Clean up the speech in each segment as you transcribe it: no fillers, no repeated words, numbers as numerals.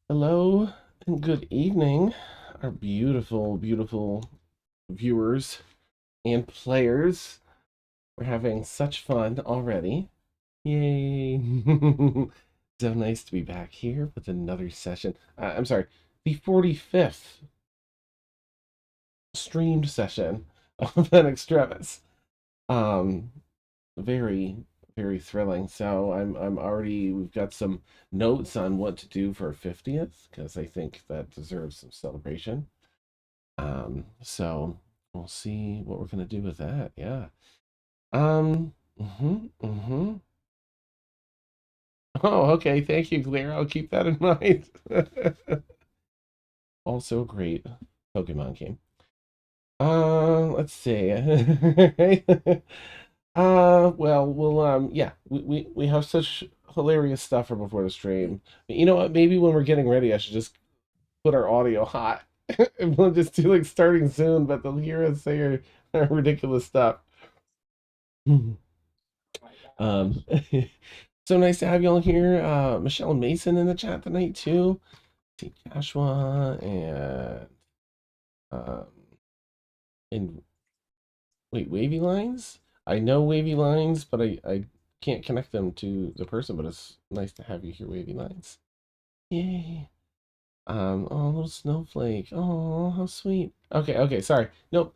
Hello and good evening, our beautiful, beautiful viewers and players. We're having such fun already. Yay! So nice to be back here with another session. I'm sorry, the 45th streamed session of an Extremis. Um, very, very thrilling. So I'm already, we've got some notes on what to do for 50th because I think that deserves some celebration. So we'll see what we're gonna do with that. Yeah. Mm-hmm. Oh, okay. Thank you, Claire. I'll keep that in mind. Also a great Pokemon game. Let's see. Well, yeah, we have such hilarious stuff for before the stream. You know what? Maybe when we're getting ready, I should just put our audio hot, and we'll just do like starting soon, but they'll hear us say our ridiculous stuff. Um, so nice to have you all here. Michelle and Mason in the chat tonight too. See Joshua um, and wait, wavy lines. I know wavy lines, but I can't connect them to the person. But it's nice to have you here, wavy lines. Yay. Oh, little snowflake. Oh, how sweet. Okay, sorry. Nope.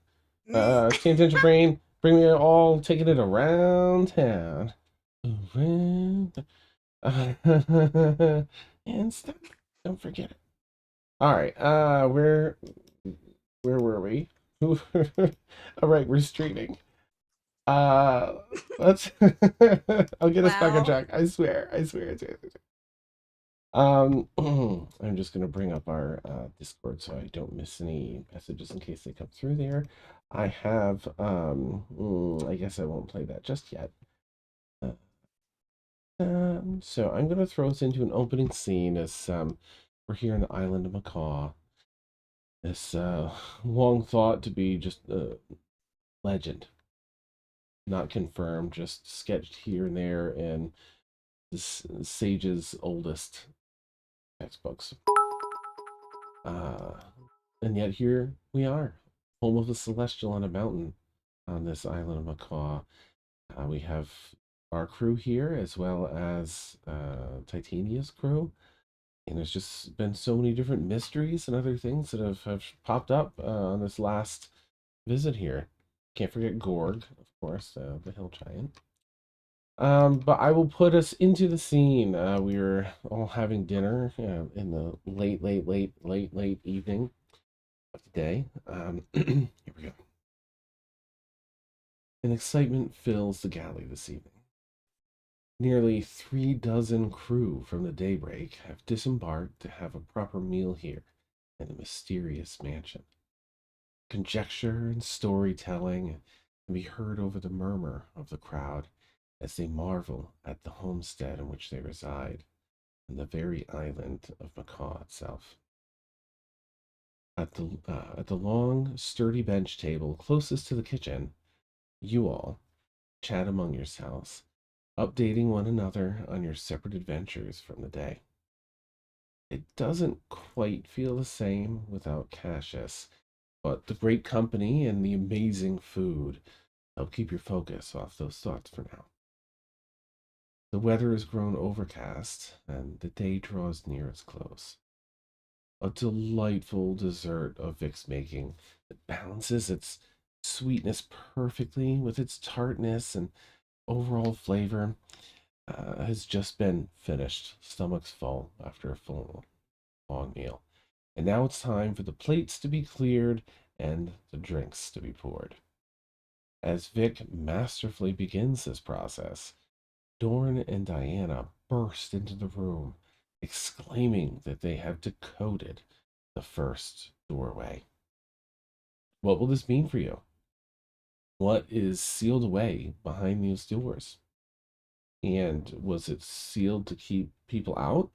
Tangential brain, bring me all taking it around town. Around. And stop. Don't forget it. All right. Where were we? All right, we're streaming. Uh, let's. I'll get us back on Wow. track. I swear. I'm just gonna bring up our Discord so I don't miss any messages in case they come through there. I have I guess I won't play that just yet. Uh, so I'm gonna throw us into an opening scene as we're here on the island of Macaw. This long thought to be just a legend, not confirmed, just sketched here and there in this sage's oldest textbooks. Uh, and yet here we are, home of the celestial on a mountain on this island of Macaw. We have our crew here as well as Titania's crew. And there's just been so many different mysteries and other things that have popped up on this last visit here. Can't forget Gorg, of course, the hill giant. But I will put us into the scene. We were all having dinner in the late evening of the day. Here we go. An excitement fills the galley this evening. Nearly 3 dozen crew from the daybreak have disembarked to have a proper meal here in the mysterious mansion. Conjecture and storytelling can be heard over the murmur of the crowd as they marvel at the homestead in which they reside on the very island of Macaw itself. At the long, sturdy bench table closest to the kitchen, you all chat among yourselves, updating one another on your separate adventures from the day. It doesn't quite feel the same without Cassius, but the great company and the amazing food help keep your focus off those thoughts for now. The weather has grown overcast, and the day draws near its close. A delightful dessert of Vic's making that balances its sweetness perfectly with its tartness and overall flavor has just been finished. Stomachs full after a full, long meal. And now it's time for the plates to be cleared and the drinks to be poured. As Vic masterfully begins this process, Dorn and Diana burst into the room, exclaiming that they have decoded the first doorway. What will this mean for you? What is sealed away behind these doors? And was it sealed to keep people out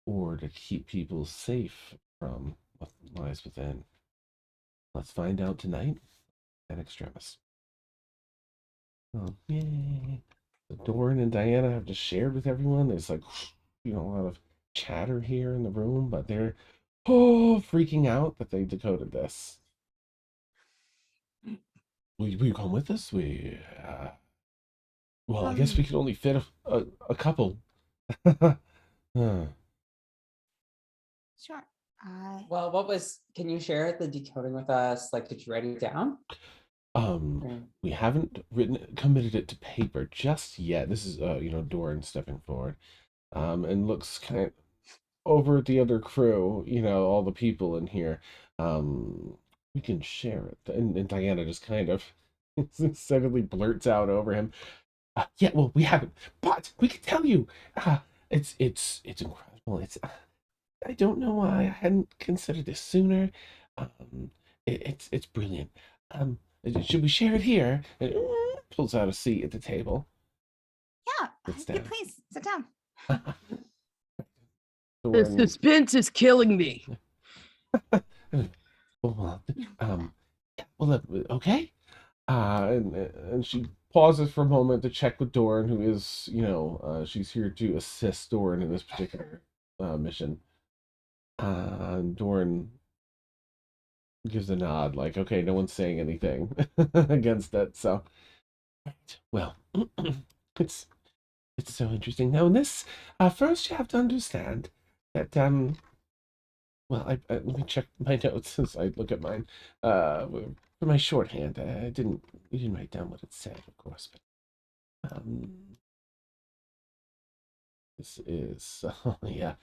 or to keep people safe from what lies within? Let's find out tonight at Extremis. Oh, yay. So Doran and Diana have just shared with everyone. There's like, a lot of chatter here in the room, but they're freaking out that they decoded this. Will you come with us? Well, I guess we can only fit a couple. Huh. Sure. Well, can you share the decoding with us? Like, did you write it down? We haven't committed it to paper just yet. This is, Doran stepping forward, and looks kind of over at the other crew, all the people in here. We can share it. And Diana just kind of suddenly blurts out over him, yeah, well, we haven't, but we can tell you. It's incredible. I don't know why I hadn't considered this sooner. It's brilliant. Should we share it here? And pulls out a seat at the table. Yeah. Sits Yeah, down. please sit down. The suspense is killing me. Okay. And she pauses for a moment to check with Doran, who is, she's here to assist Doran in this particular mission. Doran gives a nod, like, okay, no one's saying anything against it. So, well, it's so interesting. Now, in this, first you have to understand that well, let me check my notes as I look at mine. For my shorthand, I didn't write down what it said, of course, but this is yeah.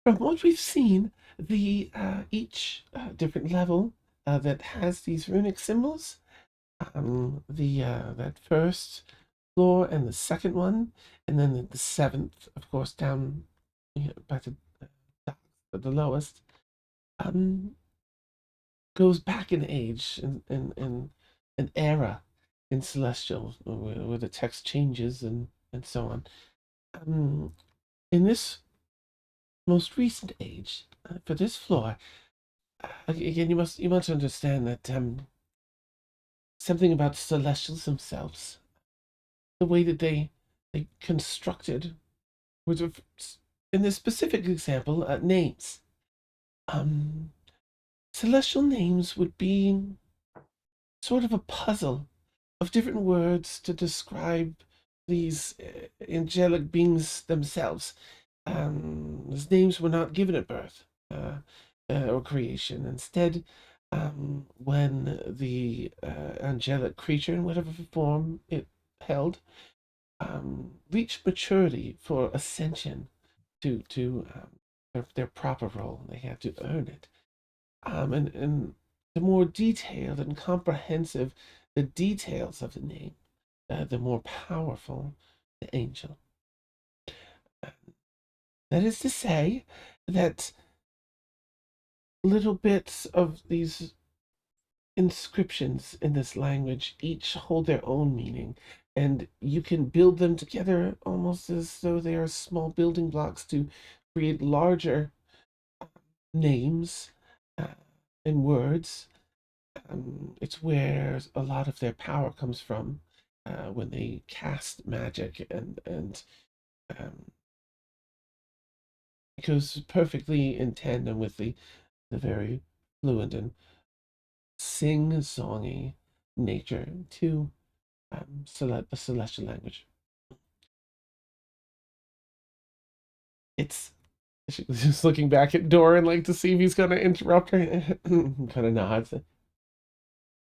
From what we've seen, the each different level that has these runic symbols, that first floor and the second one, and then the seventh, of course, down by the lowest, goes back in age and an era in Celestial where the text changes and so on. In this most recent age, for this floor, again, you must understand that something about Celestials themselves, the way that they constructed, was in this specific example, names. Celestial names would be sort of a puzzle of different words to describe these angelic beings themselves. These names were not given at birth or creation. Instead, when the angelic creature, in whatever form it held, reached maturity for ascension to their proper role, they had to earn it. And the more detailed and comprehensive the details of the name, the more powerful the angel. That is to say that little bits of these inscriptions in this language each hold their own meaning, and you can build them together almost as though they are small building blocks to create larger names and words. It's where a lot of their power comes from when they cast magic, and it goes perfectly in tandem with the very fluent and sing-songy nature to the celestial language. It's she's just looking back at Doran like to see if he's gonna interrupt her. Kind of nods.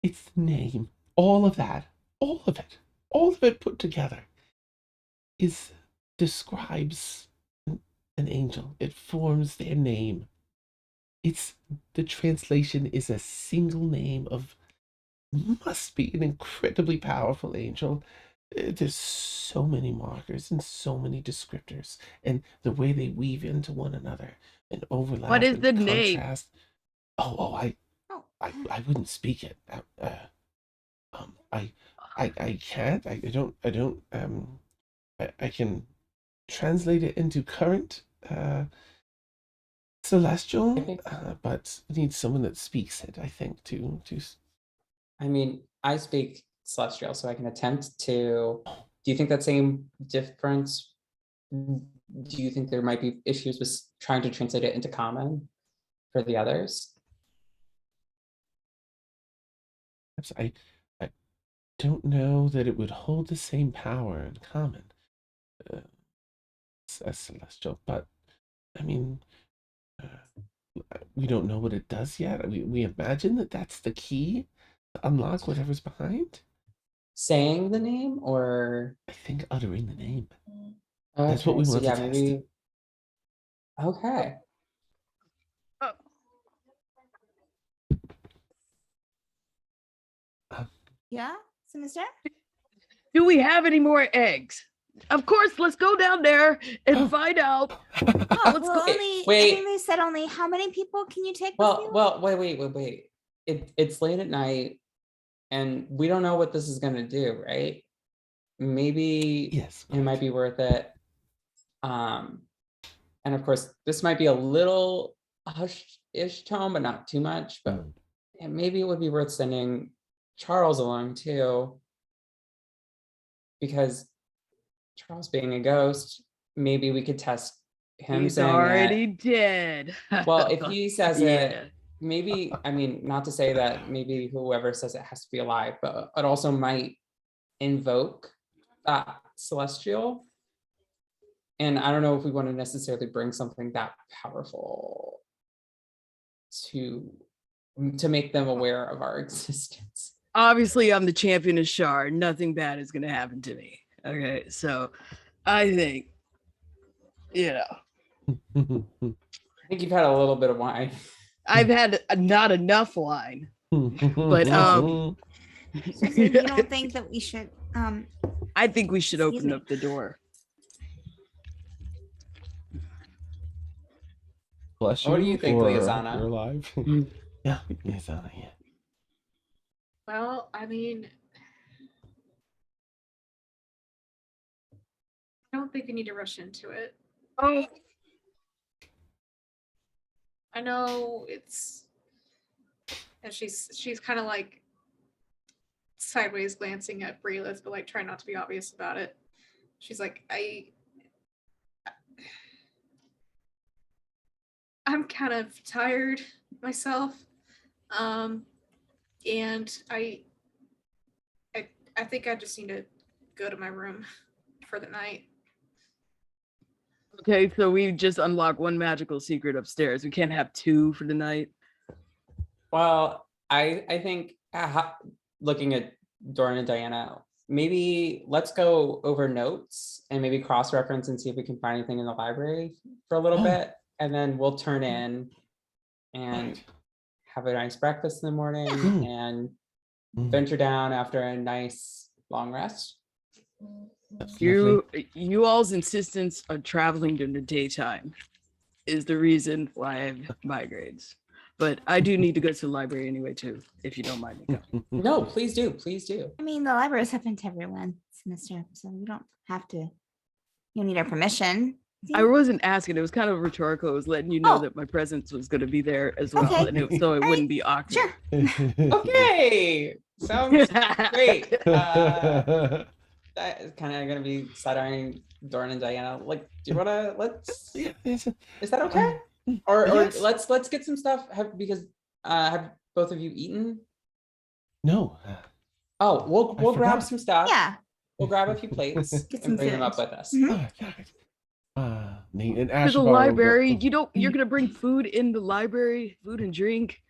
It's the name. All of that. All of it. All of it put together describes an angel. It forms their name. It's the translation is a single name of must be an incredibly powerful angel. There's so many markers and so many descriptors, and the way they weave into one another and overlap. What is and the contrast. name? I wouldn't speak it. I can't. I don't. I can translate it into current celestial, but need someone that speaks it. I think to. I mean, I speak Celestial, so I can attempt to. Do you think that same difference do you think there might be issues with trying to translate it into common for the others? Perhaps I don't know that it would hold the same power in common uh, as celestial, but I mean, we don't know what it does yet. We imagine that that's the key to unlock whatever's behind. Saying the name or I think uttering the name. That's what okay, we so want to yeah, test. maybe okay. Oh, Yeah, Sinister? do we have any more eggs? Of course, let's go down there and find out. Oh, Let's well, go. only, wait. I think they said only how many people can you take with you? Well, wait. It's late at night and we don't know what this is gonna do, right? Maybe Yes, it might be worth it. And of course, this might be a little hush-ish tone, but not too much. But maybe it would be worth sending Charles along too, because Charles being a ghost, maybe we could test him He's saying already it. dead. Well, if he says Yeah. it, maybe, I mean, not to say that maybe whoever says it has to be alive, but it also might invoke that celestial. And I don't know if we want to necessarily bring something that powerful to make them aware of our existence. Obviously, I'm the champion of Shard. Nothing bad is going to happen to me. Okay, so I think, I think you've had a little bit of wine. I've had not enough wine, but So you don't think that we should I think we should Excuse open me. up the door. Bless you. What do you think, or Liazana? You're alive. Yeah, Liazana. Yeah. Well, I mean, I don't think we need to rush into it. Oh, I know it's, and she's kind of like sideways glancing at Breelith, but like trying not to be obvious about it. She's like, I'm kind of tired myself, and I think I just need to go to my room for the night. okay. So we just unlocked one magical secret upstairs. We can't have two for the night. Well, I think looking at Doran and Diana, maybe let's go over notes and maybe cross-reference and see if we can find anything in the library for a little bit, and then we'll turn in and have a nice breakfast in the morning and venture down after a nice long rest. That's You all's insistence on traveling during the daytime is the reason why I have migraines. But I do need to go to the library anyway too, if you don't mind me coming. No, please do, please do. I mean, the library is open to everyone, Sinister, so you don't have to. You don't need our permission. I wasn't asking. It was kind of rhetorical. It was letting you know Oh. that my presence was going to be there as well, Okay. and so it All wouldn't be awkward. Sure. Okay, sounds great. That is kind of gonna be side-eyeing Doran and Diana. Like, do you wanna let's? Is that okay? Or Yes. let's get some stuff. Because have both of you eaten? No. Oh, we'll I grab forgot. some stuff. Yeah. We'll grab a few plates Get some and bring them food. up with us. Mhm. Oh, God. Nate and To Ash the will go- library, you're gonna bring food in the library, food and drink.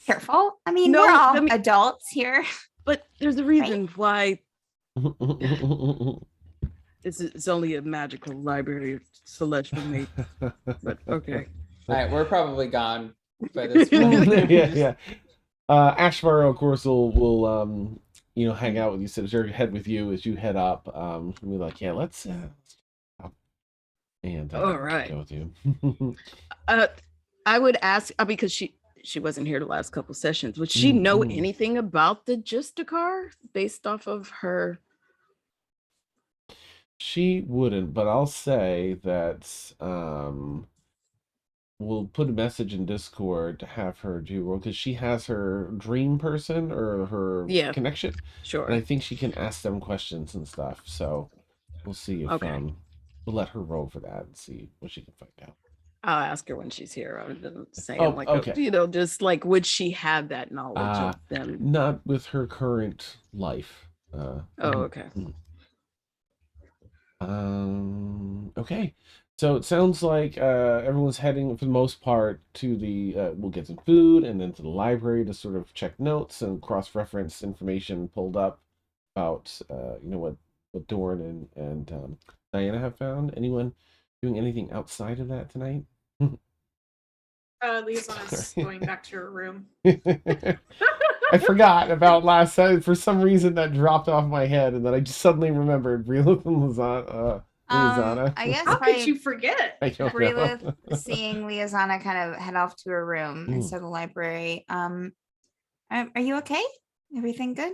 Careful. I mean, No, we're all I mean- adults here. But there's a reason why it's only a magical library of celestial mate. But okay. All right, we're probably gone by this point. yeah. Ashvar, of course, will hang out with you, sit or head with you as you head up. And be like, yeah, let's and All right. go with you. I would ask because she wasn't here the last couple sessions. Would she know anything about the Justicar based off of her? She wouldn't, but I'll say that we'll put a message in Discord to have her do, because she has her dream person or her Yeah. connection, Sure. and I think she can ask them questions and stuff. So we'll see if Okay. we'll let her roll for that and see what she can find out. I'll ask her when she's here. I was saying, Oh, like, okay. just like, would she have that knowledge of them? Not with her current life. Oh, okay. Okay. So it sounds like everyone's heading for the most part to the we'll get some food and then to the library to sort of check notes and cross-reference information pulled up about what Dorn and Diana have found. Anyone doing anything outside of that tonight? Liaison's going back to her room. I forgot about last time. For some reason, that dropped off my head, and then I just suddenly remembered Breelith and Liazana. I guess How could probably you forget? I don't know. Breelith seeing Liazana kind of head off to her room Mm. instead of the library. Are you okay? Everything good?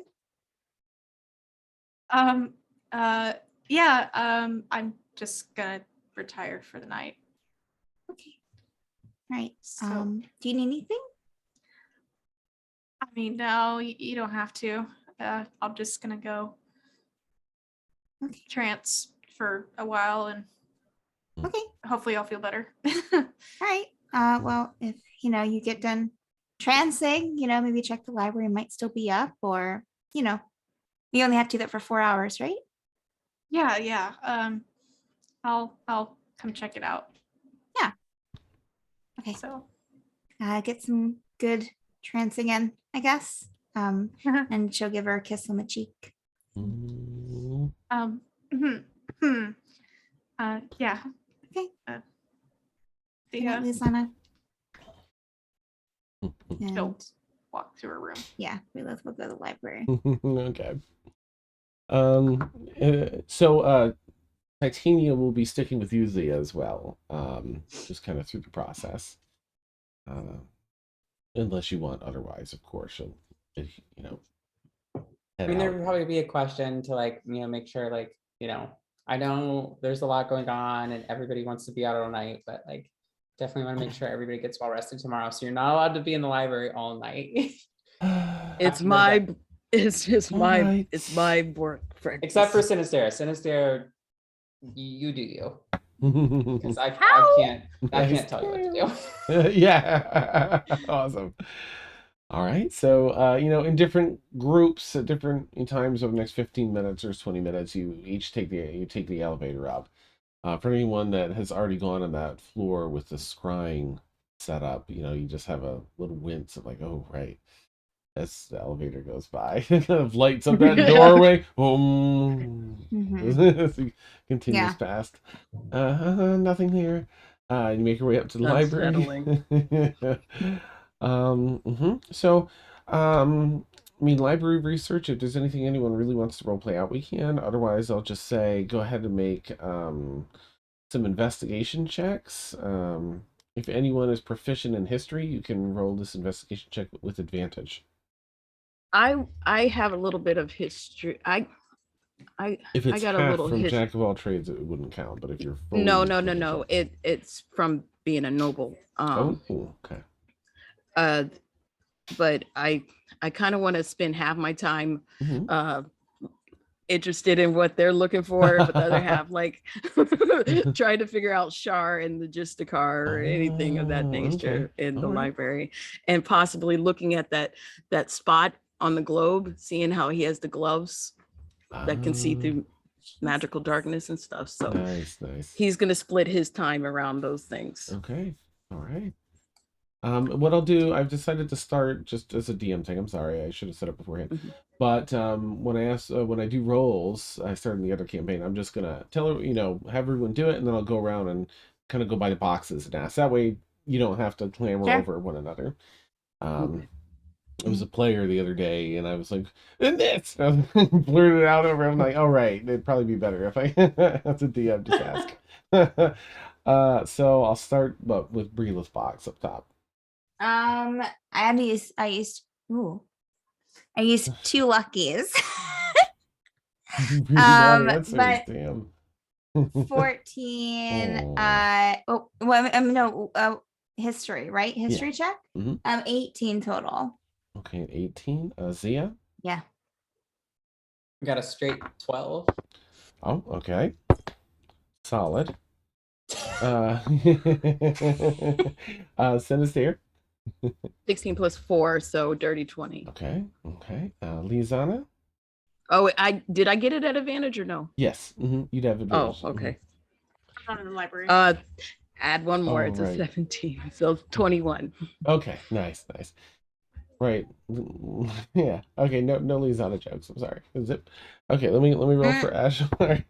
Yeah, I'm just gonna retire for the night. Okay. All right. So, Do you need anything? I mean, no, you don't have to. I'm just gonna go Okay. trance for a while and Okay. hopefully I'll feel better. All right. Well, if you get done trancing, maybe check the library, might still be up, or you only have to do that for 4 hours, right? Yeah. I'll come check it out. Okay. So Get some good trancing in, I guess. And she'll give her a kiss on the cheek. Mm. Yeah. Okay. The Good night, Lisanna. she'll And walk to her room. yeah, we both will go to the library. Okay. So Titania will be sticking with you, Zia, as well. Just kind of through the process. Unless you want otherwise, of course. She'll, I head mean, there out. would probably be a question to make sure I know there's a lot going on and everybody wants to be out all night, but definitely want to make sure everybody gets well rested tomorrow. So you're not allowed to be in the library all night. It's After the day. my, it's just All my, right. it's my work. Except for practice. Sinistera. Sinistera, you do you. Because I How? can't tell you what to do. Yeah. Awesome. All right. So, in different groups at different times over the next 15 minutes or 20 minutes, you each take the elevator up. For anyone that has already gone on that floor with the scrying setup, you just have a little wince of like, oh, right. As the elevator goes by, kind of lights up that doorway. As it continues past. Nothing here. You make your way up to the library. So, I mean, library research. If there's anything anyone really wants to role play out, we can. Otherwise, I'll just say go ahead and make some investigation checks. If anyone is proficient in history, you can roll this investigation check with advantage. I have a little bit of history. If it's got a half little from Jack of all trades, it wouldn't count. But if you're fully no. proficient- It's from being a noble. Oh, okay. But I kind of want to spend half my time Mhm. interested in what they're looking for, but the other half trying to figure out Shar and the Justicar or anything of that Oh, nature okay. in the All right. library, and possibly looking at that spot on the globe, seeing how he has the gloves that can see through magical darkness and stuff. So Nice. he's gonna split his time around those things. Okay. All right. What I'll do, I've decided to start just as a DM thing. I'm sorry, I should have set up beforehand. Mhm. But when I do rolls, I started in the other campaign. I'm just gonna tell her, have everyone do it, and then I'll go around and kind of go by the boxes and ask. That way, you don't have to clamor Sure. over one another. It was a player the other day, and I was like, and this I blurted it out over. I'm like, all right, it'd probably be better if I that's a DM just ask. So I'll start with Breeless box up top. I used 2 luckies. Really naughty answers, but damn. 14 history, right? History check. Mhm. 18 total. Okay, 18. Zia. Yeah. Got a straight 12. Oh, okay. Solid. Uh, Sinister. 16 plus 4, so dirty 20. Okay. Okay. Lizana. Oh, I get it at advantage or no? Yes. You'd have Oh, advantage. okay. I'm not in the library. Add one more. Oh, It's right. a 17, so 21. Okay. Nice. Nice. Right. Yeah. Okay. No Lizana jokes. I'm sorry. Is it? Okay. Let me roll for Ashmar.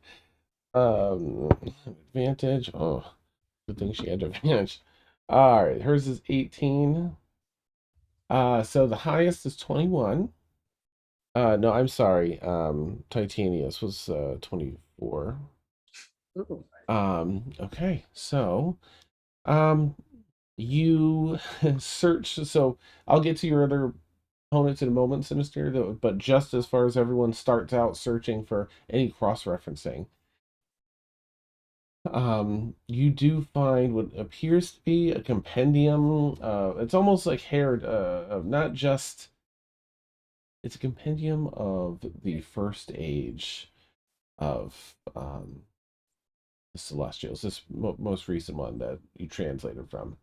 Advantage. Oh, good thing she had advantage. All right. Hers is 18. So the highest is 21. No, I'm sorry. Titanius was 24. Ooh. Okay. So, um, you search. So I'll get to your other opponents in a moment, Sinister, though, but just as far as everyone starts out searching for any cross-referencing, you do find what appears to be a compendium. It's almost like haired, of not just, it's a compendium of the first age of the Celestials, this most recent one that you translated from.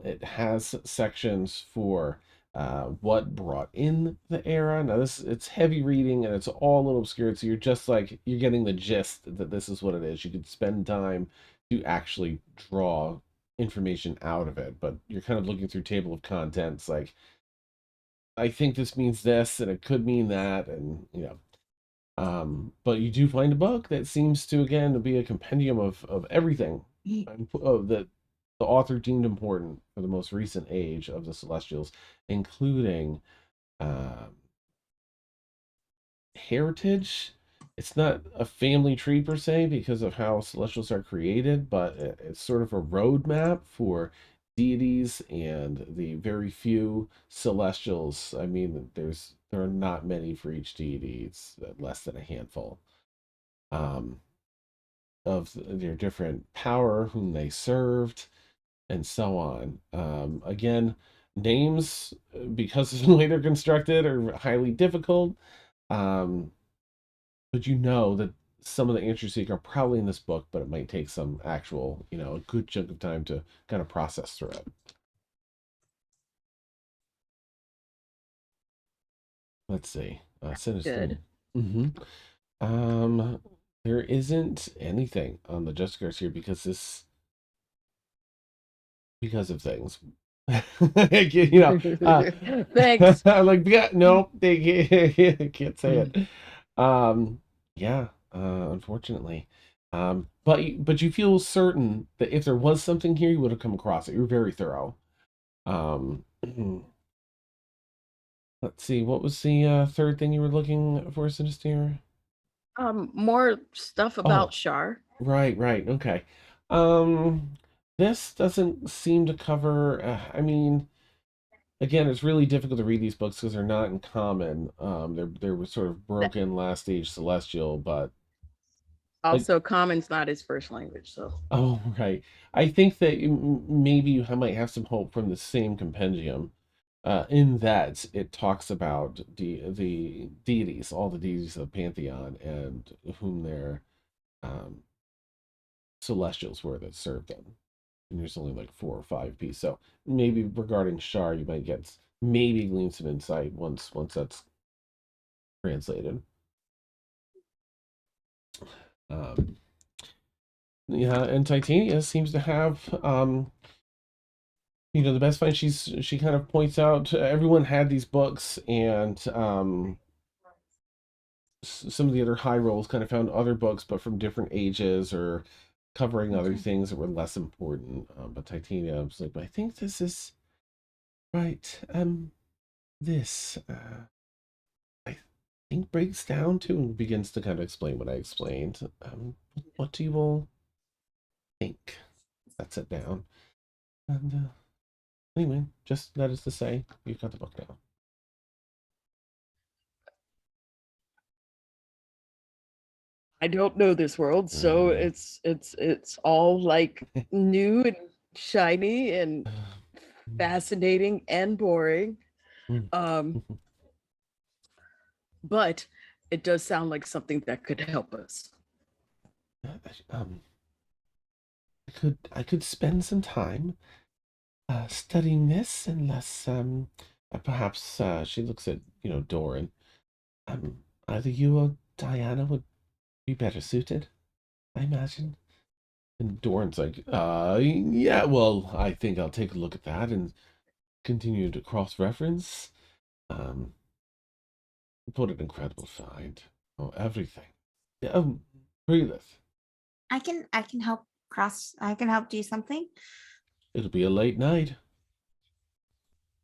It has sections for what brought in the era. Now this it's heavy reading and it's all a little obscured, so you're just like you're getting the gist that this is what it is. You could spend time to actually draw information out of it, but you're kind of looking through table of contents like I think this means this and it could mean that, and but you do find a book that seems to again be a compendium of everything that the author deemed important for the most recent age of the Celestials, including um, heritage. It's not a family tree per se because of how Celestials are created, but it's sort of a roadmap for deities and the very few Celestials. I mean, there are not many for each deity. It's less than a handful. Um, of their different power, whom they served, and so on. Again, names, because of the way they're constructed, are highly difficult. Um, but you know that some of the answers you are probably in this book, but it might take some actual, a good chunk of time to kind of process through it. Let's see. Sinister. Good. Mm-hmm. Um, there isn't anything on the Justice here because of things. Thanks. Like yeah, no, they can't say it. Yeah, unfortunately. But you feel certain that if there was something here, you would have come across it. You're very thorough. Um, let's see, what was the third thing you were looking for, Sinister? More stuff Oh, about Shar. right, okay. Um, this doesn't seem to cover. I mean, again, it's really difficult to read these books because they're not in common. They're sort of That broken last age celestial, but like, also common's not his first language, so oh right. I think that maybe you might have some hope from the same compendium, in that it talks about the deities, all the deities of the pantheon, and whom their um, celestials were that served them. And there's only like 4 or 5 pieces, so maybe regarding Shar, you might get maybe glean some insight once that's translated. Um, yeah, and Titania seems to have the best find. She kind of points out everyone had these books, and some of the other high rolls kind of found other books, but from different ages or covering other things that were less important. But Titania was like, but I think this is right. This I think breaks down to and begins to kind of explain what I explained. What do you all think? That's it down. And anyway, just that is to say, you've got the book now. I don't know this world, so Mm. it's all like new and shiny and fascinating and boring. Mm. Um, but It does sound like something that could help us. I could spend some time studying this, unless perhaps she looks at Doran. Either you or Diana would be better suited, I imagine. And Doran's like, yeah, well, I think I'll take a look at that and continue to cross-reference. What an incredible find. Oh, everything. Yeah, Breelith, I can help I can help do something. it'll be a late night.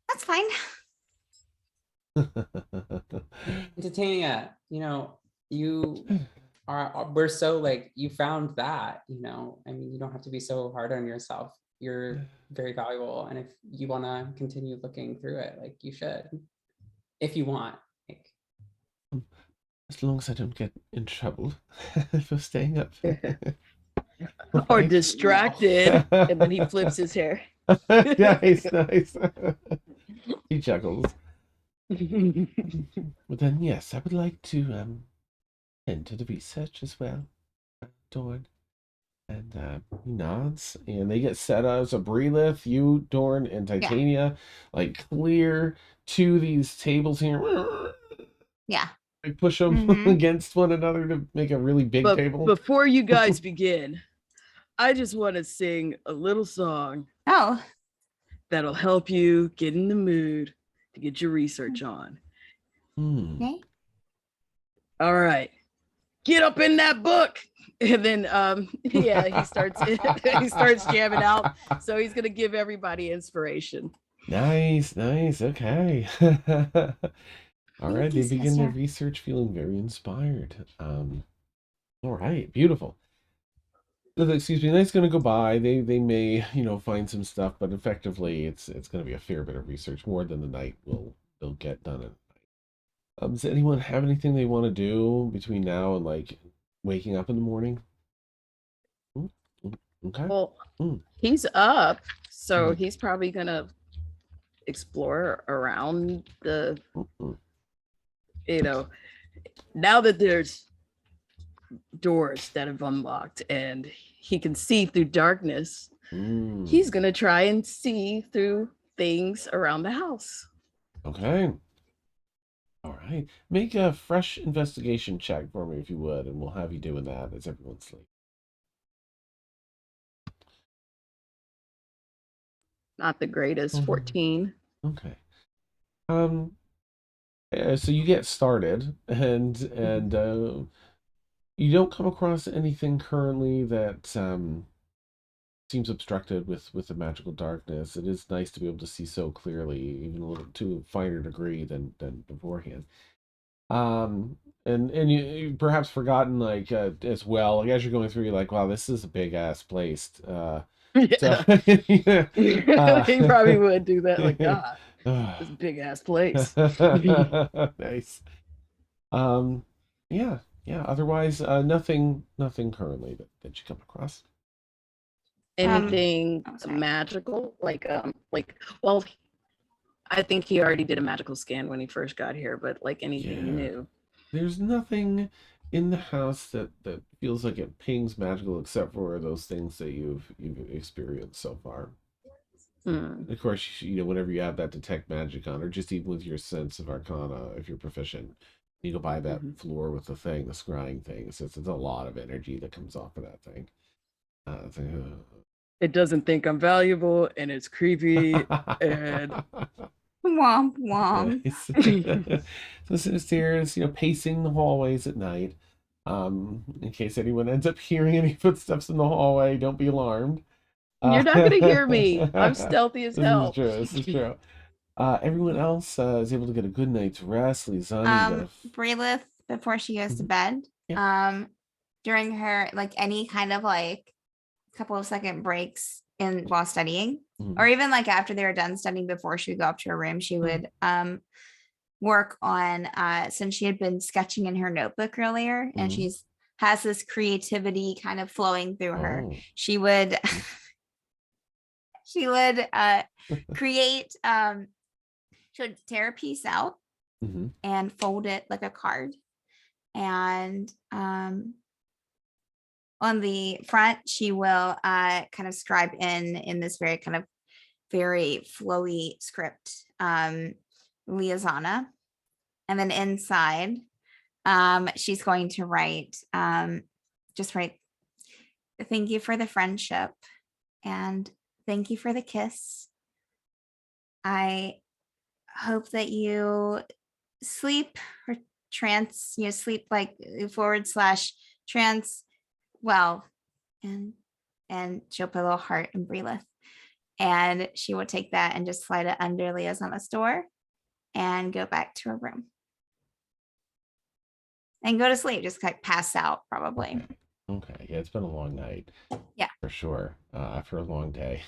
That's fine. Titania, you we're so like, you found that, I mean, you don't have to be so hard on yourself. You're very valuable. And if you want to continue looking through it, like, you should, if you want. Like, As long as I don't get in trouble for staying up. Or Right? distracted, and then he flips his hair. Nice, nice. He chuckles. But then, yes, I would like to enter the research as well, Dorn. And he nods, and they get set up. So Breelith, you, Dorn, and Titania, like, clear to these tables here. Yeah. They push them against one another to make a really big But table. before you guys begin, I just want to sing a little song Oh, that'll help you get in the mood to get your research on. okay. All right. Get up in that book. And then yeah, he starts jamming out. So he's gonna give everybody inspiration. Nice, nice. Okay. All right, you, they begin their sister. research feeling very inspired. All right, beautiful. Excuse me, the night's gonna go by. They may, find some stuff, but effectively it's gonna be a fair bit of research, more than the night they'll get done in. Does anyone have anything they want to do between now and like waking up in the morning? Okay. Well, Mm. he's up, so Mhm. he's probably gonna explore around the, Mm-mm. Now that there's doors that have unlocked and he can see through darkness, he's gonna try and see through things around the house. Okay. All right. Make a fresh investigation check for me if you would, and we'll have you doing that as everyone's sleep. Not the greatest. 14. Okay. So you get started, and you don't come across anything currently that seems obstructed with the magical darkness. It is nice to be able to see so clearly, even a little to a finer degree than beforehand. And you perhaps forgotten, like, as well, like, as you're going through, you're like, wow, this is a big ass place. So Yeah. He probably would do that. Like, God, this big ass place. Nice. Yeah. Otherwise, nothing currently that you come across. Anything sorry. magical? Well, I think he already did a magical scan when he first got here, but like anything new. There's nothing in the house that feels like it pings magical, except for those things that you've experienced so far. Of course, whenever you have that detect magic on, or just even with your sense of arcana, if you're proficient, you go by that floor with the thing, the scrying thing. It's a lot of energy that comes off of that thing. It doesn't think I'm valuable, and it's creepy, and Womp womp. So Sinister's, pacing the hallways at night. In case anyone ends up hearing any footsteps in the hallway, don't be alarmed. You're not gonna hear me. I'm stealthy as hell. This is true. Everyone else is able to get a good night's rest. Lizani, Breelith, before she goes to bed, during her, like, any kind of like couple of second breaks while studying, or even like after they were done studying, before she would go up to her room, she would work on, since she had been sketching in her notebook earlier, and has this creativity kind of flowing through her. She would create, she would tear a piece out and fold it like a card, And on the front, she will kind of scribe in this very kind of very flowy script, Liazana. And then inside, she's going to write, just write, thank you for the friendship and thank you for the kiss. I hope that you sleep or trance, sleep like / trance well. And she'll put a little heart and Breelith. And she will take that and just slide it under Liazana's door and go back to her room. And go to sleep, just like pass out probably. Okay. Yeah, it's been a long night. Yeah. For sure. After a long day.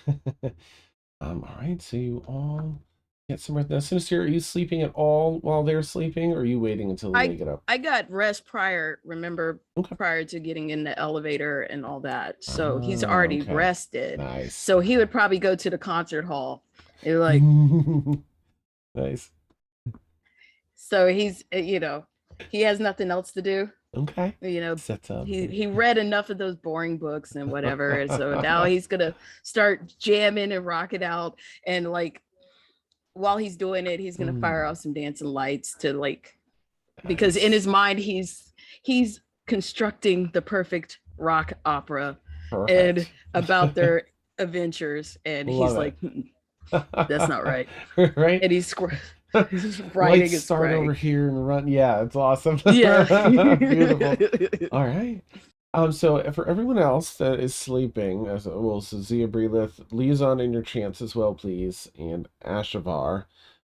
All right, so you all get some rest. Now, Sinister, are you sleeping at all while they're sleeping, or are you waiting until they get up? I got rest prior, Okay. prior to getting in the elevator and all that. So he's already Okay. rested. Nice. So he would probably go to the concert hall. And like, nice. so he's, he has nothing else to do. Okay. Sets up. He read enough of those boring books and whatever. And so now he's gonna start jamming and rocking out. And like while he's doing it, he's gonna fire off some dancing lights to like, because in his mind he's constructing the perfect rock opera. Perfect. And about their adventures. And he's like, that's not right. Right. And he's writing his start over here and run. Yeah, it's awesome. Yeah. Beautiful. All right. So for everyone else that is sleeping, so Zia, Breelith, liaison in your chance as well, please, and Ashavar,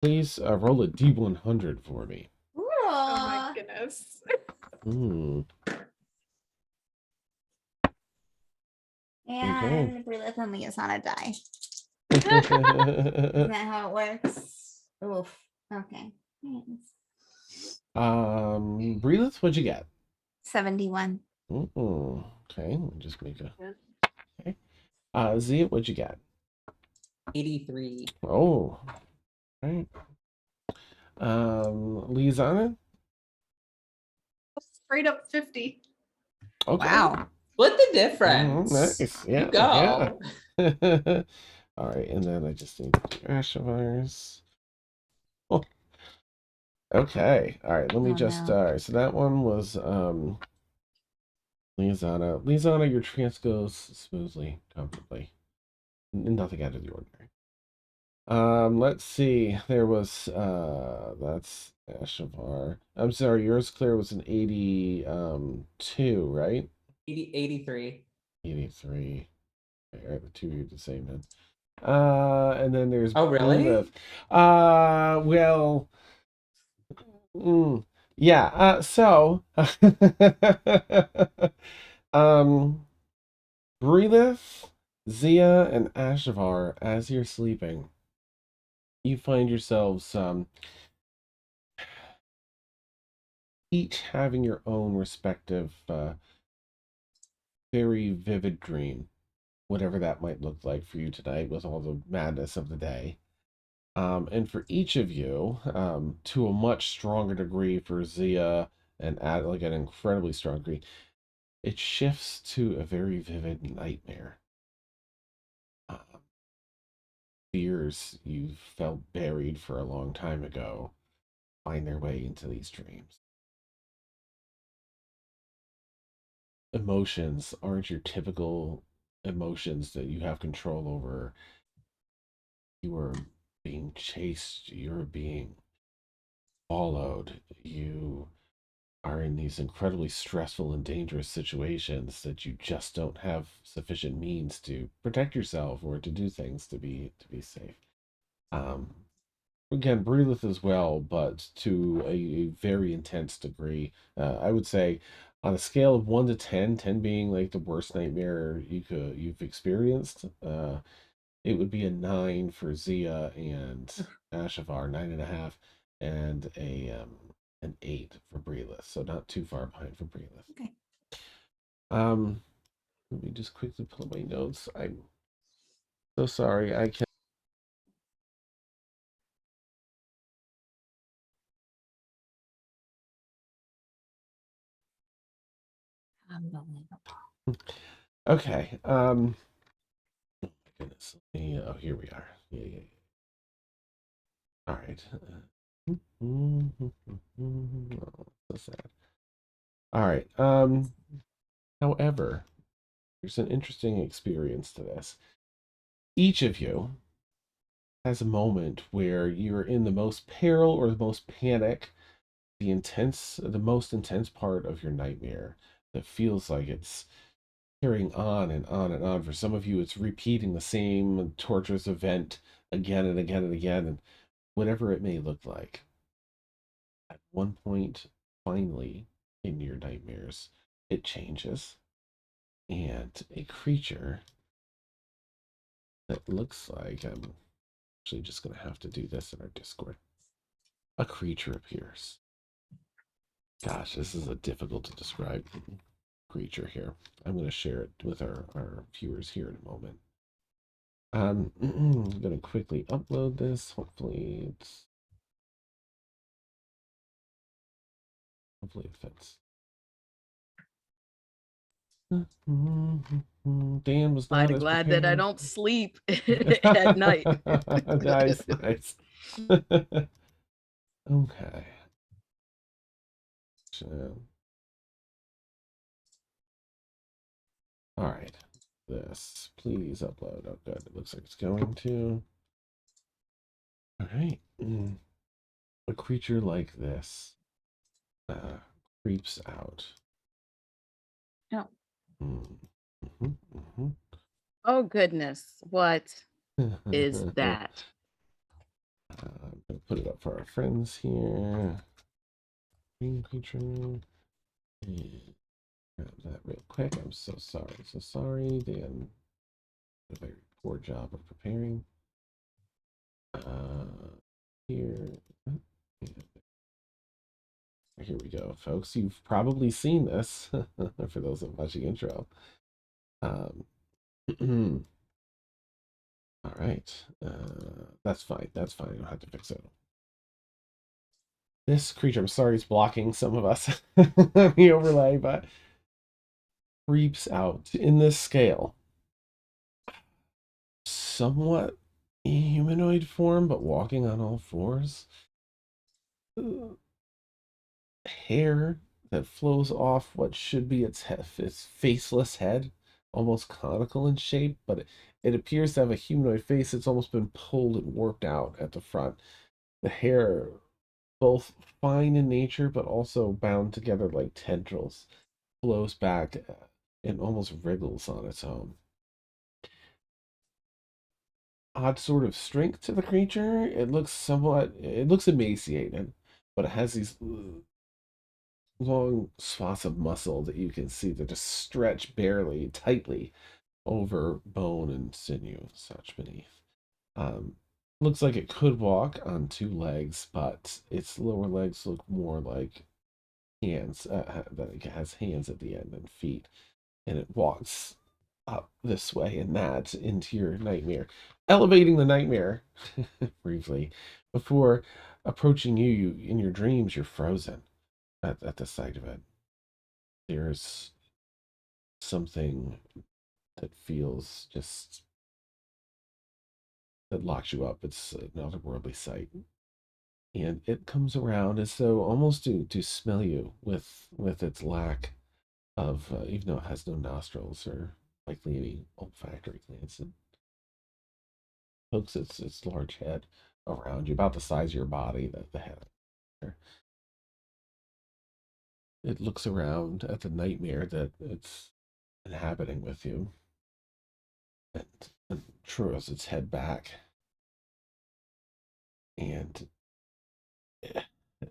please roll a D100 for me. Oh my goodness. And Breelith and Liazana die. Isn't that how it works? Oof. Okay. Breelith, what'd you get? 71. Okay, let me just make a. Okay. Zia, what'd you get? 83. Oh, right. Liazana? Straight up 50. Okay. Wow. Split the difference. Nice. Yeah. You go. Yeah. All right, and then I just need to do Ashavar's. Oh. Okay. All right, let me just. All right, so that one was Liazana. Liazana, your trance goes smoothly, comfortably. Nothing out of the ordinary. Let's see. There was that's Ashavar. I'm sorry, yours clear was an 82, right? 83. 83. All right, the two of you are the same then. And then there's really? Well, yeah. So, Breelith, Zia, and Ashavar, as you're sleeping, you find yourselves each having your own respective very vivid dream, whatever that might look like for you tonight with all the madness of the day. And for each of you, to a much stronger degree for Zia and like an incredibly strong degree, it shifts to a very vivid nightmare. Fears you felt buried for a long time ago find their way into these dreams. Emotions aren't your typical emotions that you have control over. You are being chased, you're being followed, you are in these incredibly stressful and dangerous situations that you just don't have sufficient means to protect yourself or to do things to be safe. Again, Breelith as well, but to a very intense degree. I would say on a scale of 1 to 10, 10 being like the worst nightmare you've experienced, it would be a 9 for Zia and Ashavar, 9.5, and an 8 for Breelith. So not too far behind for Breelith. Okay. Let me just quickly pull up my notes. I'm so sorry. I can't. Okay. Oh my goodness. Oh, here we are. Yeah. All right. Oh, so sad. All right. However, there's an interesting experience to this. Each of you has a moment where you're in the most peril or the most panic, the most intense part of your nightmare that feels like it's carrying on and on and on. For some of you, it's repeating the same torturous event again and again and again, and whatever it may look like. At one point, finally, in your nightmares, it changes, and a creature that looks like, I'm actually just going to have to do this in our Discord. A creature appears. Gosh, this is a difficult to describe creature here. I'm going to share it with our viewers here in a moment. I'm going to quickly upload this. Hopefully it fits. Dan was not Mighty as glad prepared. that I don't sleep at night. Nice. Okay. So, all right. This, please upload. Oh, good. It looks like it's going to. All right. A creature like this creeps out. No. Oh goodness, what is that? I'm gonna put it up for our friends here. Green creature. And grab that real quick. I'm so sorry. So sorry. Dan did a very poor job of preparing. Here. Here we go, folks. You've probably seen this for those that watch the intro. All right. That's fine. That's fine. I don't have to fix it. This creature, I'm sorry, is blocking some of us on the overlay, but creeps out in this scale. Somewhat humanoid form, but walking on all fours. Hair that flows off what should be its faceless head, almost conical in shape, but it appears to have a humanoid face. It's almost been pulled and warped out at the front. The hair, both fine in nature, but also bound together like tendrils, flows back and almost wriggles on its own. Odd sort of strength to the creature. It looks emaciated, but it has these long swaths of muscle that you can see that just stretch barely, tightly over bone and sinew, such beneath. Looks like it could walk on two legs, but its lower legs look more like hands, that it has hands at the end and feet, and it walks up this way and that into your nightmare, elevating the nightmare briefly. Before approaching you in your dreams, you're frozen at the sight of it. There's something that feels just that locks you up. It's an otherworldly sight. And it comes around as though almost to smell you with its lack of, even though it has no nostrils or likely any olfactory glands, it pokes its large head around you, about the size of your body, the head. It looks around at the nightmare that it's inhabiting with you, and twirls its head back, and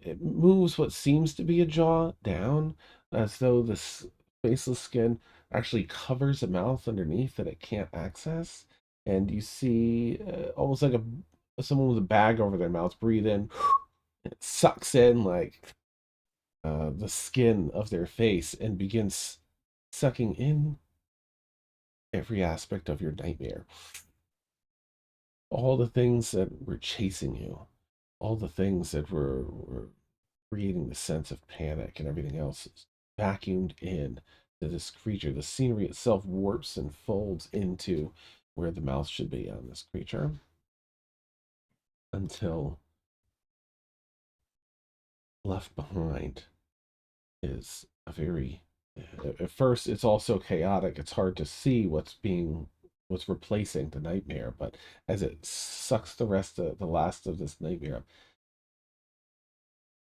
it moves what seems to be a jaw down, as though this faceless skin actually covers a mouth underneath that it can't access. And you see almost like someone with a bag over their mouth breathe in. And it sucks in like the skin of their face and begins sucking in every aspect of your nightmare. All the things that were chasing you, all the things that were creating the sense of panic and everything else is vacuumed in this creature. The scenery itself warps and folds into where the mouth should be on this creature until left behind is a very, at first it's also chaotic. It's hard to see what's replacing the nightmare, but as it sucks the last of this nightmare up,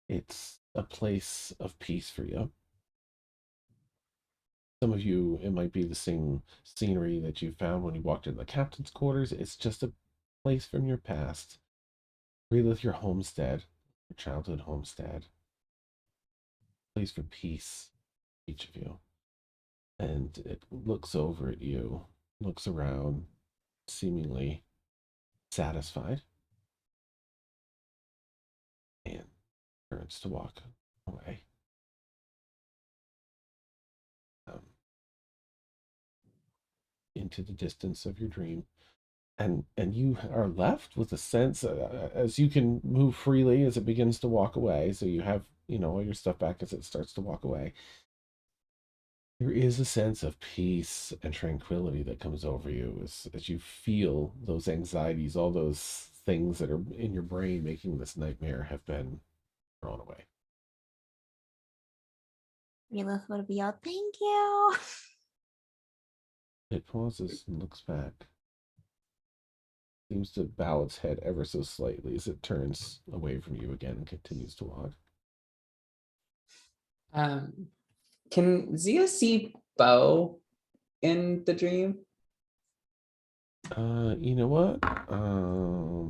it's a place of peace for you. Some of you, it might be the same scenery that you found when you walked in the captain's quarters. It's just a place from your past. Relive your homestead, your childhood homestead. Place for peace, each of you. And it looks over at you, looks around, seemingly satisfied, and turns to walk away. Into the distance of your dream, and you are left with a sense, as you can move freely as it begins to walk away, so you have all your stuff back as it starts to walk away. There is a sense of peace and tranquility that comes over you as you feel those anxieties, all those things that are in your brain making this nightmare have been thrown away. Relith would be out. Thank you. It pauses and looks back. Seems to bow its head ever so slightly as it turns away from you again and continues to walk. Can Zia see Bo in the dream? You know what?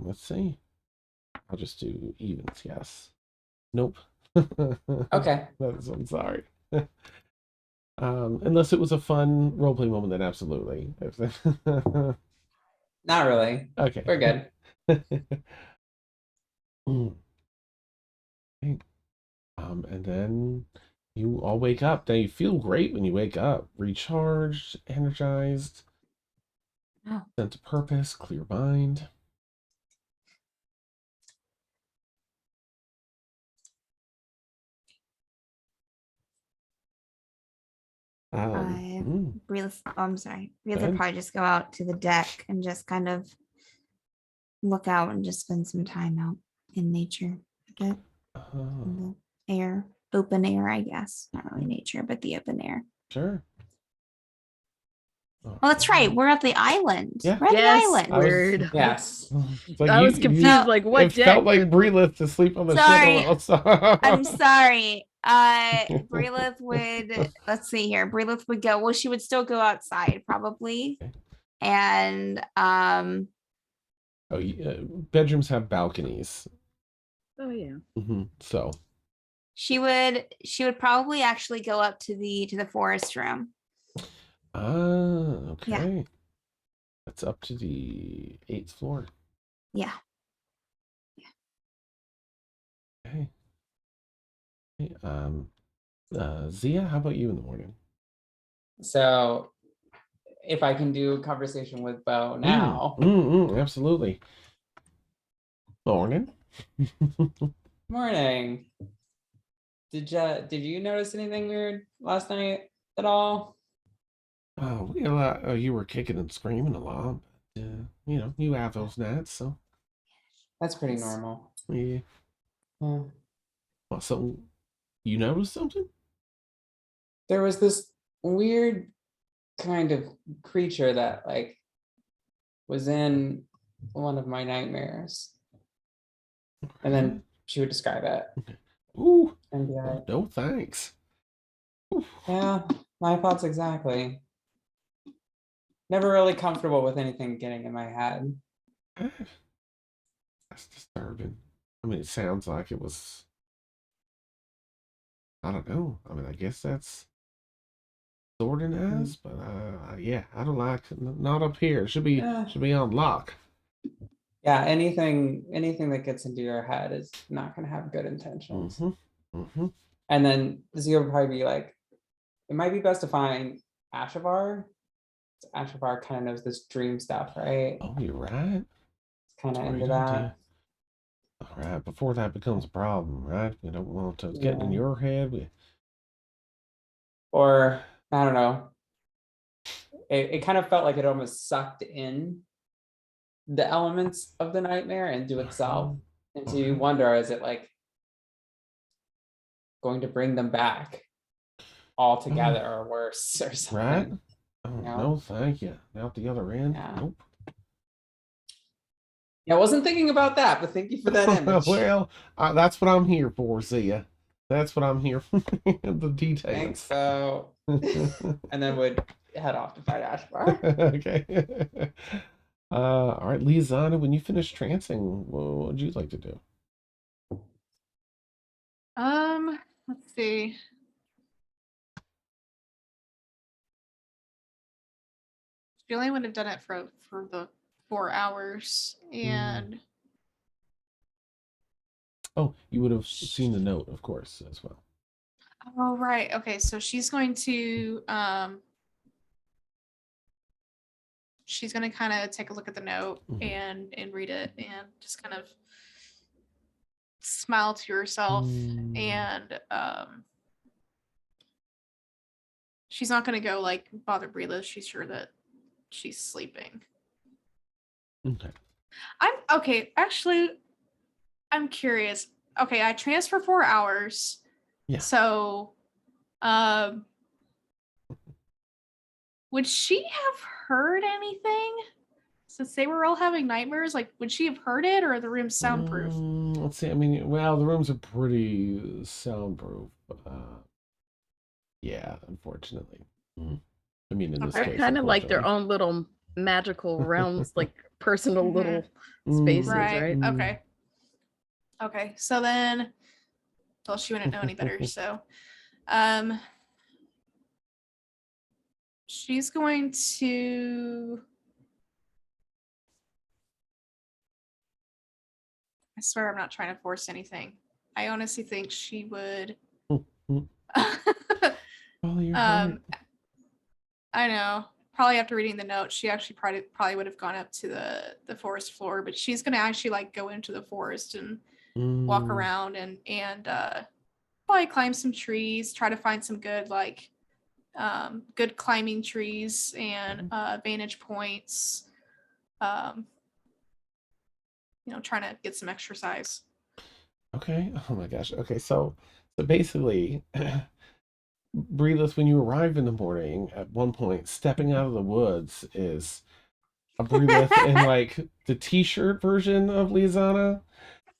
Let's see. I'll just do evens, yes. Nope. Okay. I'm sorry. Unless it was a fun roleplay moment, then absolutely. Not really. Okay. We're good. Okay. And then you all wake up. Now you feel great when you wake up. Recharged, energized, sense of purpose, clear mind. I'm sorry. Relith will probably just go out to the deck and just kind of look out and just spend some time out in nature. In the air, open air, I guess. Not really nature, but the open air. Sure. Oh, that's right. We're at the island. Yeah. We're at the island. Weird. Yes. Like I was confused. Like, what it felt like Breelith to sleep on the ship. I'm sorry. Breelith would, let's see here. Breelith would go, well, she would still go outside probably. And bedrooms have balconies. Oh yeah. So she would probably actually go up to the forest room. Okay. Yeah. That's up to the 8th floor. Yeah. Okay. Zia, how about you in the morning? So if I can do a conversation with Bo now. Absolutely. Morning. Morning. Did you notice anything weird last night at all? Oh, you were kicking and screaming a lot. But, you have those nights, so That's pretty normal. yeah. Yeah. Well, so you noticed something? There was this weird kind of creature that was in one of my nightmares. And then she would describe it. Ooh. And be like, no thanks. Oof. Yeah, my thoughts exactly. Never really comfortable with anything getting in my head. That's disturbing. I mean, it sounds like it was, I don't know. I mean, I guess that's sorting as, but yeah, I don't like it. Not up here. It should be on lock. Yeah, anything that gets into your head is not going to have good intentions. And then Zia would probably be like, it might be best to find Ashavar. Ashavar kind of knows this dream stuff, right? Oh, you're right. It's kind of into that. Idea. All right, before that becomes a problem, right? We don't want to get in your head. Or I don't know. It kind of felt like it almost sucked in the elements of the nightmare into itself. And so you wonder, is it like going to bring them back all together or worse or something? Right? Oh, know? no, thank you. Out the other end? Yeah. Nope. Yeah, I wasn't thinking about that, but thank you for that image. Well, that's what I'm here for, Zia. That's what I'm here for. The details. Thanks, so. And then would head off to fight Ashbar. Okay. All right, Lisanna, when you finish trancing, what would you like to do? Let's see. She only would have done it for the 4 hours, and Oh, you would have seen the note, of course, as well. oh right, okay. So she's going to kind of take a look at the note and read it and just kind of smile to herself and she's not going to go like bother Brila. She's sure that she's sleeping. Okay. Actually, I'm curious. Okay, I transfer 4 hours. Yeah. So would she have heard anything? Since they were all having nightmares, like would she have heard it, or are the rooms soundproof? Let's see. I mean, well, the rooms are pretty soundproof. Yeah, unfortunately. I mean, in this They're case, kind of like their unfortunately. own little magical realms, like personal little spaces, right? Okay. Okay. So then, well, she wouldn't know any better. So, she's going to. I swear, I'm not trying to force anything. I honestly think she would. Follow your heart. I know. Probably after reading the note, she actually probably would have gone up to the forest floor, but she's gonna actually like go into the forest and walk around and probably climb some trees, try to find some good like good climbing trees and vantage points. Trying to get some exercise. Okay. Oh my gosh. Okay. So basically, Breathless, when you arrive in the morning, at one point, stepping out of the woods is a Breathless in like the t-shirt version of Lisanna,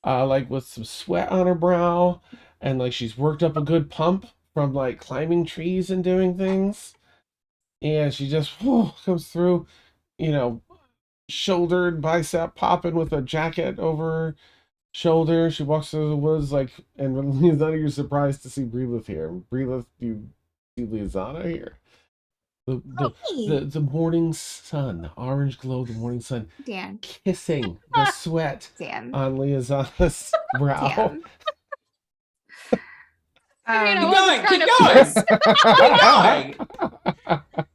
like with some sweat on her brow, and like she's worked up a good pump from like climbing trees and doing things, and she just comes through, shouldered, bicep popping with a jacket over her shoulder. She walks through the woods like, and when Lisanna, you're surprised to see Breathless here. Breathless, you see Lisanna here. The morning sun, the orange glow of the morning sun, Dan. kissing the sweat Dan. on Lisanna's brow. Keep going.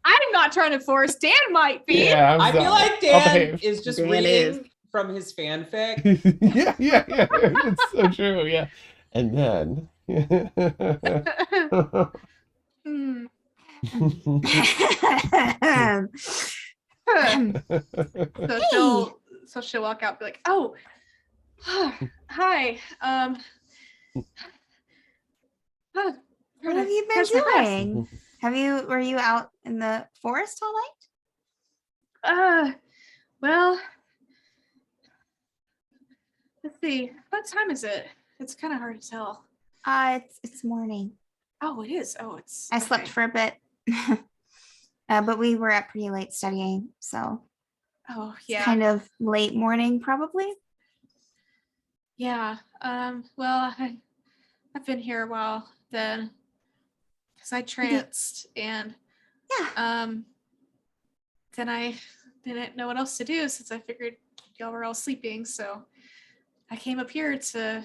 I'm not trying to force. Dan might be. Yeah, I feel like Dan is just reading from his fanfic. yeah. It's so true. Yeah, and then. So she'll walk out and be like, oh, hi. What have you been doing? Were you out in the forest all night? Well, let's see. What time is it? It's kind of hard to tell. It's morning. Oh, it is. Oh, it's. I slept for a bit, but we were up pretty late studying, so. Oh yeah. It's kind of late morning, probably. Yeah. Well, I've been here a while then, because I tranced and. Yeah. Then I didn't know what else to do since I figured y'all were all sleeping, so I came up here to,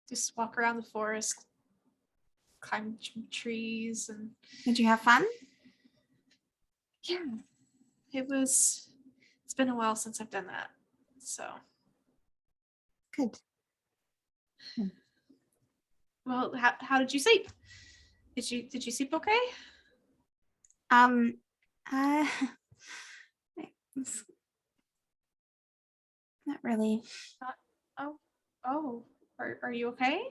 just walk around the forest, climb trees, and. Did you have fun? Yeah, it's been a while since I've done that, so. Good. Well, how did you sleep? Did you sleep okay? Um, uh, it's not really. Oh, oh, are you okay?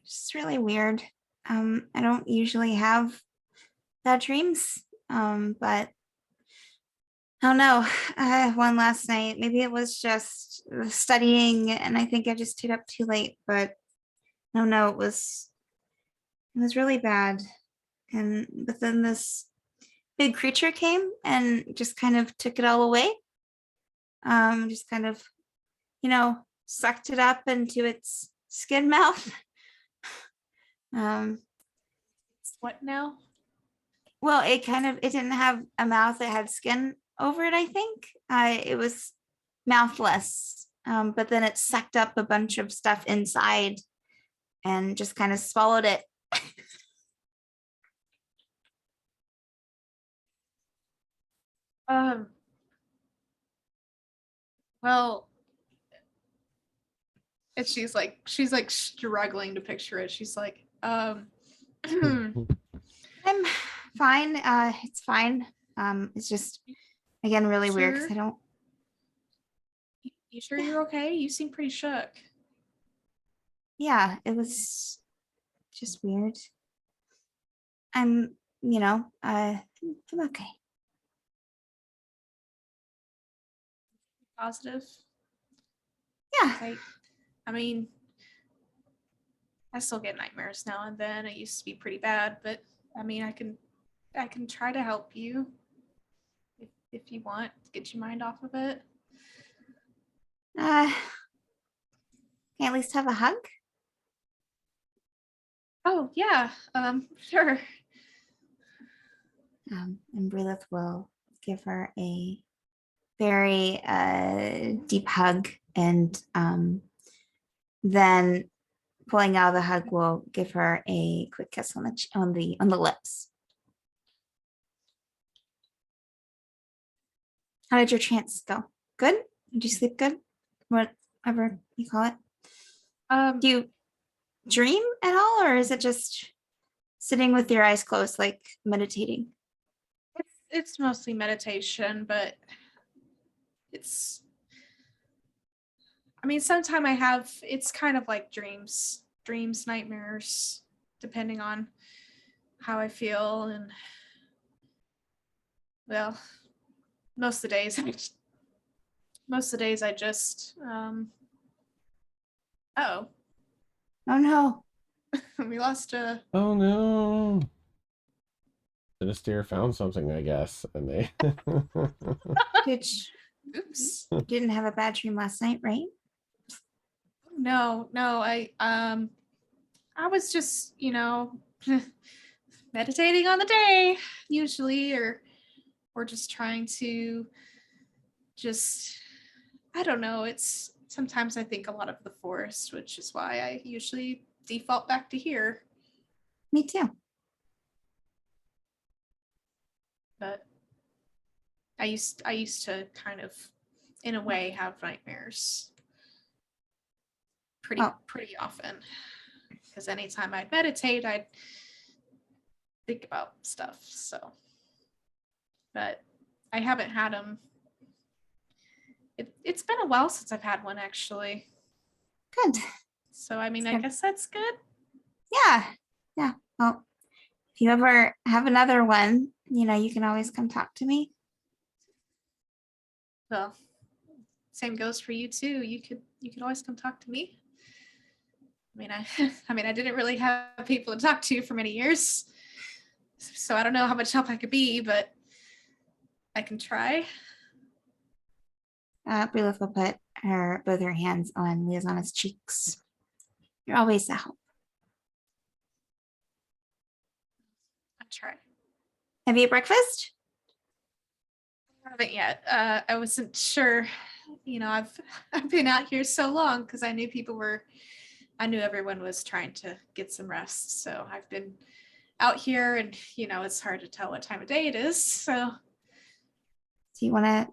It's really weird. I don't usually have bad dreams. But I don't know. I had one last night. Maybe it was just studying, and I think I just stayed up too late. But no, no, it was really bad. But then this big creature came and just kind of took it all away. Just kind of, sucked it up into its skin mouth. Um, What now? well, it didn't have a mouth, it had skin over it, I think. It was mouthless. But then it sucked up a bunch of stuff inside and just kind of swallowed it. Um. Well, and she's like struggling to picture it. She's like, I'm fine. It's fine. It's just again really weird because Sure. I don't. You sure you're okay? You seem pretty shook. Yeah, it was just weird. I'm okay. Positive. Yeah. I mean, I still get nightmares now and then. It used to be pretty bad, but I mean, I can try to help you if you want to get your mind off of it. Can I at least have a hug? Oh yeah, sure. And Brilith will give her a very deep hug, and then pulling out of the hug will give her a quick kiss on the lips. How did your trance go? Good? Did you sleep good? Whatever you call it. Do you dream at all, or is it just sitting with your eyes closed, like meditating? It's mostly meditation, but I mean, sometimes it's kind of like dreams, nightmares, depending on how I feel. And well, most of the days, I just, oh, Oh no. we lost a, Oh no. Sinister found something, I guess, and they. Oops. Didn't have a bad dream last night, right? No, I was just, meditating on the day usually, or just trying to I don't know. It's sometimes I think a lot of the forest, which is why I usually default back to here. Me too. But I used to kind of, in a way, have nightmares pretty often. Because anytime I'd meditate, I'd think about stuff. So, but I haven't had them. It's been a while since I've had one, actually. Good. So, I mean, I guess that's good. Yeah. Yeah. Well, if you ever have another one, you can always come talk to me. Well, same goes for you too. You could always come talk to me. I mean, I didn't really have people to talk to for many years, so I don't know how much help I could be, but I can try. Brilith will put both her hands on Liazana's cheeks. You're always a help. I'll try. Have you had breakfast? I haven't yet. I wasn't sure. I've been out here so long because I knew everyone was trying to get some rest. So I've been out here, and it's hard to tell what time of day it is. So do you want to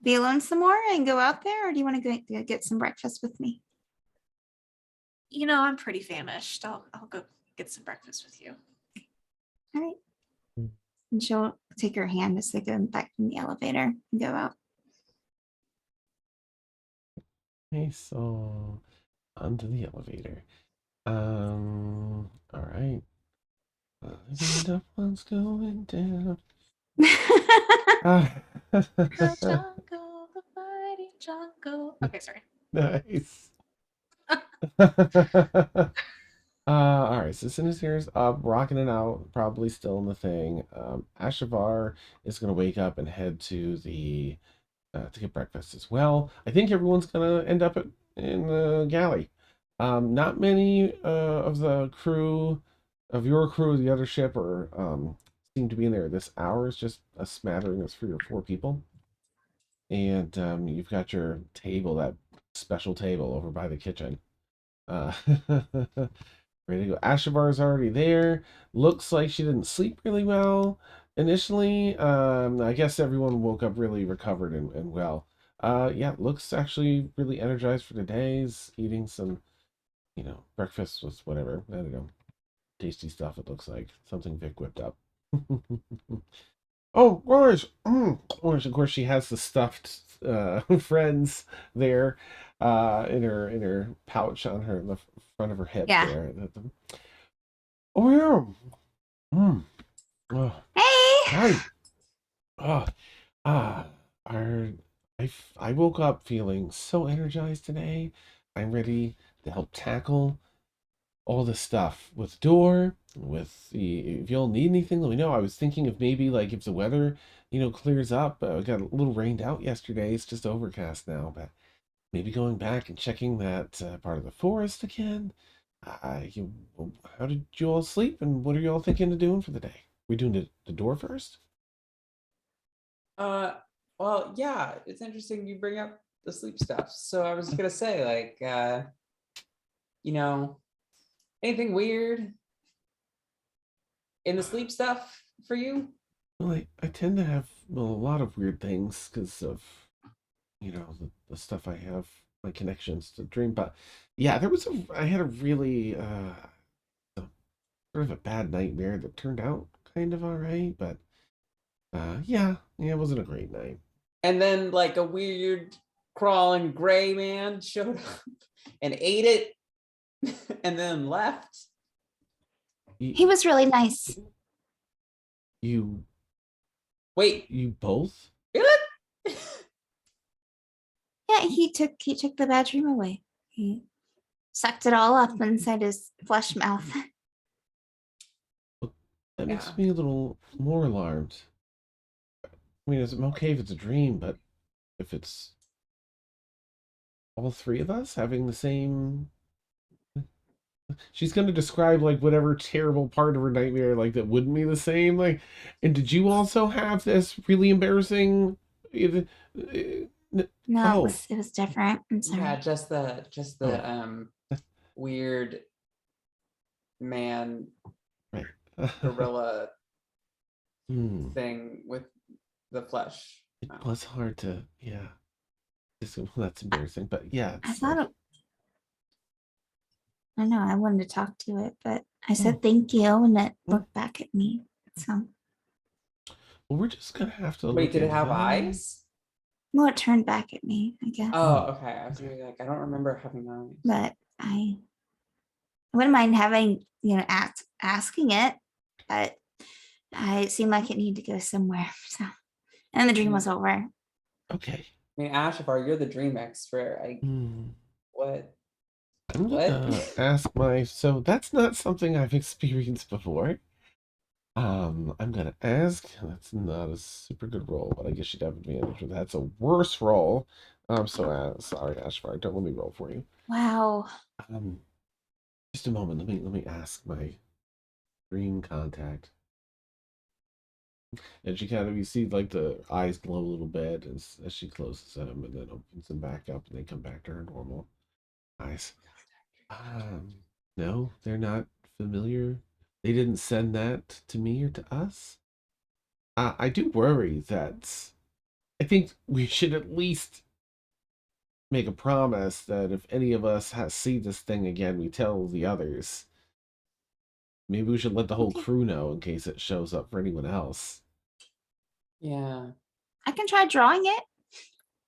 be alone some more and go out there, or do you want to go get some breakfast with me? I'm pretty famished. I'll go get some breakfast with you. All right. Mm. And she'll take her hand as they go back in the elevator and go out. Okay, so onto the elevator. All right. The one's going down. The jungle, the mighty jungle. Okay, sorry. Nice. All right, so Sinister's up, rocking it out, probably still in the thing. Ashavar is gonna wake up and head to the to get breakfast as well. I think everyone's gonna end up in the galley. Not many of the crew of your crew, the other ship, are seem to be in there this hour. It's just a smattering of 3 or 4 people, and you've got your table, that special table over by the kitchen. Uh, ready to go. Ashavar is already there. Looks like she didn't sleep really well initially. I guess everyone woke up really recovered and well. Yeah, looks actually really energized for the days. Eating some, breakfast with whatever. I don't know. Tasty stuff, it looks like. Something Vic whipped up. Oh, gosh. Of course, she has the stuffed friends there in her pouch on the front of her hip Yeah. there. Oh, yeah. Mm. Oh, Hey. hi. Oh, ah, our, I woke up feeling so energized today. I'm ready to help tackle all this stuff with door, with the, if y'all need anything, let me know. I was thinking of maybe like if the weather, clears up. It got a little rained out yesterday. It's just overcast now, but maybe going back and checking that part of the forest again. You, how did you all sleep, and what are you all thinking of doing for the day? We doing the door first? Well, yeah, it's interesting you bring up the sleep stuff. So I was gonna say, like, you know, anything weird in the sleep stuff for you? Well, I tend to have, well, a lot of weird things because of, the stuff I have, my connections to dream. But yeah, I had a really, sort of a bad nightmare that turned out kind of all right. But yeah, it wasn't a great night. And then like a weird crawling gray man showed up and ate it and then left. He was really nice. You, Wait, you both? really? Yeah, he took the bad dream away. He sucked it all up inside his flesh mouth. That makes Yeah. me a little more alarmed. I mean, I'm okay if it's a dream, but if it's all 3 of us having the same, she's going to describe like whatever terrible part of her nightmare like that wouldn't be the same. Like, and did you also have this really embarrassing? No, Oh, it was different. I'm sorry. Yeah, just the Oh. weird man Right. gorilla Hmm. thing with the flesh. It was hard to, yeah. That's embarrassing, but yeah, I it's thought like, I know I wanted to talk to it, but I said Oh. thank you and it looked back at me. So well, we're just gonna have to Wait, look did it into have that. eyes? well, it turned back at me, I guess. Oh, okay. I was gonna be like, I don't remember having eyes. But I wouldn't mind having, asking it, but it seemed like it needed to go somewhere. So and the dream was over. Okay. I mean, Ashafar, you're the dream expert. What? I'm gonna ask so that's not something I've experienced before. I'm gonna ask. That's not a super good roll, but I guess you'd have advantage with that. That's a worse roll. I'm so sorry, Ashfar. Don't let me roll for you. Wow. Just a moment. Let me ask my dream contact. And she kind of, you see like the eyes glow a little bit as she closes them and then opens them back up and they come back to her normal eyes. No, they're not familiar. They didn't send that to me or to us. I do worry that I think we should at least make a promise that if any of us see this thing again, we tell the others. Maybe we should let the whole crew know in case it shows up for anyone else. Yeah. I can try drawing it.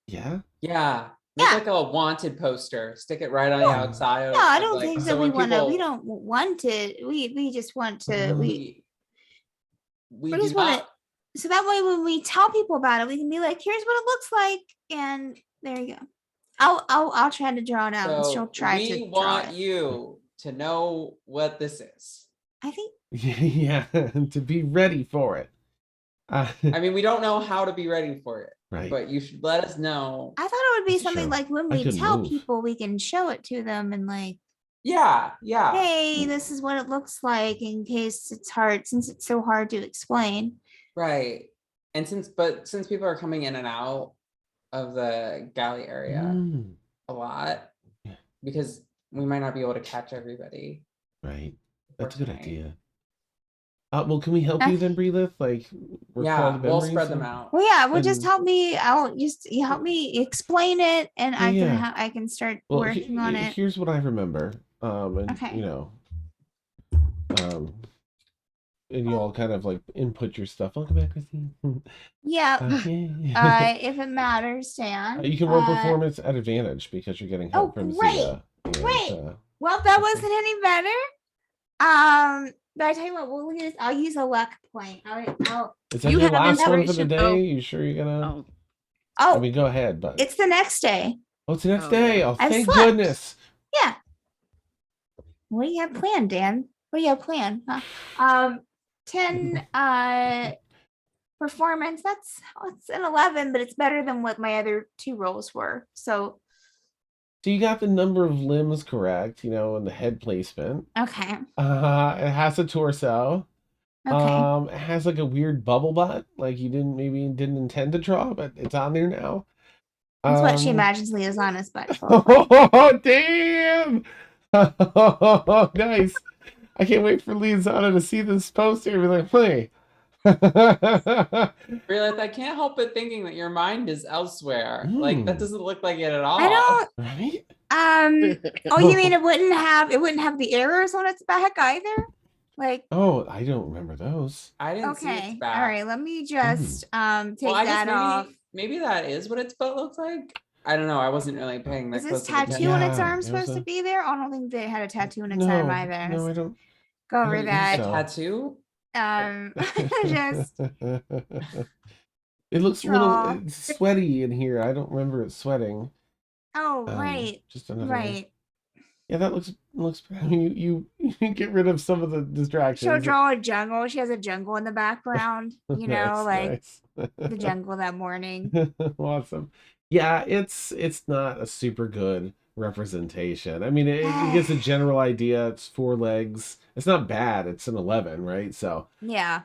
Yeah. Yeah. Make Yeah. like a wanted poster. Stick it right on the outside. No, I of, don't like, think so that we when want to. We people- don't want to. We just want to. we We do just want not. to. So that way, when we tell people about it, we can be like, "Here's what it looks like," and there you go. I'll try to draw it out, and she'll So try to we draw want it. you to know what this is. I think. Yeah, to be ready for it. I mean, we don't know how to be ready for it, Right. but you should let us know. I thought it would be That's something true. like when I we couldn't tell move. people, we can show it to them and like, Yeah. hey, this is what it looks like in case it's hard, since it's so hard to explain. Right. And since people are coming in and out of the galley area a lot, Yeah. because we might not be able to catch everybody. Right. for That's a good tonight. idea. Well, can we help you then, Breelith? Like, recall the We'll memories spread them and- out. Well, yeah, well, just And- help me. You help me explain it, and Yeah, yeah. I can start Well, working on it. here's what I remember. And Okay. you know, and you all kind of like input your stuff. Welcome back, Christine. Yeah. Yeah. If it matters, Dan. You can roll performance at advantage because you're getting help from great. Zia. Great. Well, that wasn't any better. But I tell you what, I'll use a luck point. Is that You your have last one for the inspiration, day? though. You sure you're gonna? Oh, I Oh, mean, go ahead, but it's the next day. it's the next Oh, day. yeah. Oh, I've thank slept. goodness. Yeah. What do you have planned, Dan? What do you have planned? Huh? 10 performance. It's an 11, but it's better than what my other 2 rolls were. So you got the number of limbs correct, and the head placement. okay. It has a torso. Okay. It has like a weird bubble butt, like you didn't intend to draw, but it's on there now. That's what she imagines Leo's on his butt for. Oh, damn! Oh, nice. I can't wait for Liazana to see this poster and be like, hey. Realize I can't help but thinking that your mind is elsewhere. Like that doesn't look like it at all. I don't. Right? Oh, you mean it wouldn't have the arrows on its back either? Like. Oh, I don't remember those. I didn't see its Okay. back. All right. Let me just take I guess that off. maybe that is what its butt looks like. I don't know. I wasn't really paying that Is close this attention. tattoo on its Yeah, arm it was supposed to a- be there? I don't think they had a tattoo on its arm either. No, I don't. Go I over don't think that. so. Tattoo? Just It looks a draw. little sweaty in here. I don't remember it sweating. right. Just another. Right. Yeah, that looks. I mean, you get rid of some of the distractions. She'll draw a jungle. She has a jungle in the background, Nice. the jungle that morning. Awesome. Yeah, it's not a super good representation. I mean, it gives a general idea. It's 4 legs. It's not bad. It's an 11, right? So Yeah.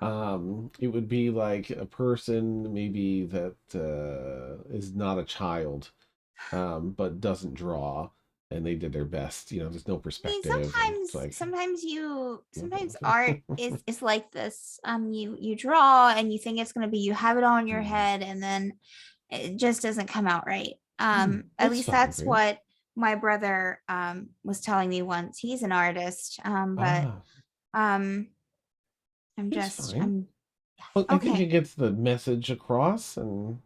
it would be like a person maybe that is not a child, but doesn't draw, and they did their best. There's no I mean, perspective. and it's like, sometimes art is like this. You draw and you think it's gonna be, you have it all in your head, and then it just doesn't come out right. At that's least fine, that's Bree. what my brother was telling me once. He's an artist. But I'm That's just fine. Well, I think okay. it gets the message across, and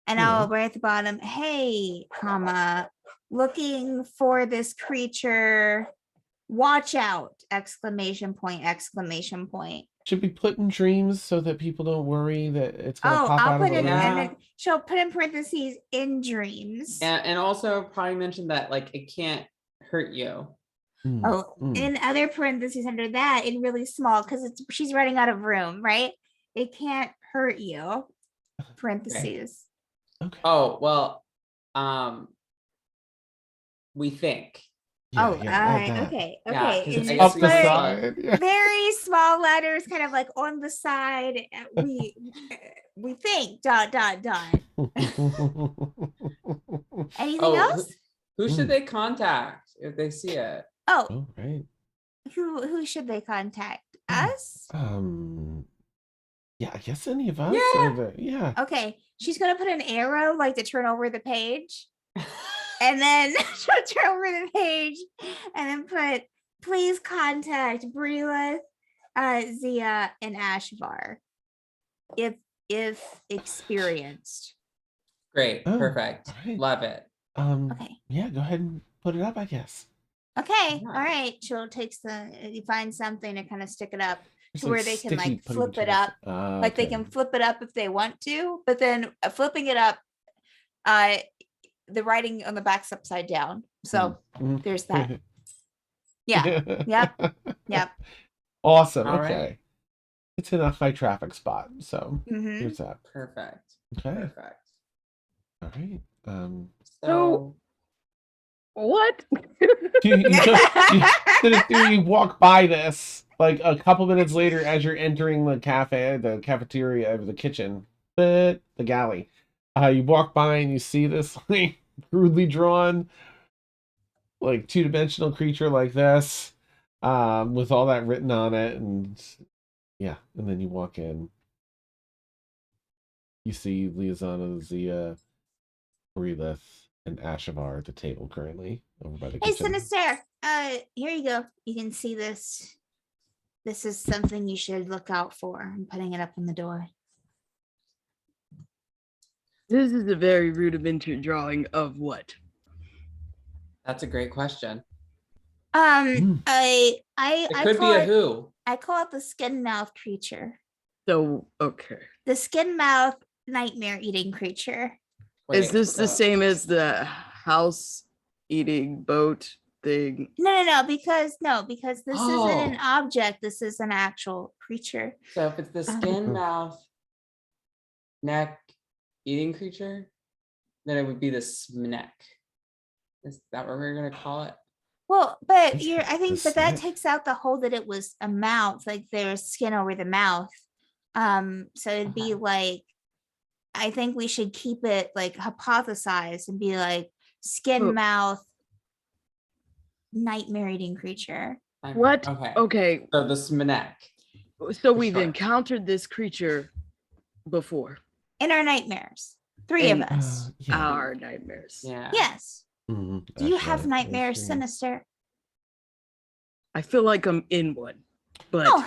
I'll write at the bottom, hey, comma, looking for this creature, watch out, exclamation point, exclamation point. should be put in dreams so that people don't worry that it's gonna Oh, pop I'll out put of it, a and room. then she'll put in parentheses in dreams. And also probably mention that like it can't hurt you. Oh, in other parentheses under that in really small, because she's running out of room, right? It can't hurt you. Parentheses. Okay. Oh, well, we think. Add that. Okay. Yeah, Okay. 'cause It's I Up guess the we- side. Yeah. very small letters, kind of like on the side. We think ... Anything Oh, else? Who should they contact if they see it? Oh, Oh, right. who should they contact? Us? Yeah, I guess any of us. Yeah. Yeah. Okay. She's gonna put an arrow like to turn over the page. And then she'll turn over the page and then put, please contact Brila, Zia, and Ashvar if experienced. Great. Oh, Perfect. all right. Love it. Okay. Yeah, go ahead and put it up, I guess. Okay. Yeah. All right. She'll take you find something to kind of stick it up It's to where they can sticky like putty flip it materials. up. Like they Okay. can flip it up if they want to, but then flipping it up, the writing on the back's upside down. So Mhm. there's that. Yeah. Yep. Yep. Awesome. All Okay. right. It's in a high traffic spot, so Mhm. here's that. Perfect. Okay. Perfect. All right. So What? You walk by this like a couple minutes later as you're entering the cafe, the cafeteria, the kitchen, but the galley. You walk by and you see this like crudely drawn, like two-dimensional creature like this, with all that written on it, and yeah, and then you walk in. You see Liazana, Zia, Relith, and Ashavar at the table currently over by the Hey, kitchen. Sinister. Here you go. You can see this. This is something you should look out for. I'm putting it up on the door. This is a very rudimentary drawing of what? that's a great question. I It could be call a it, who. I call it the skin mouth creature. So, okay. The skin mouth nightmare eating creature. Is Wait, this the so- same as the house eating boat thing? No, because this isn't an Oh. object. This is an actual creature. So if it's the skin, mouth, neck, eating creature, then it would be the smack. Is that what we're gonna call it? Well, but Is it I think the but that sniff? takes out the whole that it was a mouth, like there's skin over the mouth. So it'd be like, I think we should keep it like hypothesized and be like skin Oh. mouth nightmare eating creature. What? Okay. Okay. So the smack. So we've sure. encountered this creature before. In our nightmares. Three of And- us. Yeah. Our nightmares. Yeah. Yes. Mhm. Do you Ashvar, have yes, nightmares, you're- Sinister? I feel like I'm in one, but Oh,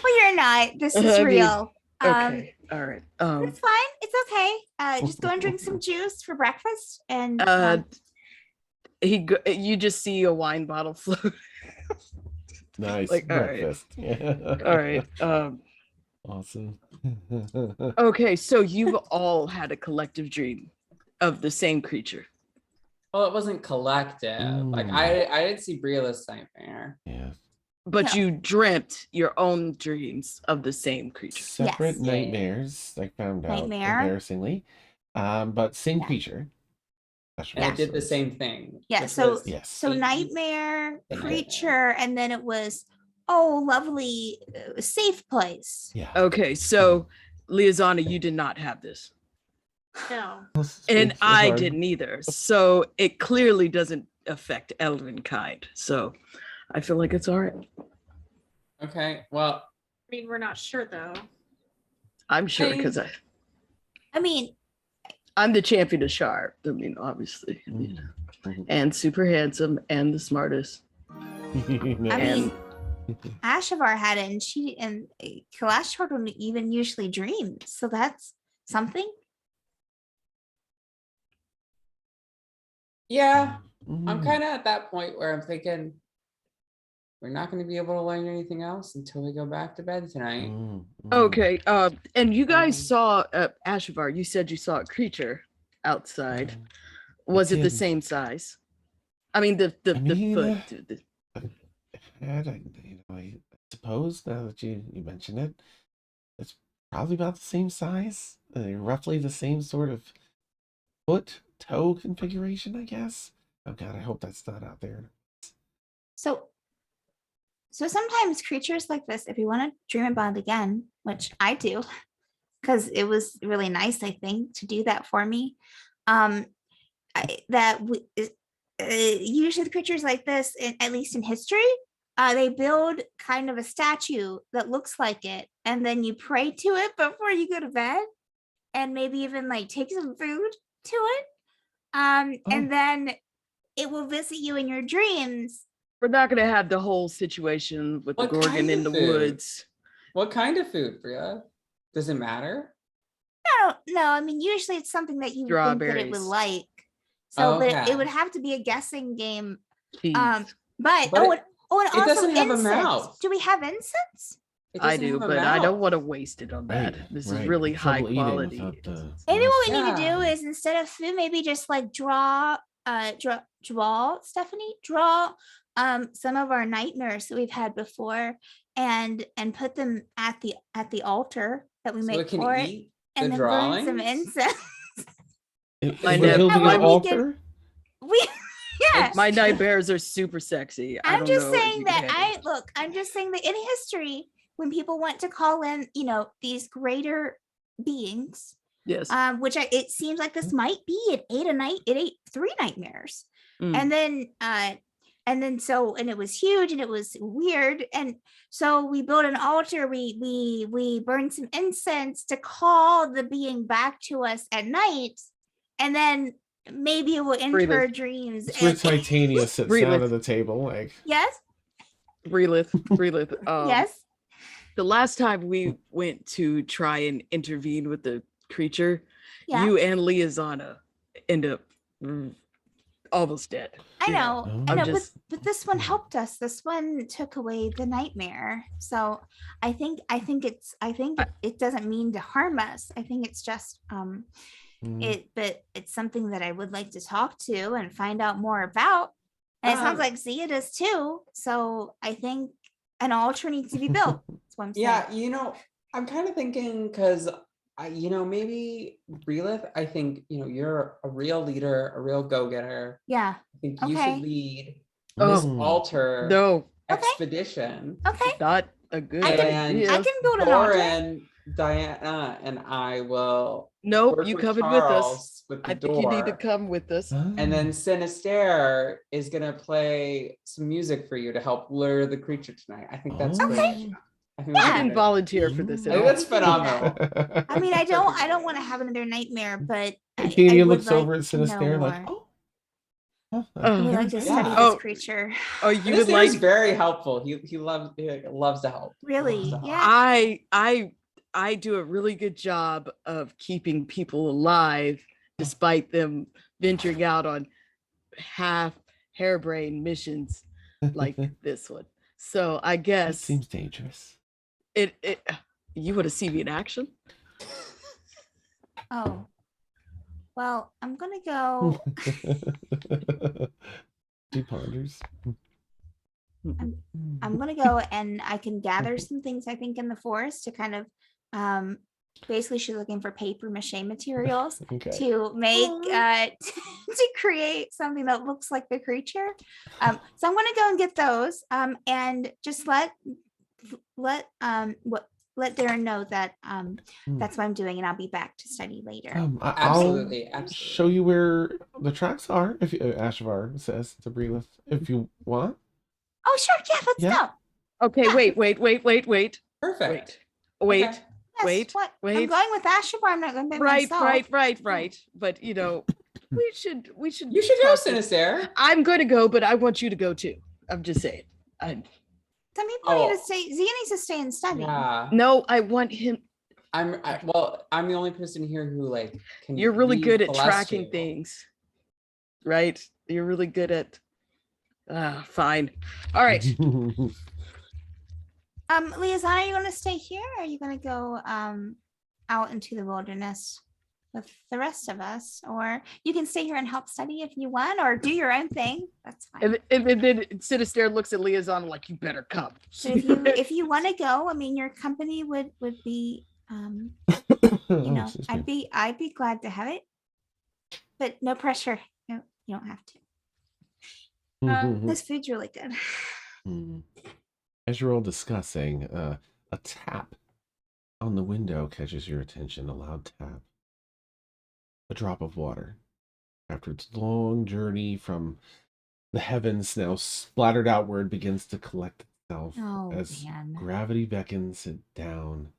well, you're not. This is I mean, real. okay. All right. It's fine. It's okay. Just go and drink some juice for breakfast. And you just see a wine bottle float. Nice Like, all right. breakfast. Yeah. All right. Awesome. Okay, so you've all had a collective dream of the same creature. Well, it wasn't collective. Like I didn't see Bria's nightmare. Yeah. But No. you dreamt your own dreams of the same creature. Separate Yes. nightmares, I found out Nightmare. embarrassingly. But same Yeah. creature. And it did the So same thing. Yeah, which so was Yes. so eat nightmare the nightmare. creature, and then it was, oh, lovely safe place. Yeah. Okay, so Liazana, you did not have this. No. And It's I hard. didn't either. So it clearly doesn't affect elven kind. So I feel like it's all right. Okay. Well, I mean, we're not sure though. I'm sure because I mean, I'm the champion of Sharp. I mean, obviously. Mhm. And super handsome and the smartest. No. I And mean, Ashavar had it, and Kalashtar don't even usually dream, so that's something. yeah, I'm Mm. kind of at that point where I'm thinking we're not going to be able to learn anything else until we go back to bed tonight. Mm. okay, and you guys Um, saw Ashavar, you said you saw a creature outside. Um, Was it the did. same size? I mean the I mean, foot. I suppose now that you mention it, it's probably about the same size. Roughly the same sort of foot toe configuration, I guess. Oh god, I hope that's not out there. So sometimes creatures like this, if you want to dream about it again, which I do, because it was really nice, I think, to do that for me. Usually the creatures like this, at least in history, they build kind of a statue that looks like it, and then you pray to it before you go to bed, and maybe even like take some food to it. And then it will visit you in your dreams. We're not gonna have the whole situation with the What Gorgon kind in of the food? woods. What kind of food, Bria? Does it matter? No, I mean, usually it's something that you would think that it would Strawberries. like. So, but it Okay. would have to be a guessing game. Peas. But But and it also doesn't have a incense. mouth. Do we have incense? It I doesn't do, have a but I don't mouth. want to waste it on that. This is really high Trouble eating quality. without the Maybe what we rest. need to do Yeah. is, instead of food, maybe just like draw Stephanie, draw some of our nightmares that we've had before and put them at the altar that we So make it can for it, eat and the then burn some drawings? incense. My We're nep- building my- an we altar? We yes. My nightmares are super sexy. I I'm don't just know if saying you can that handle it. I'm just saying that in history, when people want to call in, these greater beings, Yes. which it seems like this might be, it ate 3 nightmares. Mm. And then so it was huge and it was weird. And so we built an altar, we burned some incense to call the being back to us at night. And then maybe it will enter our dreams. It's where Titania sits Relith. down at the table, like Yes, Relith. yes. The last time we went to try and intervene with the creature, Yeah. you and Liazana end up almost dead. I know, Oh. I know, just- but this one helped us. This one took away the nightmare. So I think it doesn't mean to harm us. I think it's just but it's something that I would like to talk to and find out more about. And it sounds like Zia does too. So I think an altar needs to be built. That's what I'm saying. Yeah, I'm kind of thinking because maybe Relith, I think, you're a real leader, a real go-getter. Yeah. I think you Okay. should lead Oh, this altar No, expedition. Okay. not a good I idea. can build an altar. Doran, Diana, and I will Nope, work you with coming with us. Charles with the I think you need to door. come with us. And then Sinister is gonna play some music for you to help lure the creature tonight. I think that's great. I think I that's didn't good. volunteer for this I at think all. that's phenomenal. I mean, I don't want to have another nightmare, but Titania would looks like over at to know Sinister like, more. oh, We like to study Yeah. this Oh. creature. Oh, you would Sinister like is very helpful. He loves to help. Really? Loves to help. Yeah. I do a really good job of keeping people alive despite them venturing out on half harebrained missions like this one. So I that guess seems dangerous. it you want to see me in action? Oh. Well, I'm gonna go. She ponders. I'm gonna go and I can gather some things, I think, in the forest to kind of basically she's looking for paper mache materials Okay. to make to create something that looks like the creature. So I'm gonna go and get those and just let Darren know that that's what I'm doing, and I'll be back to study later. Absolutely, I'll absolutely. show you where the tracks are. If Ashvar says to Breelith, if you want. Oh, sure, yeah, let's Yeah. go. Okay, Yeah. wait. Perfect. Wait. Okay. Yes, Wait, what? I'm wait. going with Ashabar. I'm not going by myself. Right. But we should You should go, talk to- Sinister. I'm going to go, but I want you to go too. I'm just saying. Some people need Oh. to stay. Zia needs to stay and study. Yeah. No, I want him. I'm the only person here who can. You're really read good at tracking celestial. things, right? You're really good at. Fine. All right. Liazana, are you going to stay here? Or are you going to go out into the wilderness with the rest of us? Or you can stay here and help study if you want, or do your own thing. That's fine. And then Sinister looks at Liaison like, you better come. So if you want to go, I mean, your company would be Excuse me. I'd be glad to have it, but no pressure. No, you don't have to. This food's really good. As you're all discussing, a tap on the window catches your attention. A loud tap. A drop of water. After its long journey from the heavens, now splattered outward, begins to collect itself Oh, as man. gravity beckons it down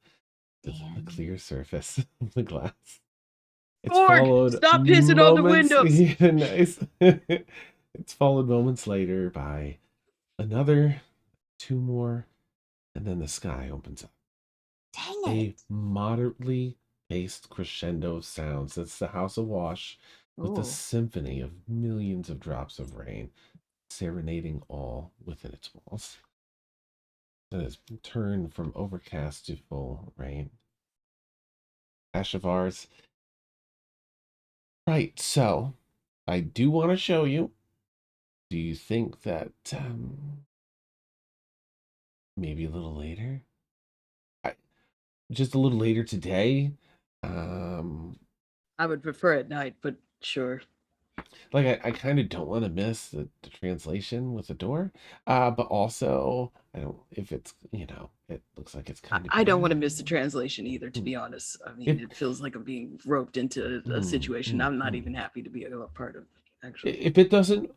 to the Dan. clear surface of the glass. It's Ford, followed stop pissing on the moments. windows. Yeah, nice. It's followed moments later by another, two more, and then the sky opens up. Dang A it. moderately paced crescendo of sounds. It's the house awash with a Oh, symphony of millions of drops of rain, serenading all within its walls. It has turned from overcast to full rain. Ashavars. Right, so I do want to show you. Do you think that maybe a little later? I, just a little later today? Um, I would prefer at night, but sure. like I kind of don't want to miss the translation with the door. But also I don't if it's it looks like it's kind of I don't want to bad. miss the translation either, to Mm. be honest. I mean, If it feels like I'm being roped into a situation I'm not even happy to be a part of, actually. If it doesn't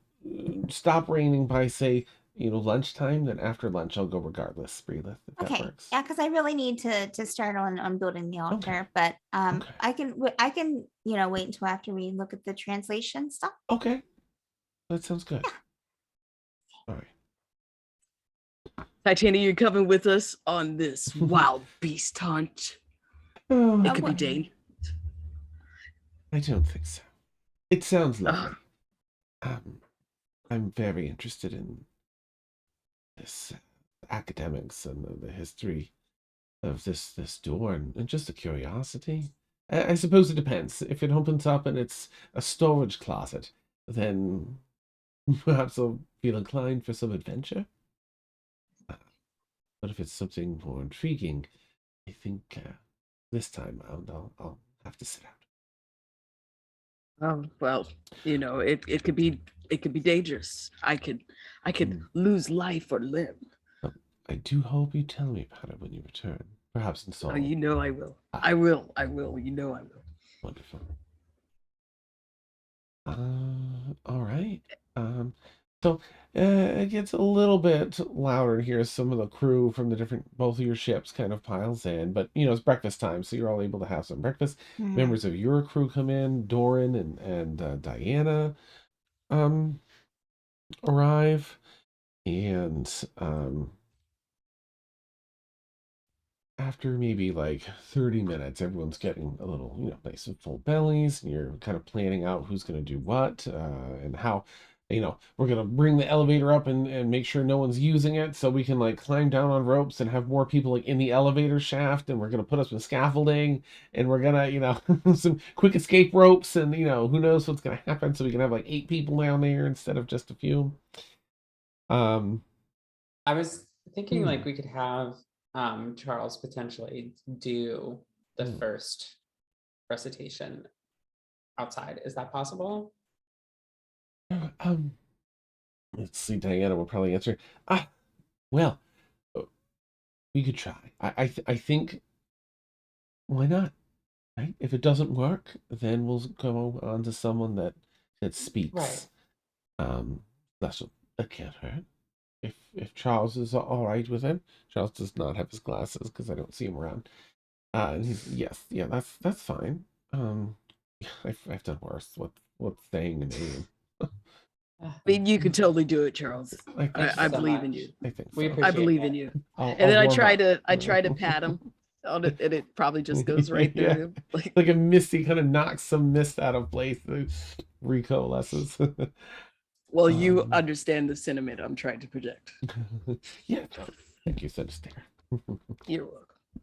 stop raining by say lunchtime, then after lunch I'll go regardless, Breelith, if that Okay. works. Yeah, because I really need to start on building the Okay. altar, but Okay. I can wait until after we look at the translation stuff. Okay. That sounds good. All right. Titania, you're coming with us on this wild beast hunt. Oh, It could be what- Dane. I don't think so. It sounds lovely. Oh, I'm very interested in this academics and the history of this door and just a curiosity. I suppose it depends. If it opens up and it's a storage closet, then perhaps I'll feel inclined for some adventure. But if it's something more intriguing, I think this time I'll have to sit out. well, it could be dangerous. I could lose life or limb. I do hope you tell me about it when you return. Perhaps in Oh, song. you know I will. I will. You know I will. Wonderful. All right. So it gets a little bit louder here as some of the crew from both of your ships kind of piles in, but it's breakfast time, so you're all able to have some breakfast. Mhm. Members of your crew come in, Doran and Diana arrive, and after maybe like 30 minutes, everyone's getting a little, nice and full bellies, and you're kind of planning out who's going to do what and how, we're going to bring the elevator up and make sure no one's using it so we can like climb down on ropes and have more people like in the elevator shaft, and we're going to put up some scaffolding, and we're going to, some quick escape ropes, and, who knows what's going to happen, so we can have like 8 people down there instead of just a few. I was thinking like we could have Charles potentially do the first recitation outside. Is that possible? Let's see. Diana will probably answer. Well, we could try. I think. Why not? Right? If it doesn't work, then we'll go on to someone that speaks. Right. That can't hurt. If Charles is all right with it. Charles does not have his glasses because I don't see him around. And he's yes, yeah, that's fine. I've done worse. What's saying a name? I mean, you could totally do it, Charles. I so believe in much. you. I think We so. appreciate I believe it. in you. I'll And then I warm try up. to pat him on it, and it probably just goes right through Yeah. him. Like a misty kind of knocks some mist out of place. Recoalesces. Well, you understand the sentiment I'm trying to project. Yeah. Thank you, Sinister. You're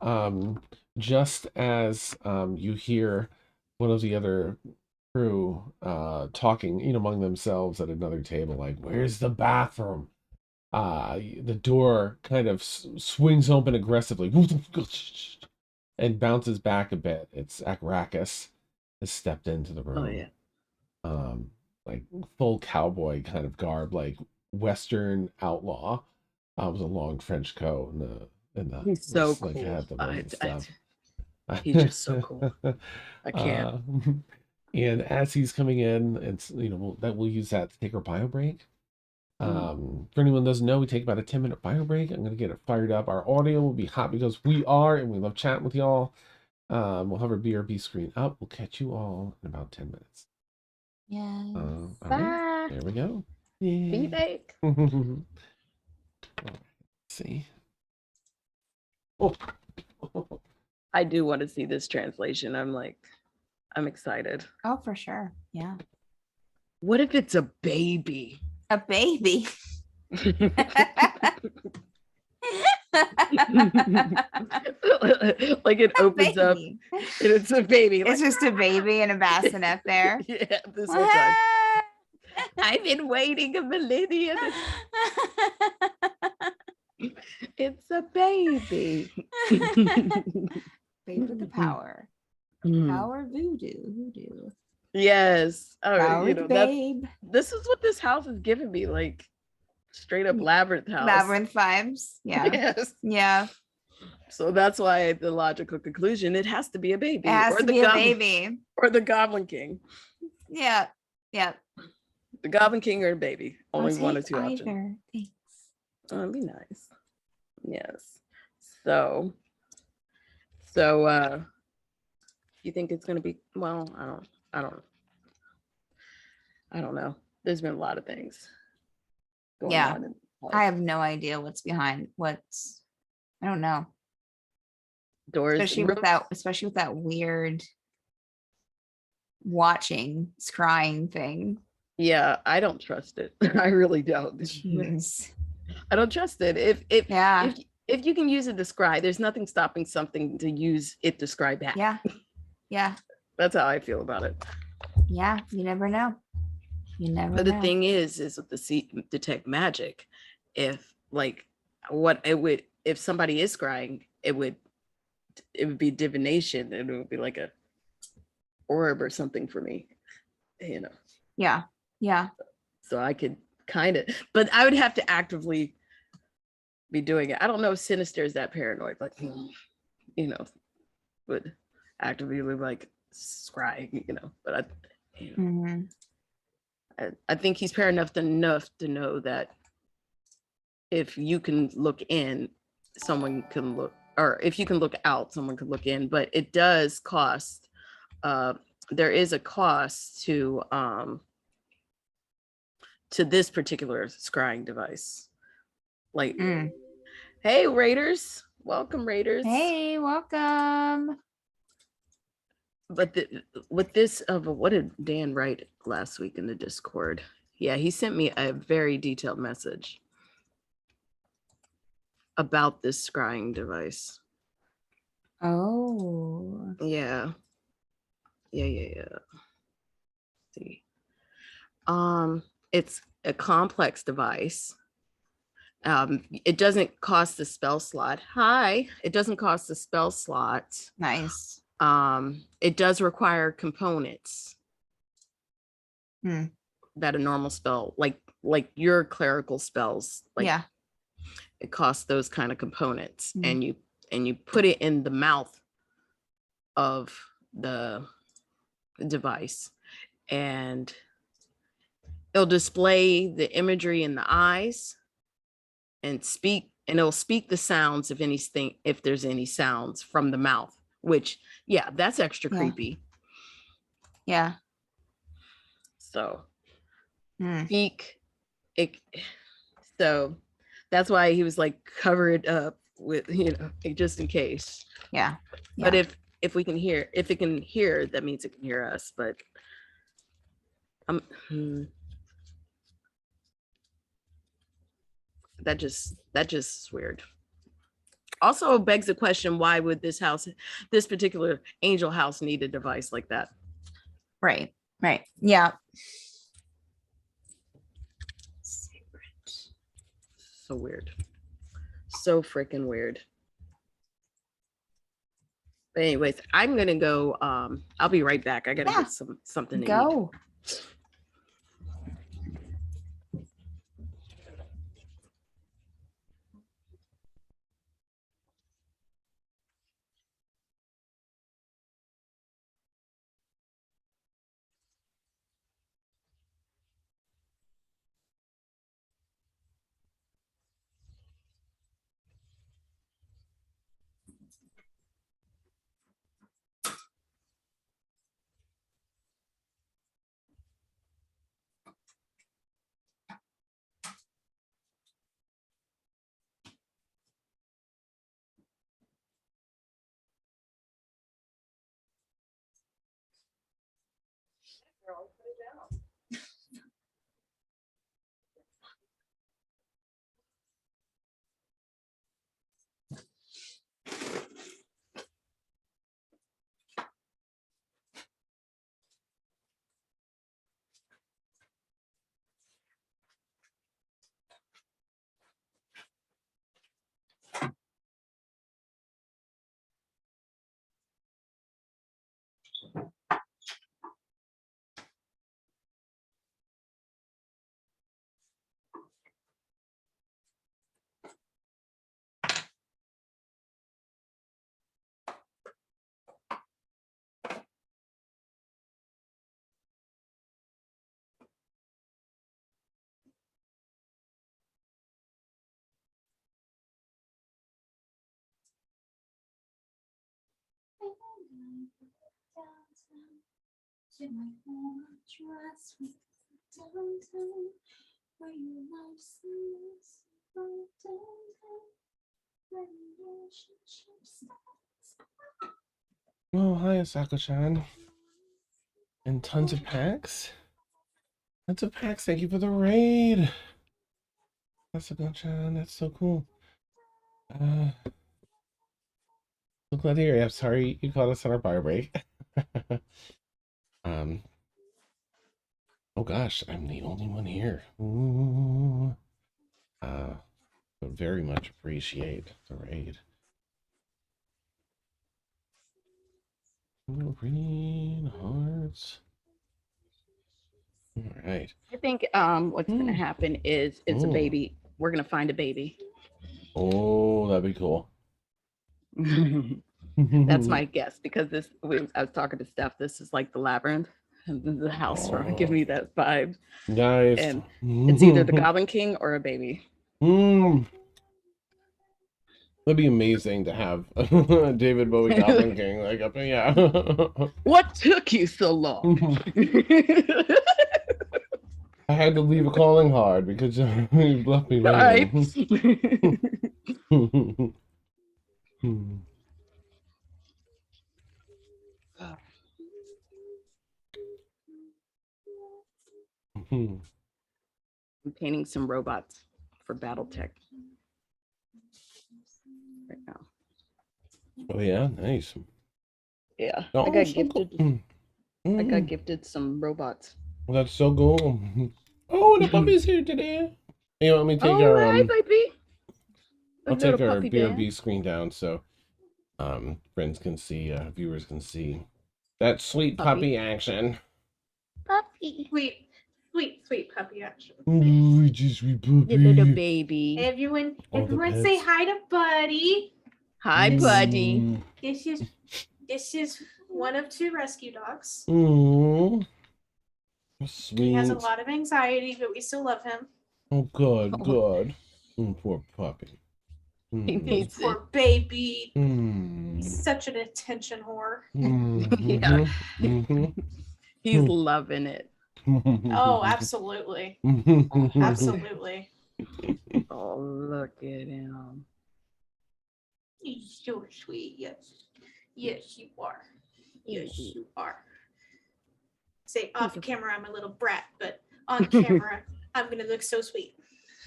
welcome. Just as you hear one of the other crew talking among themselves at another table, like, where's the bathroom? The door kind of swings open aggressively and bounces back a bit. It's Akracus has stepped into the room. Oh yeah. Like full cowboy kind of garb, like Western outlaw, with a long French coat and the He's so like cool. had the and stuff. He's just so cool. I can't. And as he's coming in, it's we'll use that to take our bio break. For anyone who doesn't know, we take about a 10-minute bio break. I'm gonna get it fired up. Our audio will be hot because we love chatting with y'all. We'll have our BRB screen up. We'll catch you all in about 10 minutes. Yeah. All right, Bye. there we go. Be Yay. back. Let's see. Oh. I do want to see this translation. I'm excited. Oh, for sure. Yeah. What if it's a baby? A baby. Like it opens up Baby. and it's a baby. It's just a baby and a bassinet there. Yeah, this whole time. I've been waiting a millennia. It's a baby. Babe with the power. Power voodoo. Yes. Oh, Power you know, babe. this is what this house is giving me, like straight up labyrinth house. Labyrinth vibes. Yeah. Yes. Yeah. So that's why the logical conclusion, it has to be a baby. It has or to the be a goblin, baby. or the Goblin King. Yeah. Yeah. The Goblin King or a baby. Only I'll one or take two options. either. Thanks. Oh, that'd be nice. Yes. So you think it's gonna be, well, I don't know. There's been a lot of things going Yeah. on. I have no idea what's behind what's, I don't know. Doors. Especially with that weird watching scrying thing. Yeah, I don't trust it. I really don't. Jeez. I don't trust it. Yeah. If you can use it to scry, there's nothing stopping something to use it to scry back. Yeah. Yeah. That's how I feel about it. Yeah. You never know. You never But know. the thing is with the detect magic, if like what it would, if somebody is scrying, it would be divination, and it would be like a orb or something for me, you know. Yeah. Yeah. So I could kind of, but I would have to actively be doing it. I don't know if Sinister is that paranoid, like, you know, would actively like scry, you know, but I think he's paranoid enough to know that if you can look in, someone can look, or if you can look out, someone can look in, but it does cost, there is a cost to this particular scrying device. Like, hey Raiders, welcome Raiders. Hey, welcome. But with this, what did Dan write last week in the Discord? Yeah, he sent me a very detailed message about this scrying device. Oh. Yeah. See. It's a complex device. It doesn't cost the spell slot. It doesn't cost the spell slot. Nice. It does require components that a normal spell, like your clerical spells, like, yeah, it costs those kind of components, and you put it in the mouth of the device, and it'll display the imagery in the eyes and it'll speak the sounds of anything, if there's any sounds from the mouth, which, yeah, that's extra creepy. Yeah. So speak it. So that's why he was like, cover it up with, you know, just in case. Yeah. But if it can hear, that means it can hear us. But that just is weird. Also begs the question, why would this particular angel house need a device like that? Right. Yeah. So weird. So freaking weird. But anyways, I'm gonna go. I'll be right back. I gotta get something to go. Eat. Oh, hi, Asako-chan. And tons of packs? Tons of packs. Thank you for the raid. Asako-chan, that's so cool. So glad to hear you. I'm sorry you caught us on our bar break. um, oh gosh, I'm the only one here. Ooh. But very much appreciate the raid. Green hearts. All right. I think what's gonna happen is it's a baby. We're gonna find a baby. Oh, that'd be cool. That's my guess because I was talking to Steph. This is like the labyrinth. And this is the house from give me that vibe. Nice. And it's either the Goblin King or a baby. That'd be amazing to have David Bowie Goblin King like up in, yeah. What took you so long? I had to leave a calling card because you left me waiting. I'm painting some robots for BattleTech right now. Oh yeah, nice. Yeah, Oh, I got so gifted. cool. I got gifted some robots. Well, that's so cool. Oh, the puppy's here today. You want me to take Oh, our hi, baby. I'll take our BRB screen down so friends can see, viewers can see that sweet puppy action. Puppy. Sweet puppy action. Ooh, just sweet puppy. The little baby. Everyone say hi to Buddy. Hi, Buddy. This is one of 2 rescue dogs. Aww. Sweet. He has a lot of anxiety, but we still love him. Oh, good, good. Poor puppy. He needs poor baby. Mm. He's such an attention whore. Yeah. He's loving it. Oh, absolutely. Absolutely. Oh, look at him. He's so sweet. Yes. Yes, you are. Yes, you are. Say off camera, I'm a little brat, but on camera, I'm going to look so sweet.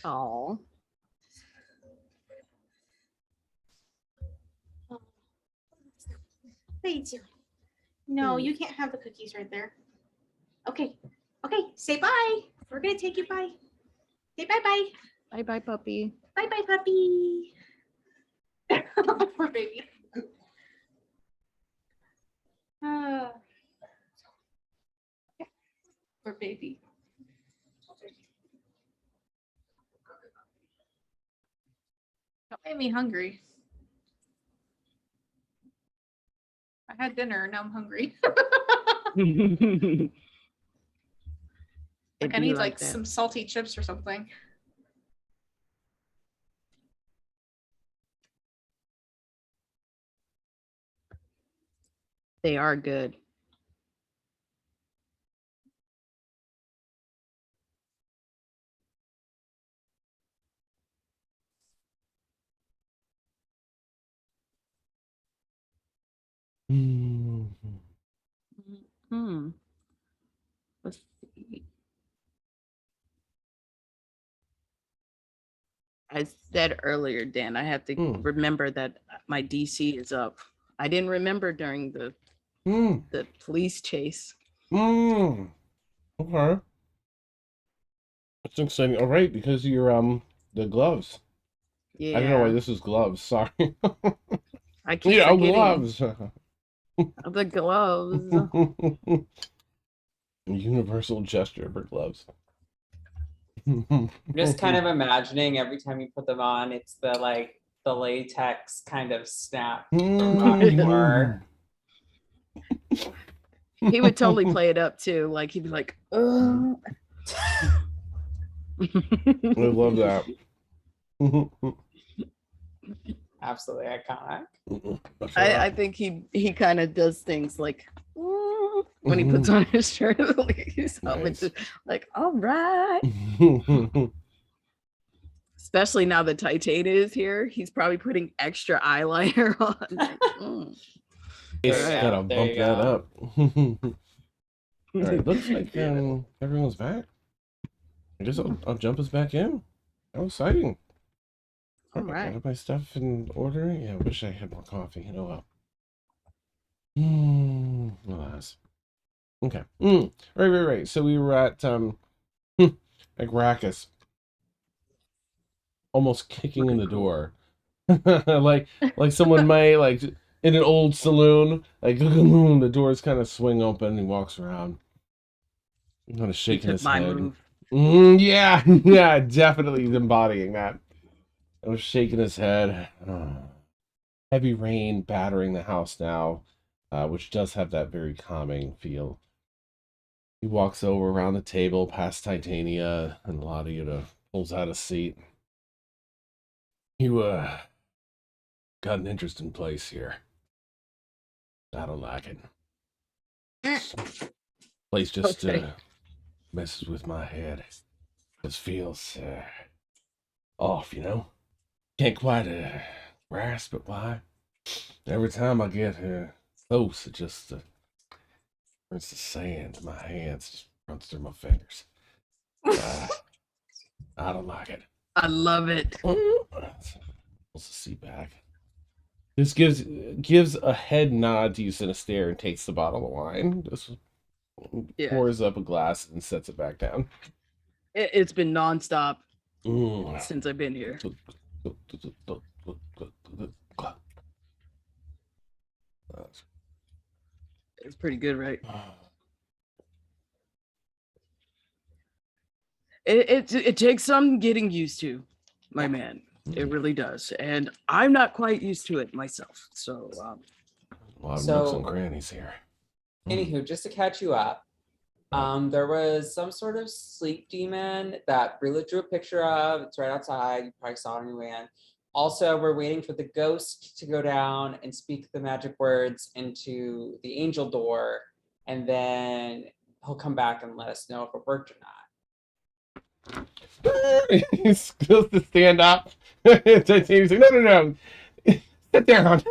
Oh. What are you doing? No, you can't have the cookies right there. Okay. Okay. Say bye. We're going to take you bye. Say bye-bye. Bye-bye, puppy. Bye-bye, puppy. Poor baby. Poor baby. That made me hungry. I had dinner, now I'm hungry. Like I need like some salty chips or something. They are good. I said earlier, Dan, I have to remember that my DC is up. I didn't remember during the police chase. Okay. That's exciting. All right, because you're the gloves. Yeah. I don't know why this is gloves. Sorry. I keep Yeah, forgetting gloves. the gloves. Universal gesture for gloves. Just kind of imagining every time you put them on, it's the latex kind of snap from God of War. He would totally play it up too. Like he'd be like, "Oh." I love that. Absolutely iconic. I think he kind of does things like when he puts on his shirt. Nice. Like, all right. Especially now that Titan is here, he's probably putting extra eyeliner on. It's Right. gotta There bump you that go. up. All right, looks like everyone's back. I guess I'll jump us back in. How exciting! All I right. got my stuff in order. Yeah, I wish I had more coffee. You know what? Alas. Okay. Right. So we were at Rackus, almost kicking in the door, like someone may like in an old saloon. Like the doors kind of swing open, and he walks around, kind of shaking his my head. move. Yeah, definitely embodying that. I was shaking his head. Heavy rain battering the house now, which does have that very calming feel. He walks over around the table past Titania and Ladia pulls out a seat. You, got an interesting place here. I don't like it. Place just, messes with my head. Just feels, off, you know? Can't quite, grasp it why. Every time I get, close, it just, turns to sand. My hands just runs through my fingers. I don't like it. I love it. Pulls the seat back. This gives a head nod to you, Sinister, and takes the bottle of wine. Just pours up a glass and sets it back down. It's been nonstop since I've been here. It's pretty good, right? It takes some getting used to, my man. It really does, and I'm not quite used to it myself. So, a lot of nooks and crannies here. Anywho, just to catch you up, there was some sort of sleep demon that Brila drew a picture of. It's right outside. You probably saw it on your way in. Also, we're waiting for the ghost to go down and speak the magic words into the angel door, and then he'll come back and let us know if it worked or not. He's supposed to stand up. He's like, no. Sit down.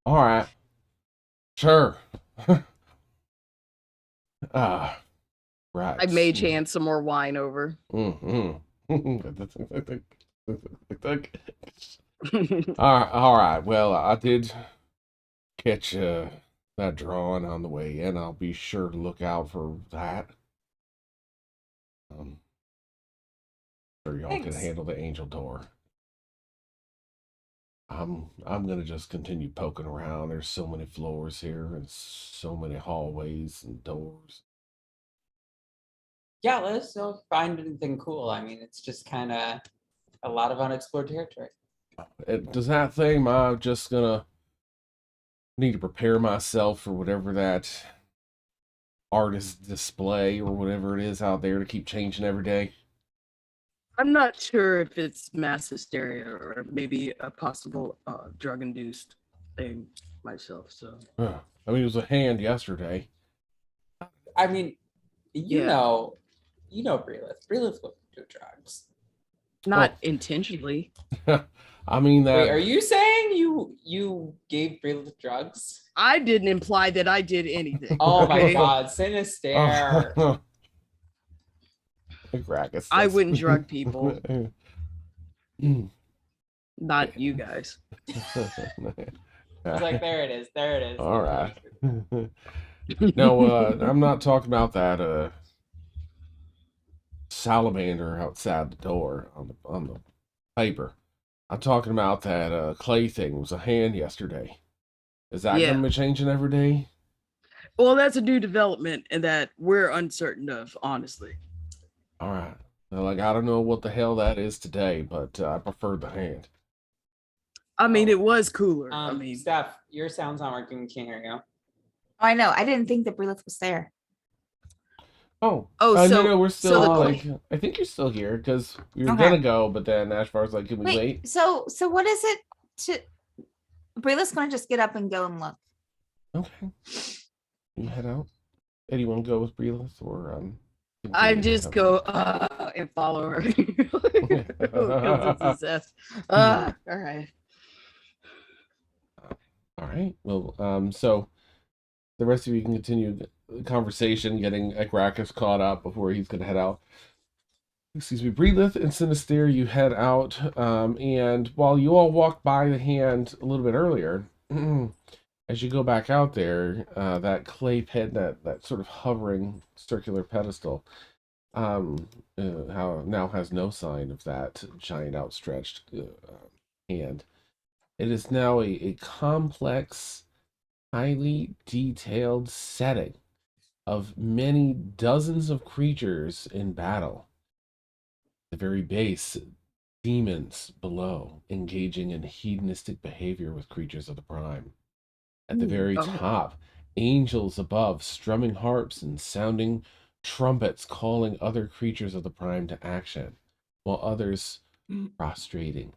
All right. Sure. Right. I mage hand some more wine over. All right. Well, I did catch that drawing on the way in. I'll be sure to look out for that. Sure y'all can handle the angel door. I'm gonna just continue poking around. There's so many floors here and so many hallways and doors. Yeah, let us know if you find anything cool. I mean, it's just kind of a lot of unexplored territory. Does that thing, I'm just gonna need to prepare myself for whatever that artist display or whatever it is out there to keep changing every day? I'm not sure if it's mass hysteria or maybe a possible drug-induced thing myself. So, I mean, it was a hand yesterday. I mean, you know, Brelith. Brelith will do drugs. Not intentionally. I mean that. Wait, are you saying you gave Brelith drugs? I didn't imply that I did anything. Oh okay? my God, Sinister. Gragas I says. wouldn't drug people. Not you guys. It's like, there it is. There it is. All right. No, I'm not talking about that salamander outside the door on the paper. I'm talking about that clay thing. It was a hand yesterday. Is that Yeah. going to be changing every day? Well, that's a new development and that we're uncertain of, honestly. All right. Well, like, I don't know what the hell that is today, but I preferred the hand. I mean, it was cooler. Steph, your sound's not working. We can't hear you. Oh, I know. I didn't think that Brilith was there. so no, we're still so like, I think you're still here because we were Okay. gonna go, but then Ashvar's like, can we wait? So what is it to Brilith's gonna just get up and go and look. Okay. You head out. Eddie, you want to go with Breelith or I continue to just have- go and follow her. All right. All right. Well, so the rest of you can continue the conversation, getting Ekrakus caught up before he's gonna head out. Excuse me, Breelith and Sinister, you head out, and while you all walk by the hand a little bit earlier, as you go back out there, that clay pit, that sort of hovering circular pedestal, how now has no sign of that giant outstretched hand. It is now a complex, highly detailed setting of many dozens of creatures in battle. At the very base, demons below, engaging in hedonistic behavior with creatures of the prime. At the very top, angels above, strumming harps and sounding trumpets, calling other creatures of the prime to action, while others prostrating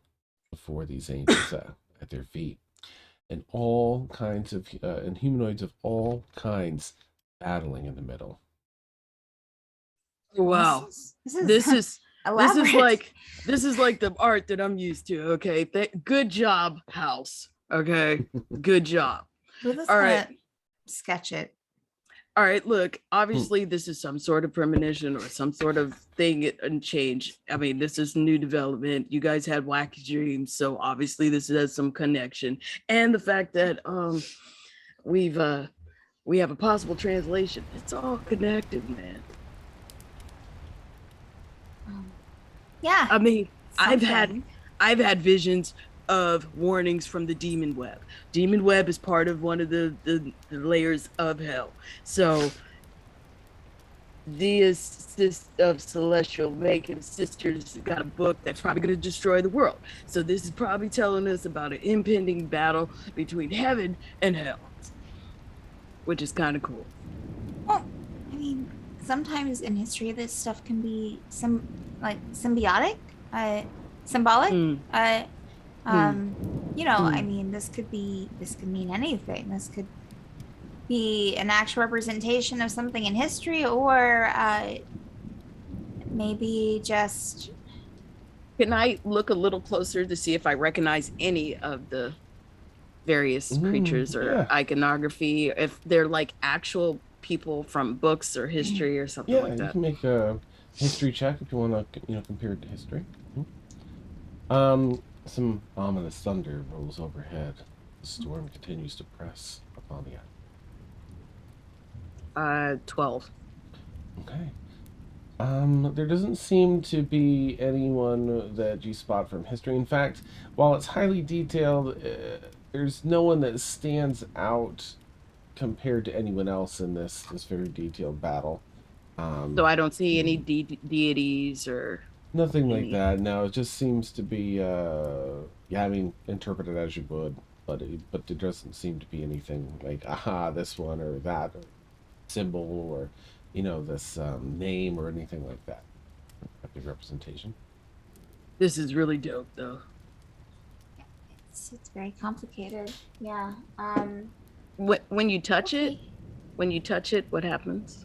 before these angels at their feet. And all kinds of, and humanoids of all kinds battling in the middle. Wow. This is elaborate. This is like the art that I'm used to. Okay. Good job, house. Okay. Good job. All right. Sketch it. All right, look, obviously this is some sort of premonition or some sort of thing and change. I mean, this is new development. You guys had wacky dreams, so obviously this has some connection. And the fact that we have a possible translation. It's all connected, man. Yeah. I mean, I've had visions of warnings from the demon web. Demon web is part of one of the layers of hell. So the assist of celestial making sisters got a book that's probably going to destroy the world. So this is probably telling us about an impending battle between heaven and hell, which is kind of cool. Well, I mean, sometimes in history this stuff can be symbiotic, symbolic. You know, I mean, this could mean anything. This could be an actual representation of something in history, or maybe just. Can I look a little closer to see if I recognize any of the various creatures or iconography, if they're like actual people from books or history or something like that? You can make a history check if you want to, compare it to history. Some ominous thunder rolls overhead. The storm continues to press upon the island. 12. Okay. There doesn't seem to be anyone that you spot from history. In fact, while it's highly detailed, there's no one that stands out compared to anyone else in this very detailed battle. So I don't see any deities or nothing like that. No, it just seems to be interpret it as you would, but there doesn't seem to be anything like this one or that or symbol or this name or anything like that. Big representation. This is really dope, though. It's very complicated. Yeah. When you touch it, what happens?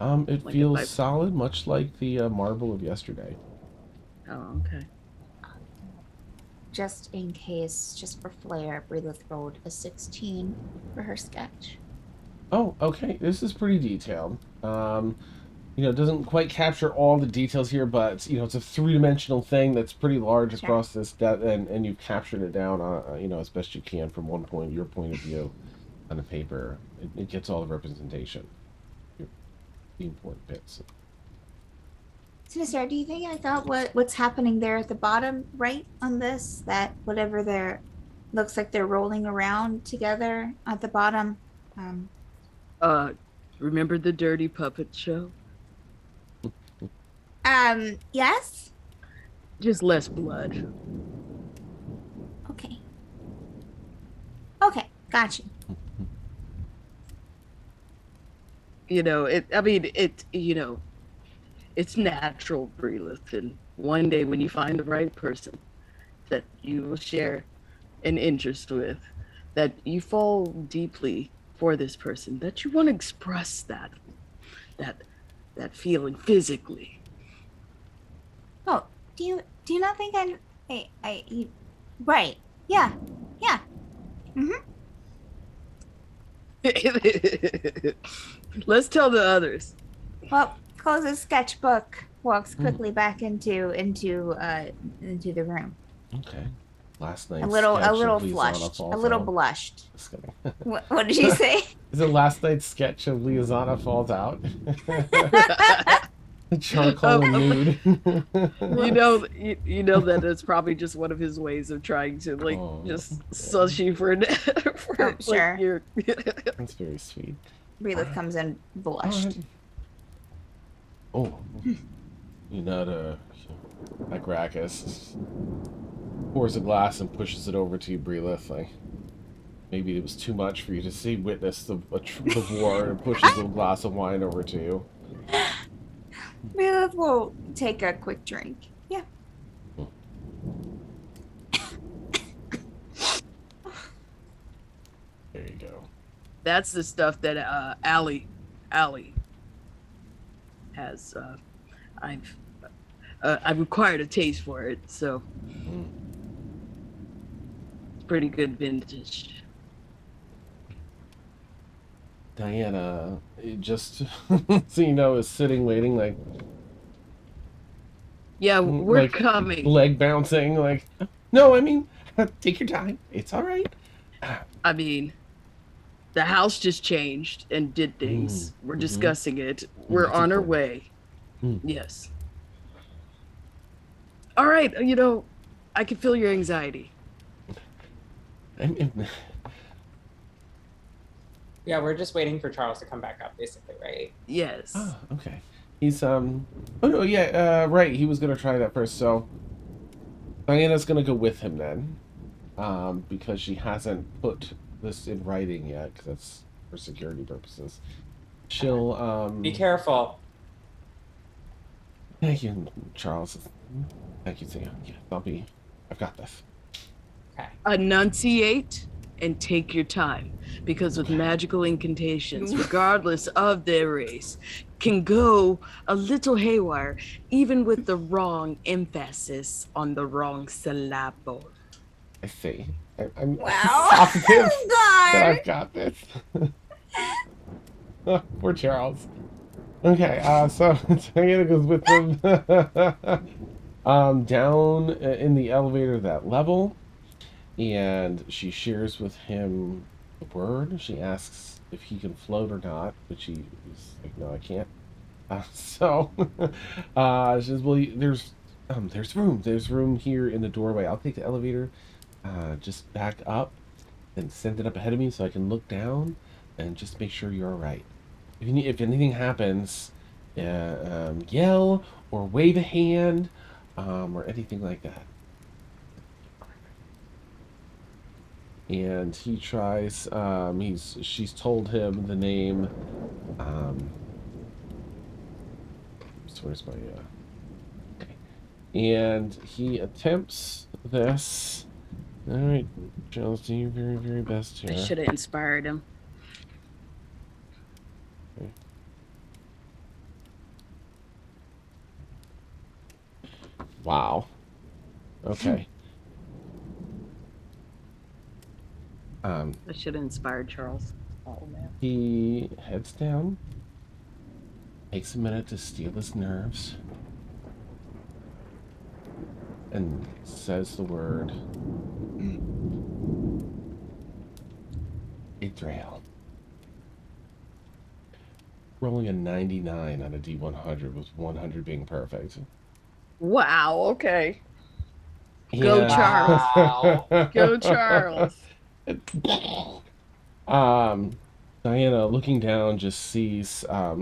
It Like feels solid, much like the marble of yesterday. Oh, okay. Just in case, just for flair, Breelith rolled a 16 for her sketch. Oh, okay. This is pretty detailed. it doesn't quite capture all the details here, but it's a three-dimensional thing that's pretty large Sure. across this depth, and you've captured it down, as best you can from your point of view on the paper. It gets all the representation, the important bits. So, Sarah, do you think I thought what's happening there at the bottom right on this, that whatever they're looks like they're rolling around together at the bottom? Remember the Dirty Puppet Show? Yes. Just less blood. Okay. Okay, gotcha. It's natural, Breelith, and one day when you find the right person that you will share an interest with, that you fall deeply for this person, that you want to express that feeling physically. Oh, do you not think right? Yeah. Let's tell the others. Well, closes sketchbook, walks quickly back into the room. Okay. Last night's A little sketch of flushed, Lisanna falls a little out. blushed. Just kidding. What did you say? Is it last night's sketch of Lisanna falls out? Charcoal and nude. you know that it's probably just one of his ways of trying to just suss you for Sure. That's very sweet. Breelith comes in blushed. Oh, you're not like Rackus pours a glass and pushes it over to you, Breelith. Like maybe it was too much for you to see, witness the war, and pushes a glass of wine over to you. Breelith will take a quick drink. Yeah. There you go. That's the stuff that Allie has. I've acquired a taste for it, so it's pretty good vintage. Diana, just so you know, is sitting waiting, like, yeah, we're like, coming. leg bouncing, like, no, I mean, take your time. It's all right. I mean, the house just changed and did things. We're discussing it. We're That's on our important. way. Yes. All right, I can feel your anxiety. Yeah, we're just waiting for Charles to come back up, basically, right? Yes. Oh, okay. He's oh no, yeah, right. He was gonna try that first. So Diana's gonna go with him then, because she hasn't put this in writing yet, because that's for security purposes. She'll Be careful. Thank you, Charles. Thank you, Thea. Yeah, I've got this. Okay. Enunciate and take your time, because with magical incantations, regardless of their race, can go a little haywire, even with the wrong emphasis on the wrong syllable. I see. I'm Wow. positive that God. I've got this. Poor Charles. Okay, so Diana goes with them down in the elevator that level, and she shares with him the word. She asks if he can float or not, but he's like, no, I can't. So she says, well, there's room here in the doorway. I'll take the elevator, just back up and send it up ahead of me so I can look down and just make sure you're all right. If anything happens, yell or wave a hand, or anything like that. And he tries. She's told him the name. Where's my? Okay. And he attempts this. All right, Charles, do your very, very best here. I should have inspired him. Okay. Wow. Okay. I should have inspired Charles. Oh man. He heads down takes a minute to steel his nerves and says the word Israel. Rolling a 99 on a D100 with 100 being perfect. Wow. Okay. Go And Charles. Wow. Go Charles. Diana, looking down, just sees a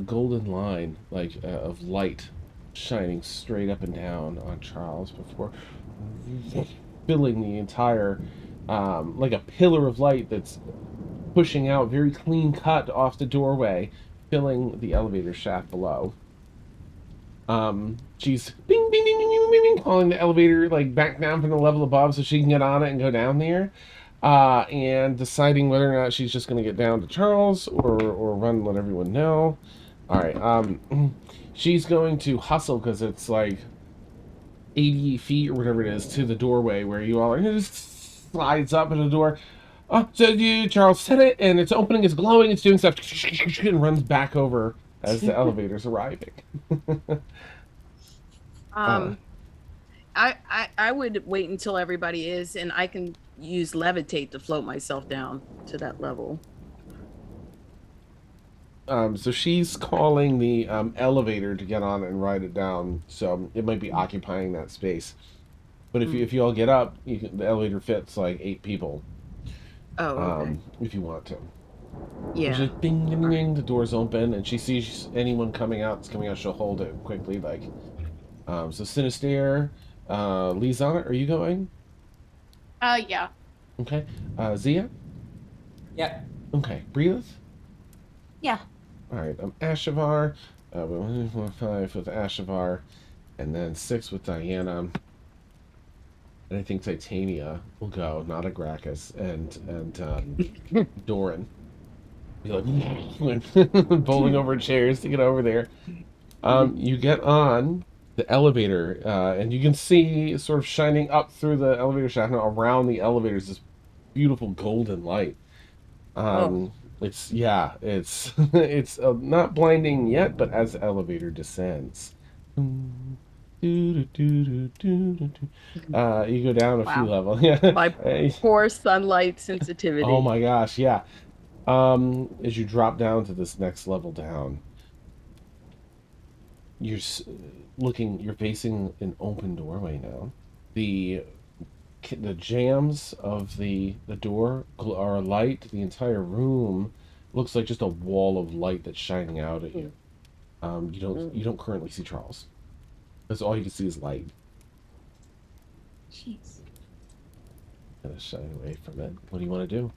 golden line, like of light, shining straight up and down on Charles before filling the entire, like a pillar of light that's pushing out, very clean cut off the doorway, filling the elevator shaft below. She's bing, bing, bing, bing, bing, bing, bing, calling the elevator like back down from the level above so she can get on it and go down there. And deciding whether or not she's just going to get down to Charles or run and let everyone know. All right. She's going to hustle because it's like 80 feet or whatever it is to the doorway where you all are. And it just slides up in the door. Oh, so you, Charles said it, and it's opening, it's glowing, it's doing stuff, and runs back over as the elevator's arriving. I would wait until everybody is, and I can use levitate to float myself down to that level. So she's calling the elevator to get on and ride it down. So it might be occupying that space. But if you all get up, the elevator fits like 8 people. Oh, okay. If you want to. Yeah. Just ding, ding, ding, the door's open, and she sees anyone coming out that's coming out. She'll hold it quickly, like. So Sinister, Lizana, are you going? Yeah. Okay. Zia. Yep. Okay. Breathe. Yeah. All right, Ashavar, 5 with Ashavar, and then 6 with Diana, and I think Titania will go, not Agracus, and Doran. Be like bowling over chairs to get over there. You get on the elevator, and you can see sort of shining up through the elevator shaft and around the elevator is this beautiful golden light. It's it's not blinding yet, but as the elevator descends, you go down a few Wow. levels. Yeah. My poor sunlight sensitivity. Oh my gosh, yeah. As you drop down to this next level down, you're you're facing an open doorway now. The jambs of the door are light. The entire room looks like just a wall of light that's shining out at you. You don't currently see Charles. That's all you can see is light. Jeez. Gonna shine away from it. What do you want to do?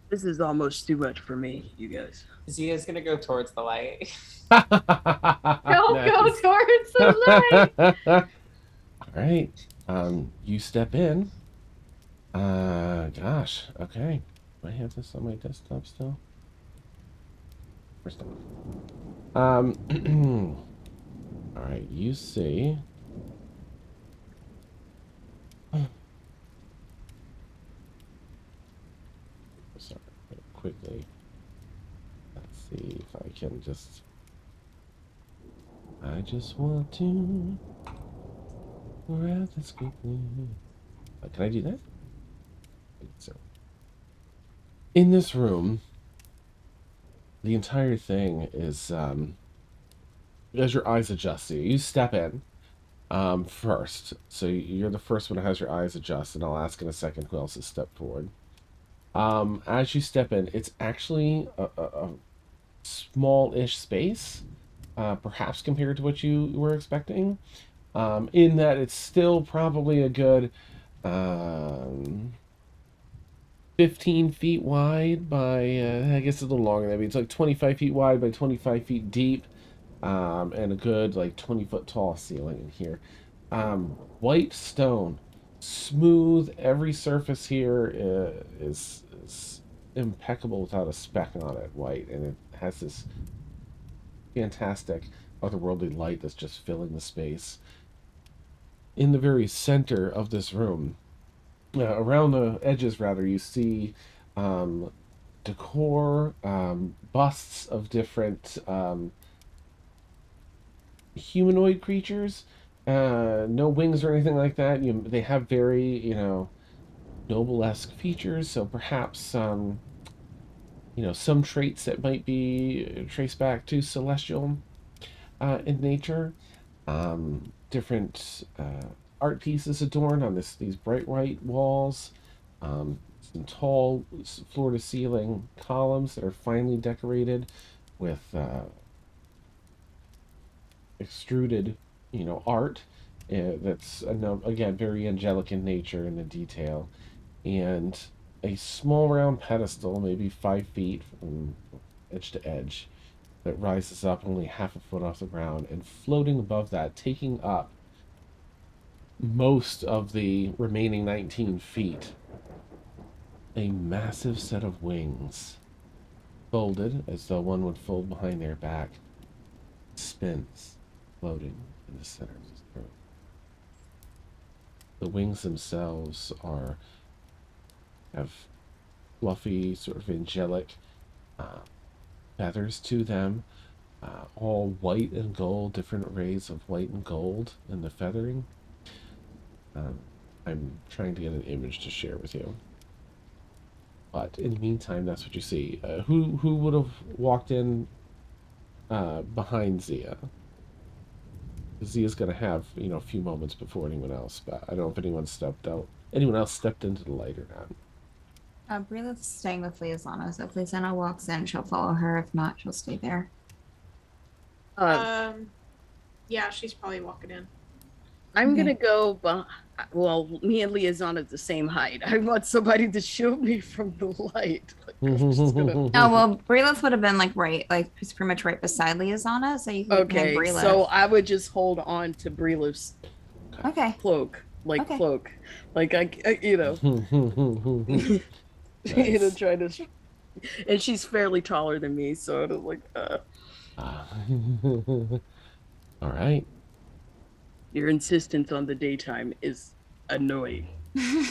This is almost too much for me, you guys. Zia's gonna go towards the light. Go towards the light. All right. You step in. Gosh. Okay. Do I have this on my desktop still? First off. All right. You see. Sorry. Quickly. Let's see if I can just. I just want to grab this quickly. Can I do that? I think so. In this room, the entire thing is as your eyes adjust to you. You step in first. So you're the first one who has your eyes adjust, and I'll ask in a second who else has stepped forward. As you step in, it's actually a small-ish space, perhaps compared to what you were expecting, in that it's still probably a good 15 feet wide by, I guess a little longer than that. It's like 25 feet wide by 25 feet deep, and a good like 20-foot tall ceiling in here. White stone, smooth. Every surface here is impeccable without a speck on it, white, and it has this fantastic otherworldly light that's just filling the space. In the very center of this room, around the edges rather, you see decor, busts of different humanoid creatures. No wings or anything like that. They have very, noble-esque features, so perhaps some traits that might be traced back to celestial in nature. Different art pieces adorned on these bright white walls. Some tall floor-to-ceiling columns that are finely decorated with extruded, art that's again very angelic in nature and the detail, and a small round pedestal, maybe 5 feet from edge to edge, that rises up only half a foot off the ground, and floating above that, taking up most of the remaining 19 feet, a massive set of wings, folded as though one would fold behind their back, spins, floating in the center of this room. The wings themselves have fluffy, sort of angelic feathers to them, all white and gold, different arrays of white and gold in the feathering. I'm trying to get an image to share with you. But in the meantime, that's what you see. Who would have walked in behind Zia? Zia's going to have, a few moments before anyone else, but I don't know if anyone else stepped into the light or not. Brila's staying with Liazana, so if Liazana walks in, she'll follow her. If not, she'll stay there. Yeah, she's probably walking in. I'm gonna go. Well, me and Liaison at the same height. I want somebody to shield me from the light. Oh well, Brila's would have been it's pretty much right beside Liazana, so you can Okay, so I would just hold on to Brila's cloak, cloak, Nice. try to. And she's fairly taller than me, so it was all right. Your insistence on the daytime is annoying. Nice.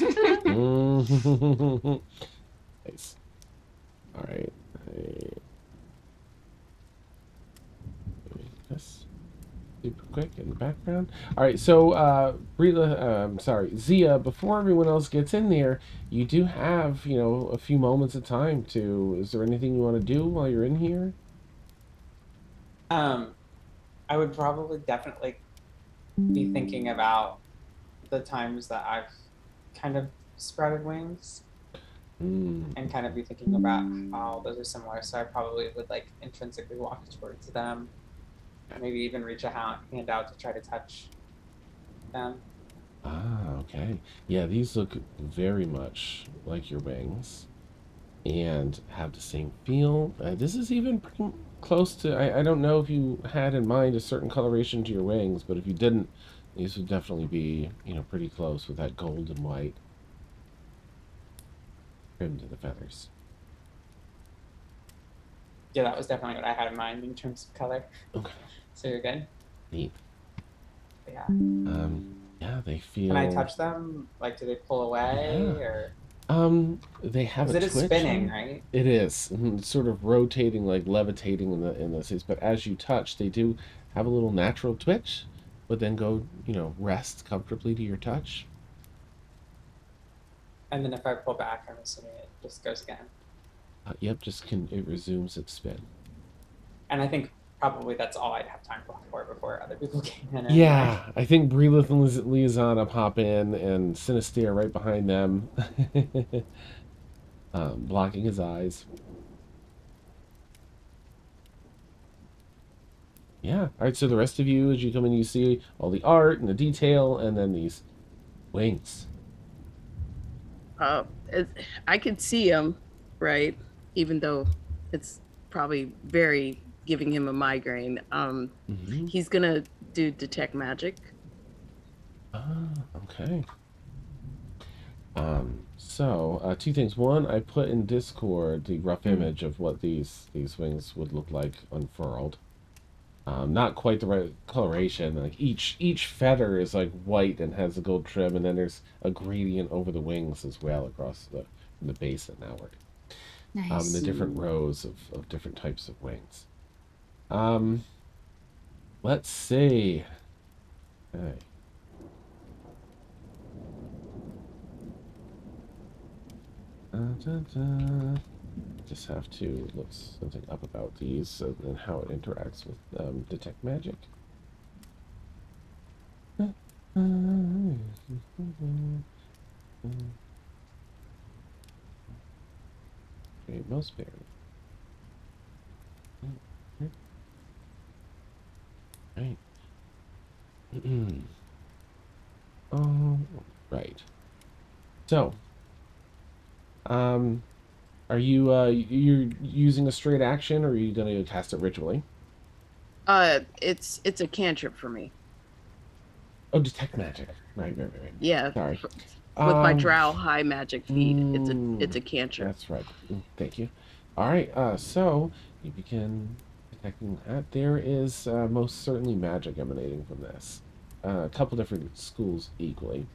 All right. This super quick in the background. All right. So, Zia. Before everyone else gets in there, you do have, a few moments of time to. Is there anything you want to do while you're in here? I would probably definitely be thinking about the times that I've kind of sprouted wings, and kind of be thinking about how those are similar. So I probably would intrinsically walk towards them, maybe even reach a hand out to try to touch them. Okay. Yeah, these look very much like your wings and have the same feel. This is even pretty close to, I don't know if you had in mind a certain coloration to your wings, but if you didn't, these would definitely be, pretty close with that gold and white trim to the feathers. Yeah, that was definitely what I had in mind in terms of color. Okay. So you're good? Neat. Yeah. Yeah, they feel... Can I touch them? Do they pull away, or... They have a twitch. It is spinning, right? It is. It's sort of rotating, levitating in the seats. But as you touch, they do have a little natural twitch, but then go, rest comfortably to your touch. And then if I pull back, I'm assuming it just goes again. Yep, it resumes its spin. And I think probably that's all I'd have time for before other people came in. Anyway. Yeah, I think Brilith and Liazana pop in, and Sinister right behind them, blocking his eyes. Yeah. All right. So the rest of you, as you come in, you see all the art and the detail, and then these wings. I could see him, right? Even though it's probably very giving him a migraine. He's gonna do detect magic. Okay. So two things. One, I put in Discord the rough image of what these wings would look like unfurled. Not quite the right coloration. Each feather is white and has a gold trim, and then there's a gradient over the wings as well across the base and outward. Nice. The different rows of different types of wings. Let's see. Okay. Just have to look something up about these and how it interacts with detect magic. Okay, most berry. Right. Oh, right. So, are you you're using a straight action, or are you gonna cast it ritually? It's a cantrip for me. Oh, detect magic. Right. Yeah. Sorry. With my Um, drow high magic feat, it's a cantrip. that's right. Thank you. All right. So you begin detecting that there is most certainly magic emanating from this. A couple different schools equally.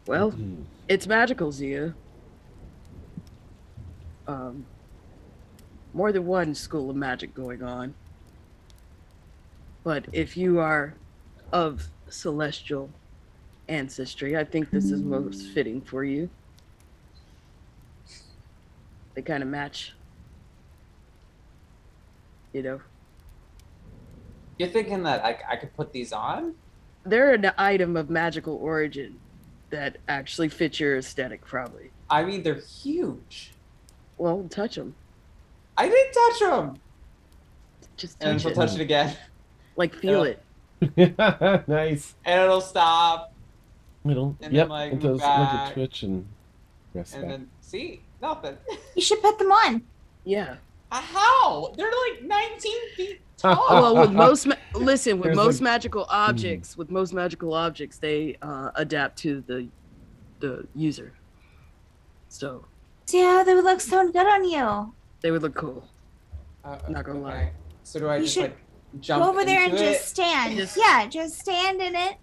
Well, it's magical, Zia. More than one school of magic going on. But if you are of celestial ancestry, I think this is most fitting for you. They kind of match, you know. You're thinking that I could put these on? They're an item of magical origin that actually fits your aesthetic, probably. I mean, they're huge. Well, touch them. I didn't touch them. Just And touch she'll it. touch it again. Like, feel it. Nice. And it'll stop. Middle. And Yep. then, like, It move does like a back. twitch and rest And back. then, see? Nothing. You should put them on. Yeah. How? They're like 19 feet tall. Well, with most listen, with There's most like- magical objects, they adapt to the user. So Yeah, they would look so good on you. they would look cool. Not gonna lie. So do I You just should like jump Go over there and into it? just stand. Just- Yeah, just stand in it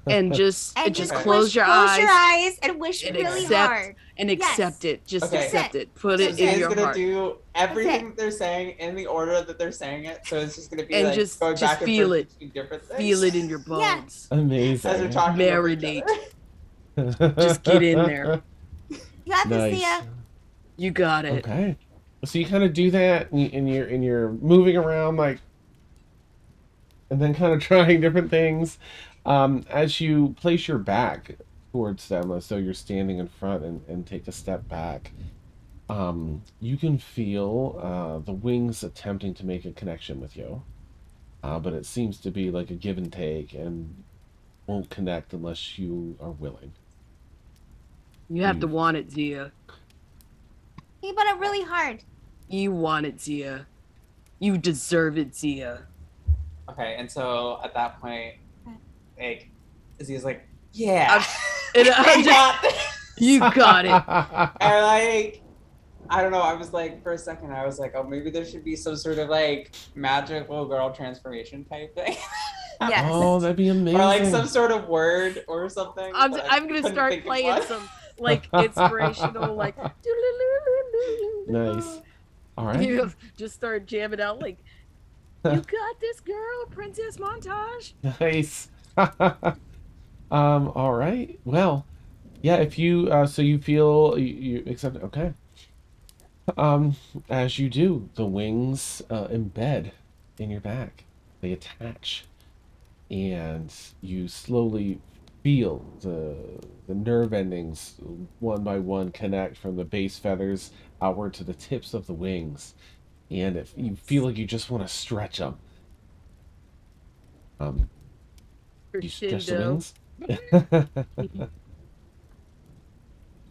And just and just Okay. close your eyes and wish and really accept- hard. and Yes. accept it. Just Okay. accept it. Put So it in Zia's your gonna heart. do everything that they're saying in the order that they're saying it. So it's just gonna be And like just- going just back and feel forth it. between different things. Feel it in your Yeah. bones. Amazing. As they're talking over each Marinate. other. Just get in there. You got this, Nice. Thea. You got it. Okay. So you kind of do that, and you're moving around like, and then kind of trying different things. As you place your back towards them, so you're standing in front and take a step back, you can feel the wings attempting to make a connection with you, but it seems to be like a give and take, and won't connect unless you are willing. You have to want it, Zia. You put it really hard. You want it, Zia. You deserve it, Zia. Okay, and so at that point, like, Zia's like, yeah, And I I'm just, got this. you got it. And like, I don't know. I was like, for a second, I was like, oh, maybe there should be some sort of like magical girl transformation type thing. Yes. Oh, that'd be amazing. Or like some sort of word or something. I'm but I gonna couldn't start think of playing one. some like inspirational like Nice. All right. You know, just start jamming out like you got this girl, princess montage. Nice. All right. Well, yeah, if you so you feel you accept it. Okay. As you do, the wings embed in your back. They attach, and you slowly feel the nerve endings one by one connect from the base feathers outward to the tips of the wings, and you feel like you just want to stretch them. You stretch the wings.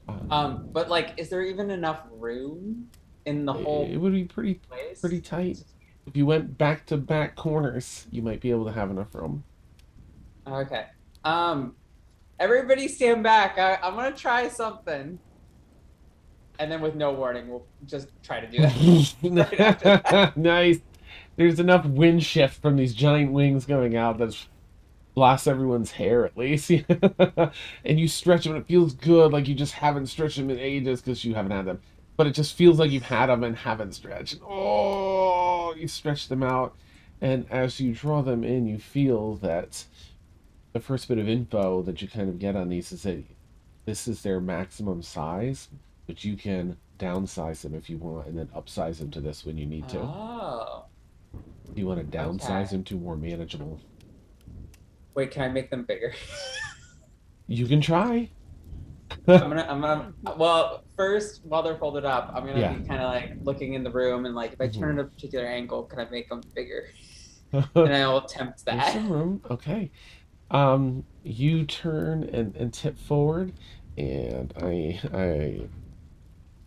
But like, is there even enough room in the whole It would be pretty place? tight. If you went back to back corners, you might be able to have enough room. Okay. Everybody stand back. I'm gonna try something. And then with no warning, we'll just try to do that. Right after that. Nice. There's enough wind shift from these giant wings going out that's blast everyone's hair at least. And you stretch them and it feels good, like you just haven't stretched them in ages because you haven't had them. But it just feels like you've had them and haven't stretched. Oh, you stretch them out. And as you draw them in, you feel that the first bit of info that you kind of get on these is that this is their maximum size, but you can downsize them if you want and then upsize them to this when you need to. Oh. Do you want to downsize Okay. them to more manageable? Wait, can I make them bigger? You can try. Well, first, while they're folded up, I'm gonna Yeah. be kind of like looking in the room and like, if I turn Mhm. at a particular angle, can I make them bigger? And I'll attempt There's that. some room. Okay. You turn and tip forward, and I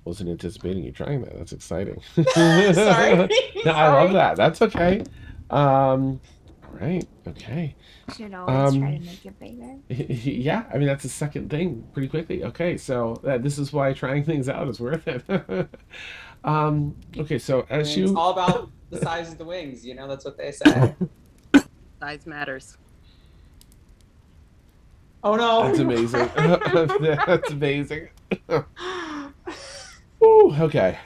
wasn't anticipating you trying that. That's exciting. Sorry. No, I love Sorry. that. That's okay. All right. Okay. Should always try to Um, make it bigger. yeah, I mean that's the second thing pretty quickly. Okay, so this is why trying things out is worth it. Okay, so I as mean, it's you all about the size of the wings, you know, that's what they say. Size matters. Oh no. That's amazing. That's amazing. Ooh, okay.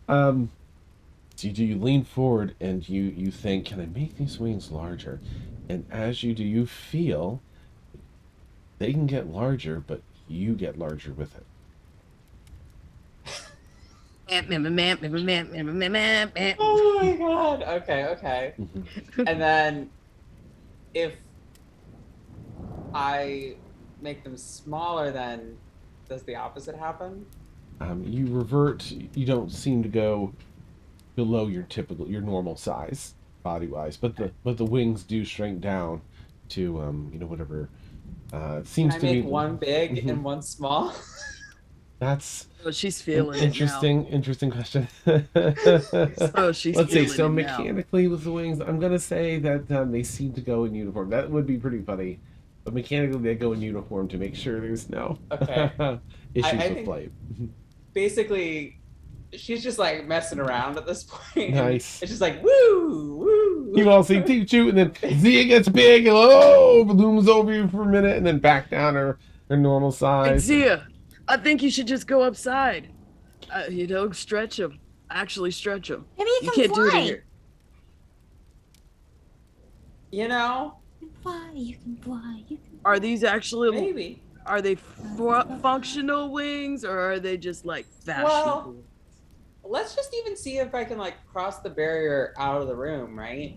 um, so you lean forward and you think, can I make these wings larger? And as you do, you feel they can get larger, but you get larger with it. Oh my god. Okay, okay. Mhm. And then if I make them smaller, then does the opposite happen? You revert. You don't seem to go below your normal size body wise, but the wings do shrink down to whatever Can seems I to be. make one big Mhm. and one small? That's Oh, she's an feeling it now. interesting question. Oh, she's Let's see. feeling So it now. mechanically with the wings, I'm gonna say that they seem to go in uniform. That would be pretty funny, but mechanically they go in uniform to make sure there's no Okay. issues I with think flight. basically she's just like messing around at this point. And Nice. it's just like woo, woo. You all see Team Shoot, and then Zia gets big and looms over you for a minute, and then back down her normal Hey, size. Zia, I think you should just go upside. Stretch them. Actually stretch them. Maybe You can't do it in here. You know, You can fly. You can fly. You can. Are these actually? maybe. Are they functional wings or are they just like fashionable? Well, let's just even see if I can like cross the barrier out of the room, right?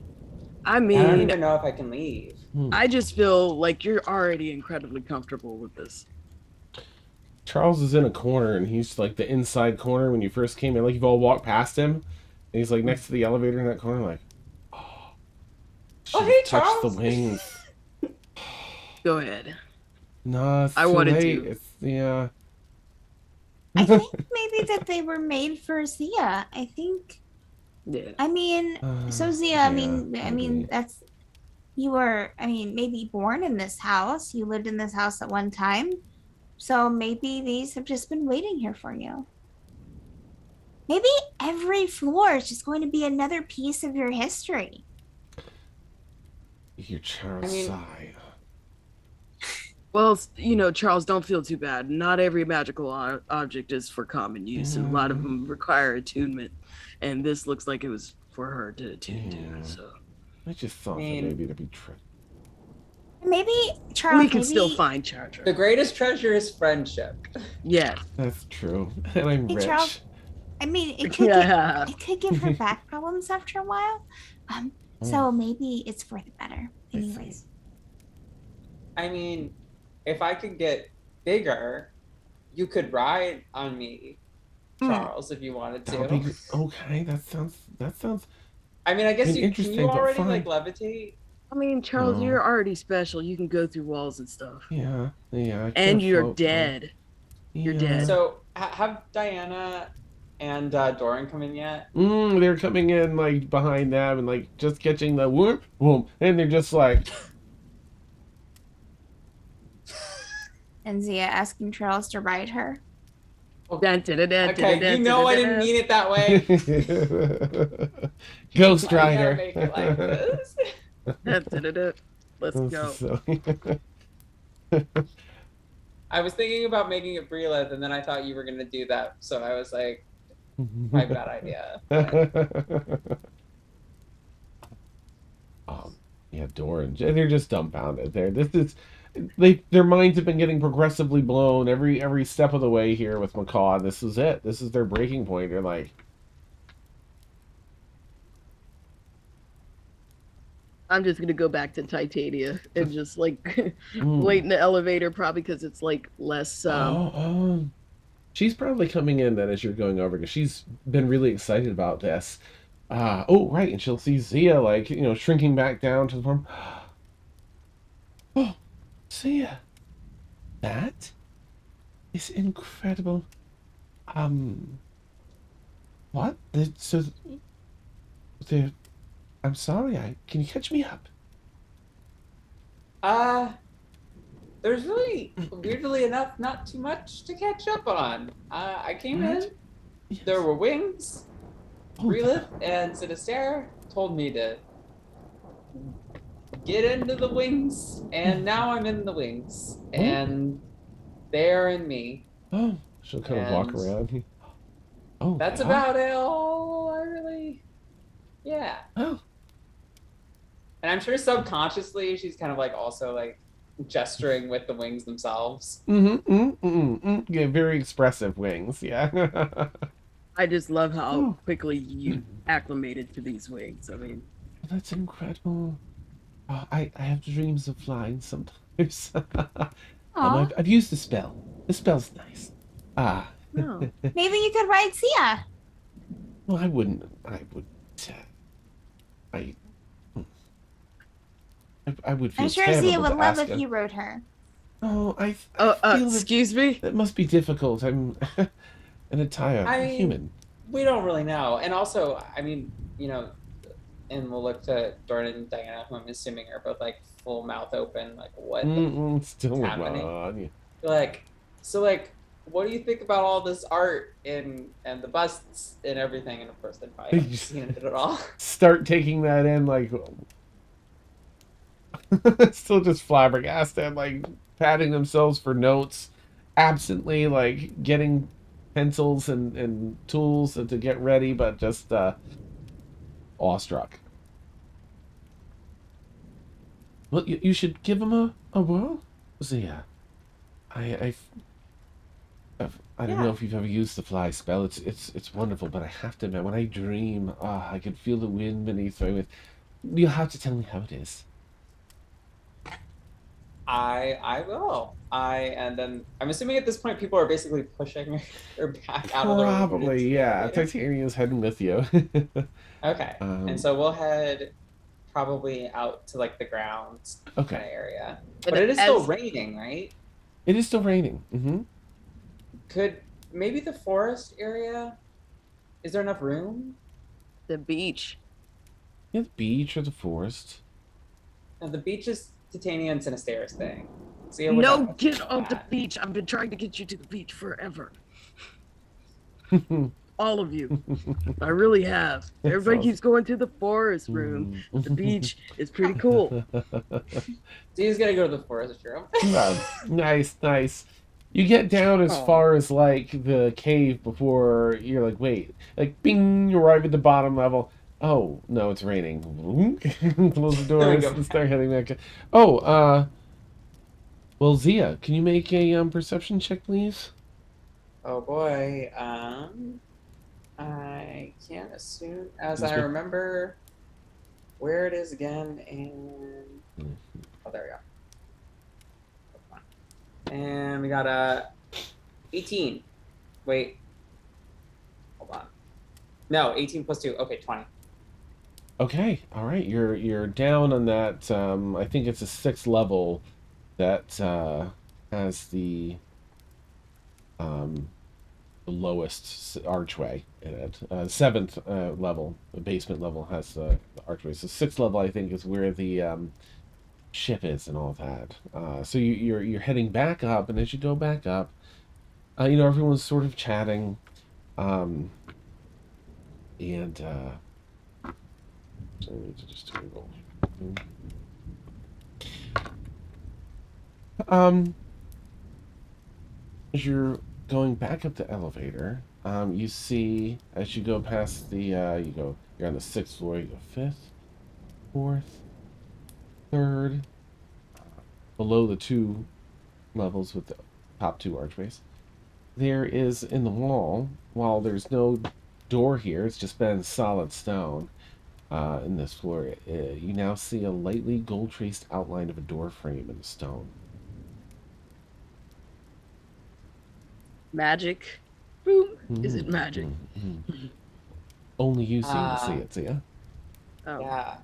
I I don't mean, even know if I can leave. I just feel like you're already incredibly comfortable with this. Charles is in a corner, and he's like the inside corner when you first came in. Like you've all walked past him, and he's like next to the elevator in that corner, like, oh, Oh, hey, touch the Charles. wings. Go ahead. No, it's I too wanted late. to. It's yeah. I think maybe that they were made for Zia. I think. Yeah. I mean, so Zia. Yeah, I mean, maybe. that's you were. I mean, maybe born in this house. You lived in this house at one time. So maybe these have just been waiting here for you. Maybe every floor is just going to be another piece of your history. Your Charles I mean- sigh. Well, Charles, don't feel too bad. Not every magical object is for common use, and a lot of them require attunement. And this looks like it was for her to attune Yeah. to. So I just thought that maybe it'd be tricky. Maybe Charles. we can maybe, still find Charger. The greatest treasure is friendship. Yeah. That's true, and I'm Hey, rich. Charles. I mean, it could Yeah. it could give her back problems after a while. So maybe it's for the better. I see. Anyways, I mean, if I could get bigger, you could ride on me, Charles, if you wanted That would be to. good. Okay. That sounds. I mean, I guess can interesting, you but already fine. like levitate? I mean, Charles, No. you're already special. You can go through walls and stuff. Yeah. I And can't you're float, dead. You're dead. So have Diana and Doran come in yet? They're coming in like behind them and like just catching the whoop, boom, and they're just like, and Zia asking Charles to ride her. Okay, you know I didn't mean it that way. Ghost Why you gotta Rider. make it like this? Let's go. So, I was thinking about making it Breelith, and then I thought you were gonna do that, so I was like, my bad idea. Yeah, Doran. They're just dumbfounded. Their minds have been getting progressively blown every step of the way here with Macaw. This is it. This is their breaking point. They're like, I'm just gonna go back to Titania and just like mm. wait in the elevator, probably because it's like less. She's probably coming in then as you're going over because she's been really excited about this. Oh, right, and she'll see Zia like shrinking back down to the form. Oh, Zia, that is incredible. What? The I'm sorry. Can you catch me up? There's really, weirdly enough, not too much to catch up on. I came What? in, Yes. there were wings. Oh, Breelith and Sinister told me to get into the wings, and now I'm in the wings, and they're in me. Oh, she'll kind of walk And around. Oh, that's they are? about it. All I really, yeah. Oh, And I'm sure subconsciously she's kind of like also like gesturing with the wings themselves. Yeah, very expressive wings. Yeah. I just love how Oh. quickly you acclimated to these wings. I mean, That's incredible. I have dreams of flying sometimes. Aw, I've used the spell. The spell's nice. Ah, no. maybe you could ride Sia. well, I wouldn't. I, I would feel I'm sure terrible Zia would to love ask if you rode her. Oh, I feel that Excuse me. that must be difficult. I'm an entire I mean, human. we don't really know. And also, I mean, and we'll look to Dornan and Diana, who I'm assuming are both like full mouth open, like what Still happening? on. Like, so like, what do you think about all this art and the busts and everything? And of course, they probably haven't seen it at all. Start taking that in, like, still just flabbergasted, like patting themselves for notes, absently, like getting pencils and tools to get ready, but just awestruck. Well, you should give him a whirl. Zia, I I don't know Yeah. if you've ever used the fly spell. It's wonderful, but I have to admit, when I dream, I can feel the wind beneath me. You'll have to tell me how it is. I will. And then I'm assuming at this point people are basically pushing her back out of the room. Probably, yeah. Titania's heading with you. Okay. And so we'll head probably out to like the grounds kind of area. But it is still raining, right? It is still raining. Could maybe the forest area? Is there enough room? The beach. Yeah, the beach or the forest. No, the beach is Titania and Sinister's thing. So No, get off the beach. I've been trying to get you to the beach forever. All of you. I really have. Everybody keeps going to the forest room. The beach is pretty cool. He's gonna go to the forest room. Nice. You get down as far as like the cave before you're like, wait, like bing, you arrive at the bottom level. Oh no, it's raining. Close the doors and start heading back. Well, Zia, can you make a perception check, please? Oh boy. I can as soon as I remember where it is again. And oh, there we go. And we got a 18. Wait. Hold on. No, 18 plus 2. Okay, 20. Okay, all right. You're down on that. I think it's a 6th level that has the lowest archway in it. 7th level, the basement level, has the archway. So 6th level, I think, is where the ship is and all that. So you're heading back up, and as you go back up, everyone's sort of chatting, and so I need to just do a roll. As you're going back up the elevator, you see as you go past the you're on the 6th floor, you go 5th, 4th, 3rd, below the 2 levels with the top 2 archways. There is in the wall, while there's no door here, it's just been solid stone in this floor. You now see a lightly gold traced outline of a door frame in the stone. Magic. Boom. Is it magic? Only you seem to see it, Zia. Oh. Yeah.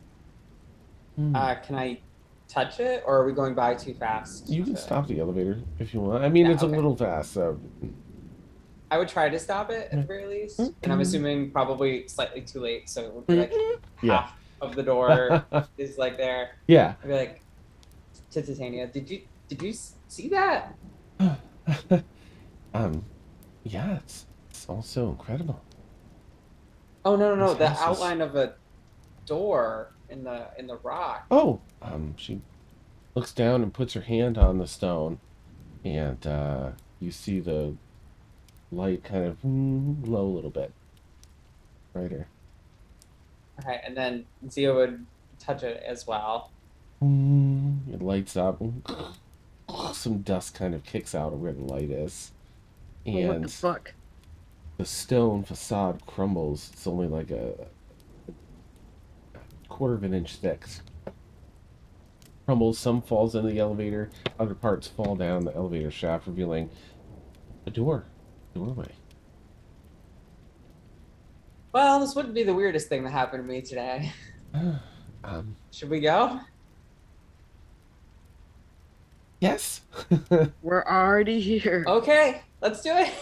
Can I touch it, or are we going by too fast? You can stop the elevator if you want. I mean, it's okay. a little fast, so. I would try to stop it at the very least. And I'm assuming probably slightly too late, so it would be like half of the door is like there. Yeah. I'd be like, to Titania, did you see that? Yeah, it's also incredible. Oh no, This the house is- outline of a door in the rock. Oh, she looks down and puts her hand on the stone, and you see the light kind of glow a little bit. Right here. Okay, and then Zia would touch it as well. It lights up. Some dust kind of kicks out of where the light is. And What the fuck? the stone facade crumbles. It's only like a quarter of an inch thick. Crumbles, some falls into the elevator, other parts fall down the elevator shaft, revealing a doorway. Well, this wouldn't be the weirdest thing that happened to me today. Should we go? Yes. We're already here. Okay, let's do it.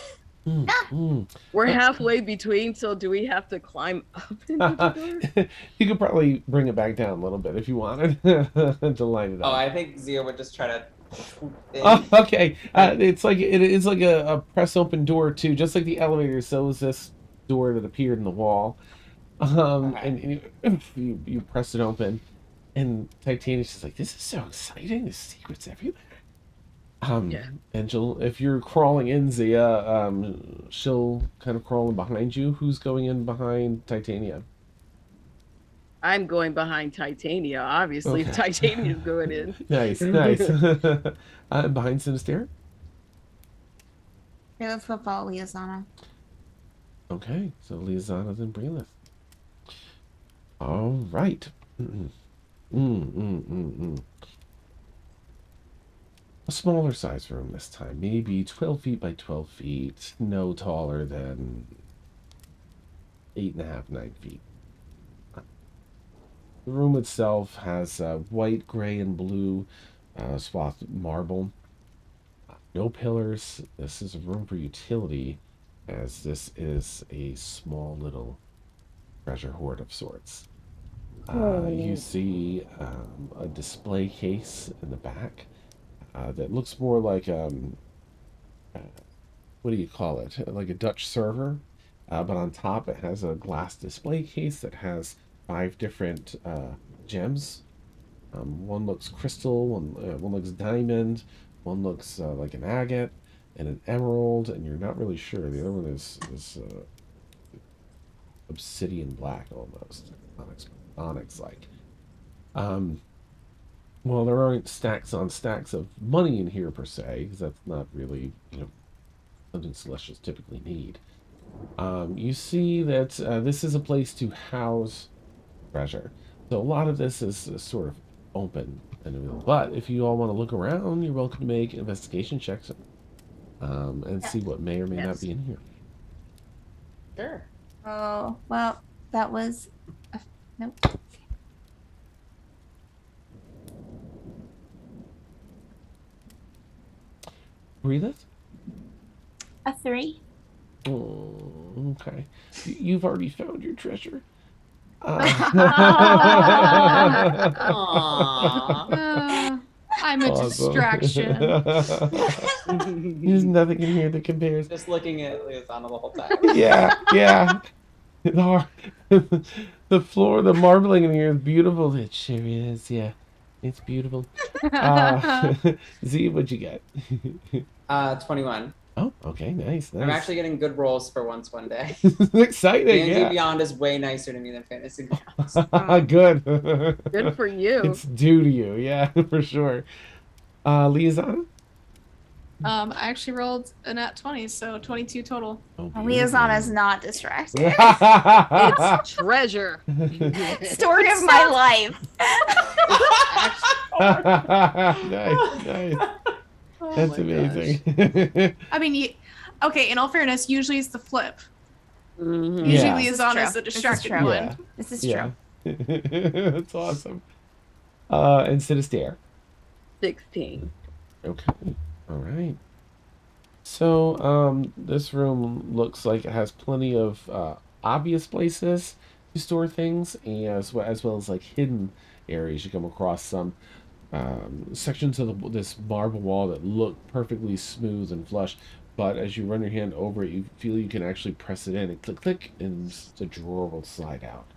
We're halfway between, so do we have to climb up into the door? You could probably bring it back down a little bit if you wanted to line it up. Oh, I think Zia would just try to. Oh, okay. It's like it is like a press open door too, just like the elevator. So is this door that appeared in the wall. And you press it open, and Titania's just like, "This is so exciting! There's secrets everywhere." Yeah. And if you're crawling in, Zia, she'll kind of crawl in behind you. Who's going in behind Titania? I'm going behind Titania. Obviously, Okay. Titania's going in. Nice. Behind Sinister. Okay, let's go follow Liazana. Okay, so Liazana then Breelith. All right. A smaller size room this time, maybe 12 feet by 12 feet, no taller than 8.5, 9 feet. The room itself has white, gray, and blue swathed marble. No pillars. This is a room for utility, as this is a small little treasure hoard of sorts. You see a display case in the back that looks more like what do you call it? Like a Dutch server, but on top it has a glass display case that has 5 different gems. One looks crystal, one looks diamond, one looks like an agate, and an emerald, and you're not really sure. The other one is obsidian black almost, onyx-like. Well, there aren't stacks on stacks of money in here per se, because that's not really, something Celestials typically need. You see that this is a place to house treasure. So a lot of this is sort of open and everything. But if you all want to look around, you're welcome to make investigation checks and see what may or may not be in here. Sure. Oh, well, that was nope. Breathe it. A 3. Oh, okay. You've already found your treasure. I'm a distraction. There's nothing in here that compares. Just looking at Liazana the whole time. Yeah. The, the floor, the marbling in here is beautiful. It sure is. Yeah, it's beautiful. Z, what'd you get? 21. Oh, okay, nice, I'm nice. actually getting good rolls for once one day. Exciting, D&D yeah. Beyond is way nicer to me than Fantasy Grounds. Good. Good for you. It's due to you, yeah, for sure. Liaison? I actually rolled a nat 20, so 22 total. Oh, Liaison is beautiful. not distracted. It's treasure. Story of my life. Nice, nice. Oh That's my amazing. I mean, okay, in all fairness, usually it's the flip. Mhm. Usually Yeah. Liaison is true. the This is distracted true. one. Yeah. This is Yeah. true. That's awesome. And Sinister. 16. Okay. All right. So, this room looks like it has plenty of obvious places to store things, as well as like hidden areas. You come across some sections of this marble wall that look perfectly smooth and flush, but as you run your hand over it, you feel you can actually press it in and click, click, and the drawer will slide out,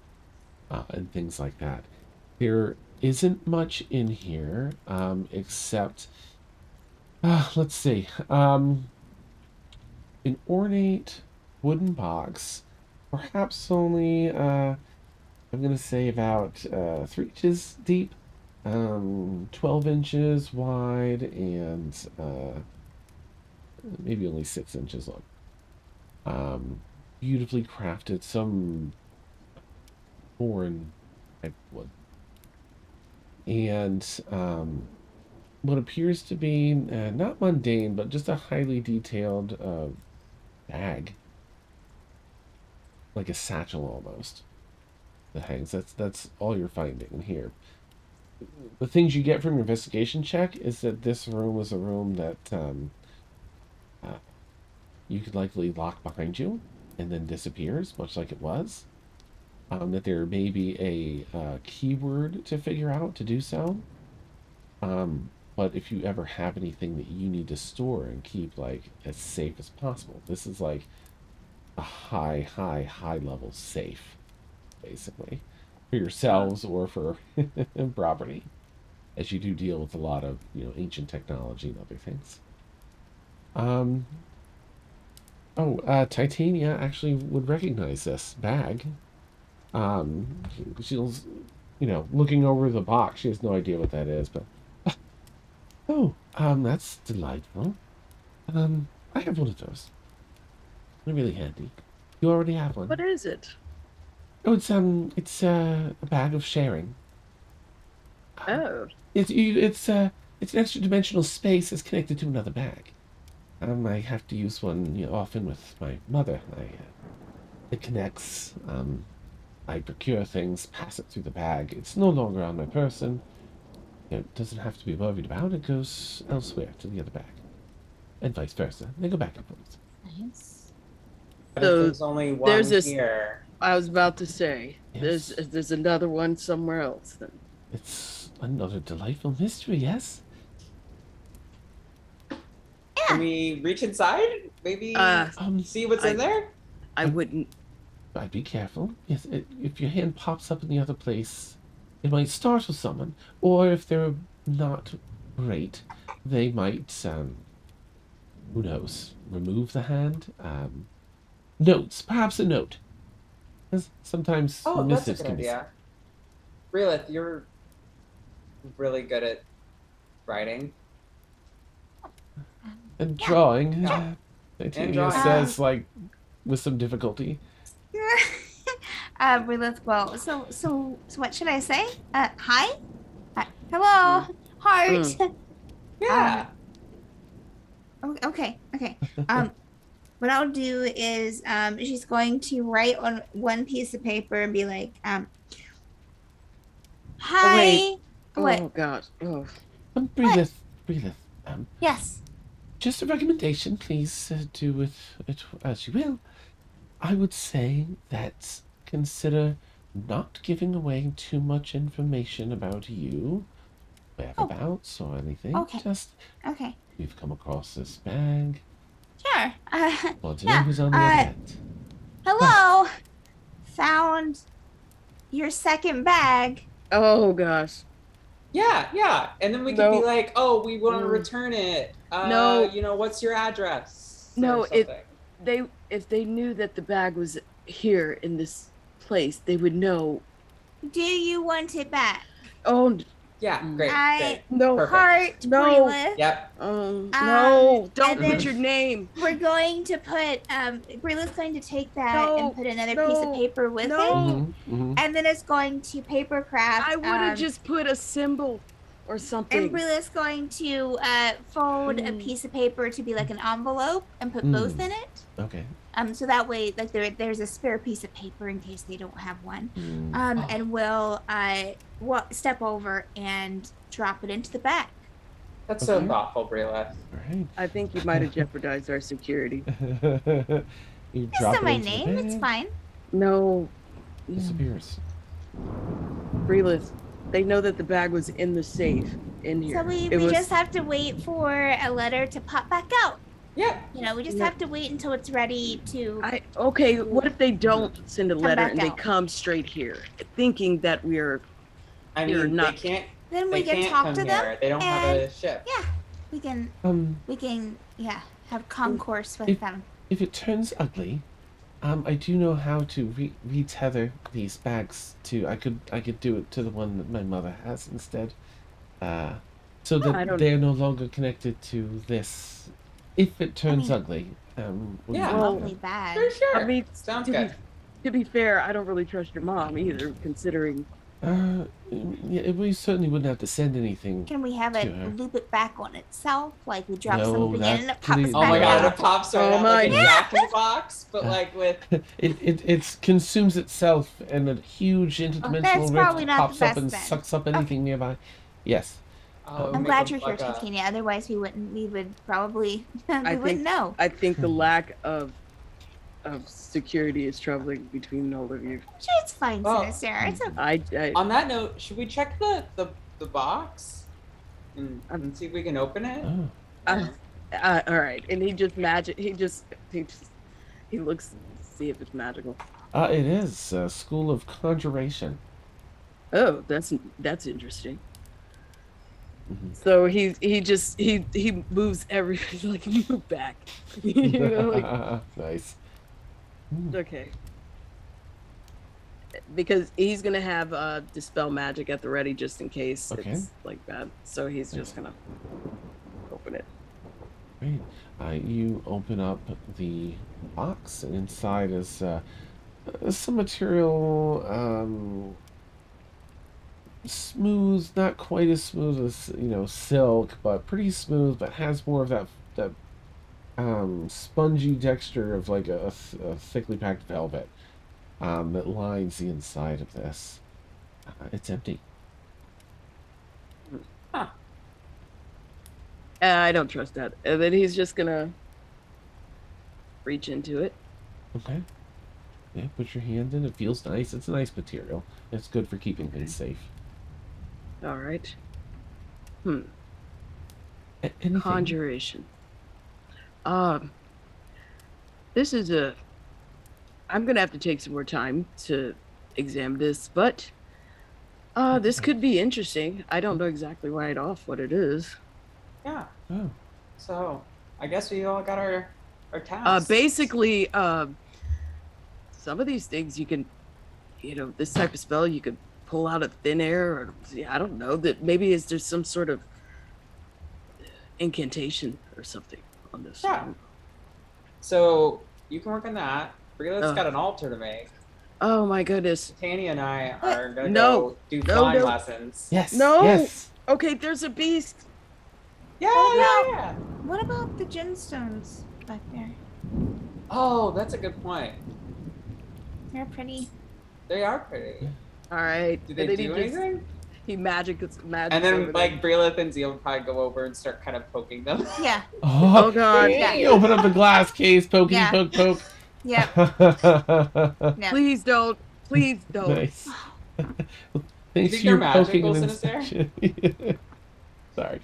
and things like that. There isn't much in here, except, let's see. An ornate wooden box, perhaps only, I'm going to say about 3 inches deep, 12 inches wide, and maybe only 6 inches long. Beautifully crafted, some foreign type wood. And what appears to be not mundane, but just a highly detailed bag, like a satchel almost, that hangs. That's all you're finding in here. The things you get from your investigation check is that this room was a room that uh, you could likely lock behind you and then disappears, much like it was. That there may be a keyword to figure out to do so. But if you ever have anything that you need to store and keep like as safe as possible, this is like a high level safe, basically, for yourselves or for property, as you do deal with a lot of ancient technology and other things. Um, Titania actually would recognize this bag. She's looking over the box. She has no idea what that is, but oh, that's delightful. I have one of those. They're really handy. You already have one. What is it? Oh, it's a bag of sharing. Oh. It's an extra dimensional space that's connected to another bag. I have to use one often with my mother. It connects. I procure things, pass it through the bag. It's no longer on my person. It doesn't have to be worried about. It goes elsewhere to the other bag, and vice versa. They go back and forth. Nice. But So if there's only one there's this- here. I was about to say, Yes. there's another one somewhere else then. It's another delightful mystery, yes? Can we reach inside? Maybe see what's in there? I wouldn't. I'd be careful. Yes, if your hand pops up in the other place, it might startle someone. Or if they're not great, they might, who knows, remove the hand. Notes, perhaps a note. 'Cause sometimes Oh, that's a missives good can be idea. Relith, you're really good at writing. and drawing. Yeah. Titania drawing. says, like, with some difficulty. Well, so what should I say? Hi? Hello? Heart? Yeah. Okay. What I'll do is she's going to write on one piece of paper and be like, hi. wait. What? Oh God. Oh. Breatheth. Yes. Just a recommendation, please do with it as you will. I would say that consider not giving away too much information about you, whereabouts, or anything. Okay. Just, Okay. we've come across this bag. Sure. Want to Yeah, know who's on the other end. Hello. found your second bag. Oh gosh. Yeah. And then we could be No. like, oh, we want to Mm. return it. No. What's your address? No, or something. if they knew that the bag was here in this place, they would know. Do you want it back? Oh Yeah, great. no. Perfect. Heart, No. Brilith. Yep. No, don't and then- put your name. We're going to put Brilith's going to take that No, and put another piece of no, paper with no. it. Mm-hmm. And then it's going to paper craft. I would have just put a symbol or something. And Brilith's going to fold a piece of paper to be like an envelope and put both in it. Okay. So that way, like there's a spare piece of paper in case they don't have one. And we'll step over and drop it into the bag. That's so thoughtful, Brila. Right. I think you might have jeopardized our security. You It's drop not it my into the name. It's bag, fine. No, disappears. Breelith, they know that the bag was in the safe in here. So we It was- just have to wait for a letter to pop back out. Yeah. We just Yeah. have to wait until it's ready to. Okay, what if they don't send a Come letter back and they out. come straight here, thinking that we're I You're mean, not- they can't. Then They we can can't talk come to here. them. They don't have a ship. Yeah, we can have concourse with If- them. If it turns ugly, I do know how to retether these bags to. I could do it to the one that my mother has instead, so I that don't- they are no longer connected to this. If it turns mean- ugly, we Yeah. can do Lovely that. bag. For sure. I mean, Sounds to be- good. To be fair, I don't really trust your mom either, considering. Yeah, we certainly wouldn't have to send anything. Can we have To it her. loop it back on itself? Like we drop No, something in that's and it pops pretty- Oh back my god, out. it pops right Oh out like a my- Jack in the Box, but like with. It consumes itself, and a huge interdimensional that's probably rift not the pops up best and then. sucks up anything nearby. Yes. Oh, I'm make glad them you're here, like a- Titania. Otherwise, we would probably I wouldn't know. I think the lack of security is troubling between all of you. Sure, it's fine, Well, Sarah. It's okay. I On that note, should we check the box and see if we can open it? Oh. all right, and he just he looks to see if it's magical. It is a school of conjuration. Oh, that's interesting. Mhm. So he moves everything like move back. You know, like, Nice. okay. Because he's gonna have dispel magic at the ready just in case Okay. it's like bad. So he's just gonna open it. Great. You open up the box, and inside is some material, smooth, not quite as smooth as silk, but pretty smooth, but has more of that spongy texture of like a thickly packed velvet that lines the inside of this. It's empty. I don't trust that. And then he's just gonna reach into it. Okay. Yeah, put your hand in. It feels nice. It's a nice material. It's good for keeping things safe. All right. Anything? Conjuration. This is I'm gonna have to take some more time to examine this, but this could be interesting. I don't know exactly right off what it is. Yeah. Oh. So I guess we all got our tasks. Basically, some of these things you can, this type of spell you could pull out of thin air, or I don't know, that maybe is there some sort of incantation or something on this. Yeah. So you can work on that. Brila's Oh. got an altar to make. Oh my goodness. Tanya and I are gonna No. go do No, flying no. lessons. Yes. No. Yes. Okay, there's a beast. Yeah. What about the gemstones back there? Oh, that's a good point. They're pretty. They are pretty. All right. Do they And then do he just- anything? He magic. And then like Brila and Zeal would probably go over and start kind of poking them. Yeah. Oh, God. You open up the glass case, pokey, Yeah. poke, poke. Yep. No. Please don't. Please don't. Nice. Thanks think for your they're poking magical, and Sinister? inspection. Sorry.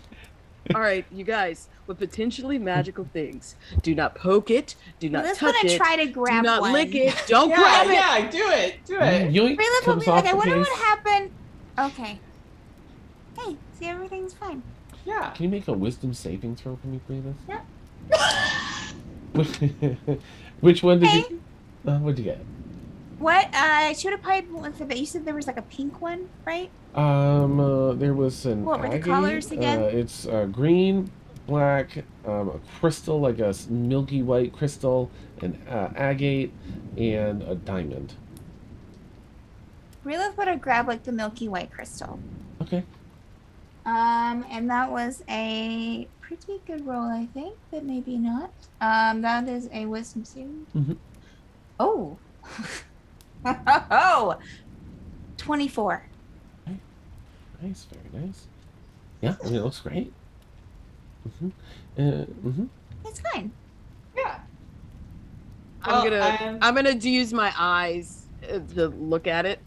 All right, you guys, with potentially magical things, do not poke it, do not Let's touch gonna it, try to grab do not one. lick it, don't grab it. Yeah, do it. Do it. Yoink Freelip will comes be like, off I the wonder case. what happened. Okay. Hey, see, everything's fine. Yeah. Can you make a wisdom saving throw for me, please? Yep. Which one did Hey. you? What'd you get? What? Should have probably one for that. You said there was like a pink one, right? There was an What were the agate. colors again? It's green, black, a crystal, like a milky white crystal, an agate, and a diamond. Freelip would have grabbed like the milky white crystal. Okay. And that was a pretty good roll, I think, but maybe not. That is a wisdom saving. Mm-hmm. Oh. Oh. 24. Okay. Nice, very nice. Yeah, I mean, it looks great. It's fine. Yeah. I'm gonna use my eyes to look at it,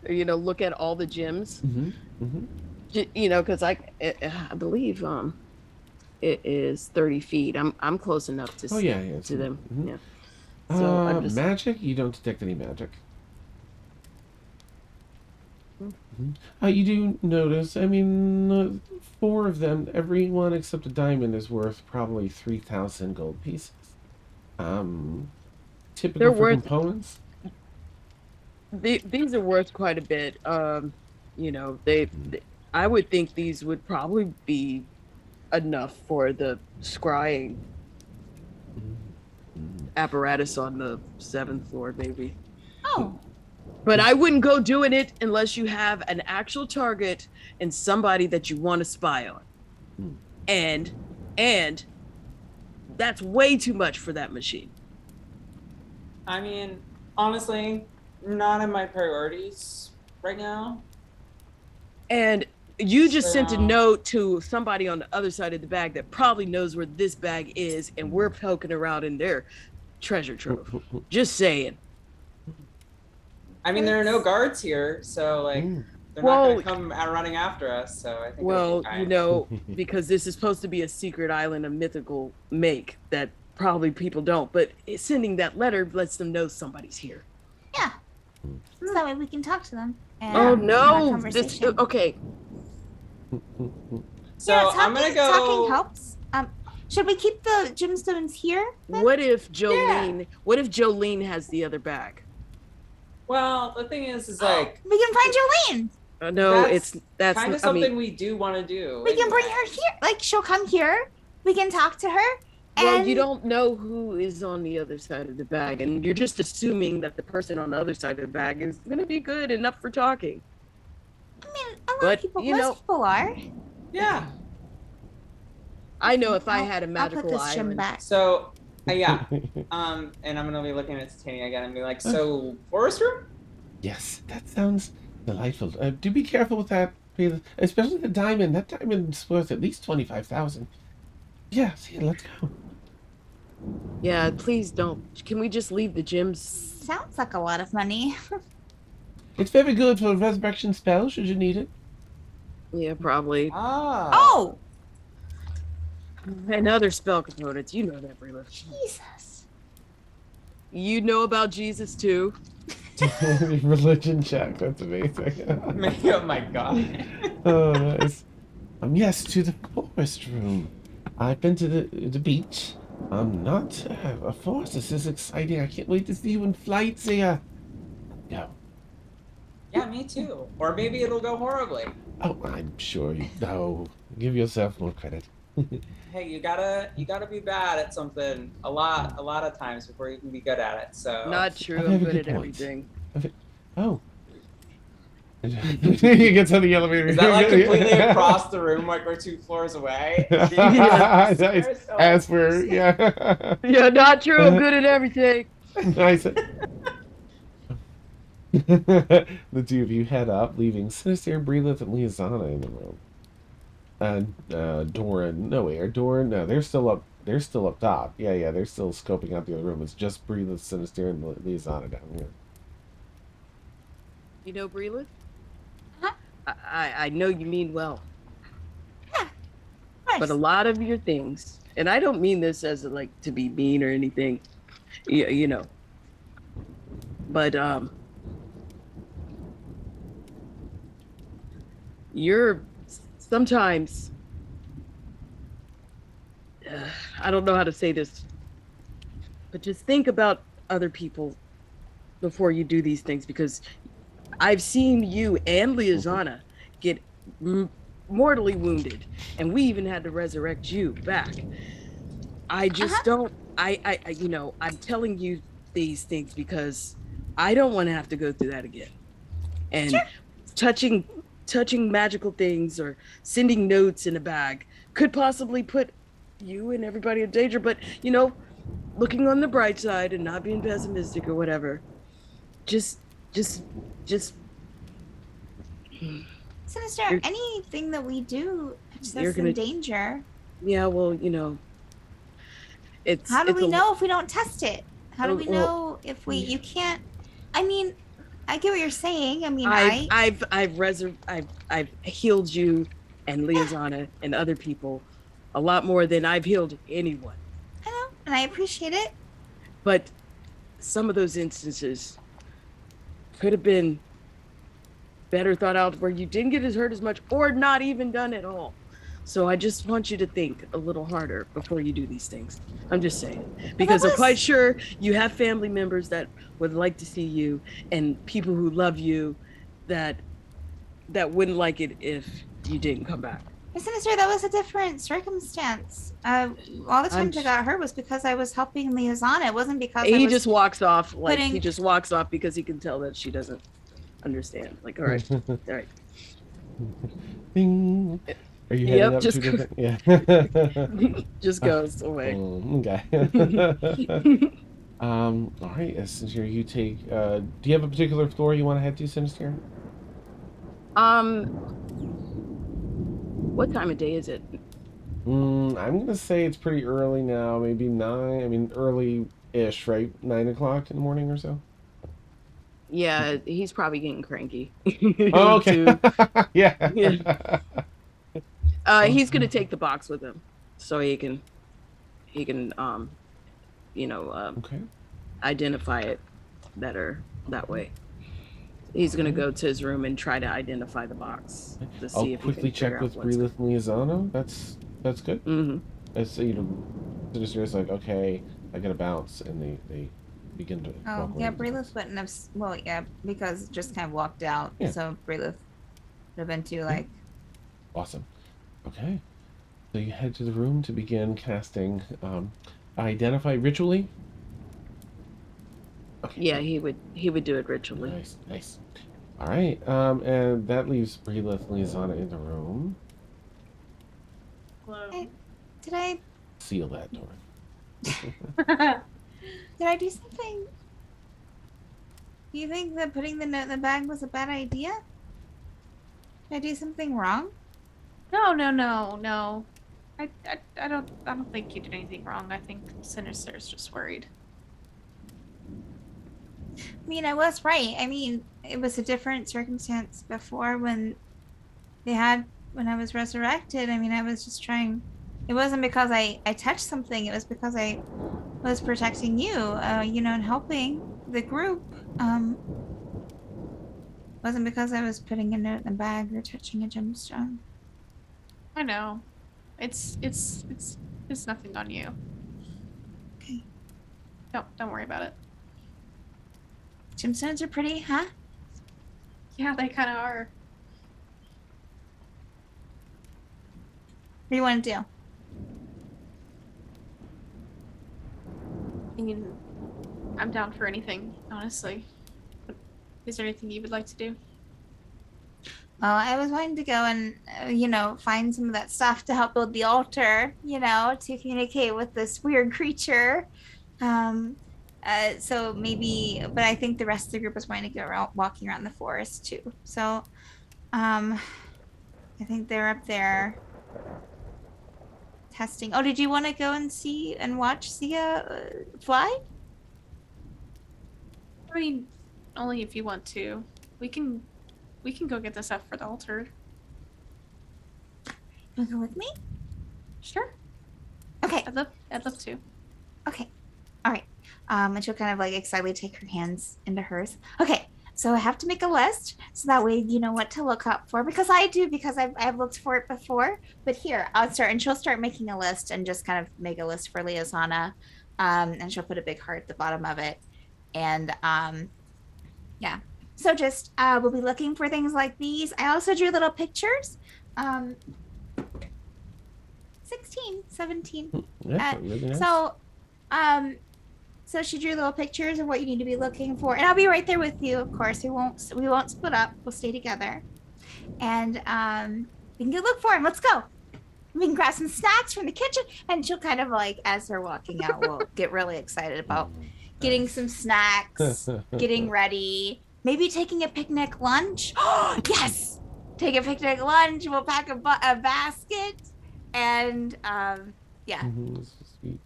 or, look at all the gems. Because I believe it is 30 feet. I'm close enough to see to them. Yeah. So I'm just magic. You don't detect any magic. You do notice. I mean, 4 of them. Every one except a diamond is worth probably 3,000 gold pieces. Typical They're for worth components. These are worth quite a bit. I would think these would probably be enough for the scrying apparatus on the 7th floor, maybe. Oh. But I wouldn't go doing it unless you have an actual target and somebody that you want to spy on. And that's way too much for that machine. I mean, honestly, not in my priorities right now. And you just sent a note to somebody on the other side of the bag that probably knows where this bag is, and we're poking around in their treasure trove. Just saying. I mean, there are no guards here, so like they're not going to come out running after us. So I think. Well, because this is supposed to be a secret island of mythical make that probably people don't, but sending that letter lets them know somebody's here. Yeah. So that way we can talk to them. And oh no! Okay. So I'm gonna go. Talking helps. Should we keep the gemstones here? Then? What if Jolene has the other bag? Well, the thing is like we can find Jolene. No, that's kind of something we do want to do. We can bring her here. Like she'll come here. We can talk to her. Well, you don't know who is on the other side of the bag, and you're just assuming that the person on the other side of the bag is going to be good enough for talking. I mean, most people are. Yeah. I know if I had a magical island. Back. So, yeah. And I'm gonna be looking at Titania again and be like, so forest room? Yes, that sounds delightful. Do be careful with that, especially the diamond. That diamond's worth at least 25,000. Yeah, see, let's go. Yeah, please don't. Can we just leave the gems? Sounds like a lot of money. It's very good for a resurrection spell, should you need it. Yeah, probably. Oh! And other spell components. You know that, Brayla. Jesus. You know about Jesus, too? Religion check, that's amazing. Oh my god. Oh, nice. Yes, to the forest room. I've been to the beach. I'm not a forest. This is exciting. I can't wait to see you in flight, Zia. Go. Yeah, me too. Or maybe it'll go horribly. Oh, I'm sure you. No, give yourself more credit. Hey, you gotta be bad at something a lot of times before you can be good at it. So. Not true. I'm good at everything. Oh. He gets on the elevator. Is that like completely across the room, like we're 2 floors away? Nice. As we're Yeah, not true. I'm good at everything. Nice. The 2 of you head up, leaving Sinister, Breelith, and Liazana in the room. And Doran, no, they're still up. They're still up top. Yeah, they're still scoping out the other room. It's just Breelith, Sinister, and Liazana down here. You know Breelith? Huh? I know you mean well. Yeah. but a lot of your things, and I don't mean this as like to be mean or anything, you know, but you're sometimes I don't know how to say this, but just think about other people before you do these things, because I've seen you and Liazana get mortally wounded, and we even had to resurrect you back. I just don't. You know, I'm telling you these things because I don't want to have to go through that again. And touching touching magical things or sending notes in a bag could possibly put you and everybody in danger. But you know, looking on the bright side and not being pessimistic or whatever, just just just Sinister, you're, anything that we do puts you're us in gonna, danger. yeah, well, you know, How do it's we a know if we don't test it? How do we well, know if you can't? I mean, I get what you're saying. I mean, I've healed you and yeah, Liazana and other people a lot more than I've healed anyone. I know, and I appreciate it. But some of those instances could have been better thought out where you didn't get as hurt as much or not even done at all. So I just want you to think a little harder before you do these things. I'm just saying, because I'm quite sure you have family members that would like to see you and people who love you that wouldn't like it if you didn't come back. Sinister, that was a different circumstance. All the times I got hurt was because I was helping Liazana. It wasn't because he I was just walks off like putting... he just walks off because he can tell that she doesn't understand. Like, all right, all right. Ding. Are you heading up just to different? Yeah. just goes away. Okay. All right, Sinister, you take. Do you have a particular floor you want to head to, Sinister? What time of day is it? I'm gonna say it's pretty early now. Maybe 9. I mean, early-ish, right? 9 o'clock in the morning or so. Yeah, he's probably getting cranky. Oh, okay. Yeah. Yeah. He's gonna take the box with him, so he can you know Okay. identify it better that way. He's gonna go to his room and try to identify the box to I'll see if he quickly can figure check out with what's Brelith and Liazano. That's good. Mm-hmm. It's, Sinister's like, okay, I gotta bounce, and they begin to walk away. Yeah, Brelith wouldn't have... Well, yeah, because it just kind of walked out. Yeah. So Brelith would have been too, like... Awesome. Okay. So you head to the room to begin casting identify ritually. Okay. Yeah, he would do it ritually. Nice. All right. And that leaves Brelith and Liazana in the room. Hey, did I Seal that door. did I do something? Do you think that putting the note in the bag was a bad idea? Did I do something wrong? No. I don't think you did anything wrong. I think Sinister's just worried. I mean, I was right. I mean, it was a different circumstance before when I was resurrected. I mean, I was just trying. It wasn't because I touched something. It was because I was protecting you, you know, and helping the group. Wasn't because I was putting a note in the bag or touching a gemstone. I know. It's nothing on you. Okay. Don't worry about it. Gemstones are pretty, huh? Yeah, they kind of are. What do you want to do? I mean, I'm down for anything, honestly. But is there anything you would like to do? Well, I was wanting to go and, you know, find some of that stuff to help build the altar, you know, to communicate with this weird creature. So maybe, but I think the rest of the group was wanting to go around, walking around the forest too. So, I think they're up there testing. Oh, did you want to go and see and watch Sia fly? I mean, only if you want to. We can go get the stuff for the altar. You want to go with me? Sure. Okay. I'd love to. Okay. All right. And she'll kind of like excitedly take her hands into hers. Okay. So I have to make a list so that way you know what to look up for because I do because I've looked for it before. But here I'll start and she'll start making a list and just kind of make a list for Liazana. And she'll put a big heart at the bottom of it. And yeah. So just we'll be looking for things like these. I also drew little pictures. Um 16, 17. Yeah, really nice. So um so she drew little pictures of what you need to be looking for, and I'll be right there with you. Of course, we won't split up. We'll stay together, and we can go look for him. Let's go. We can grab some snacks from the kitchen, and she'll kind of like as they're walking out, we'll get really excited about getting some snacks, getting ready, maybe taking a picnic lunch. Yes, take a picnic lunch. We'll pack a basket, and yeah. This is sweet.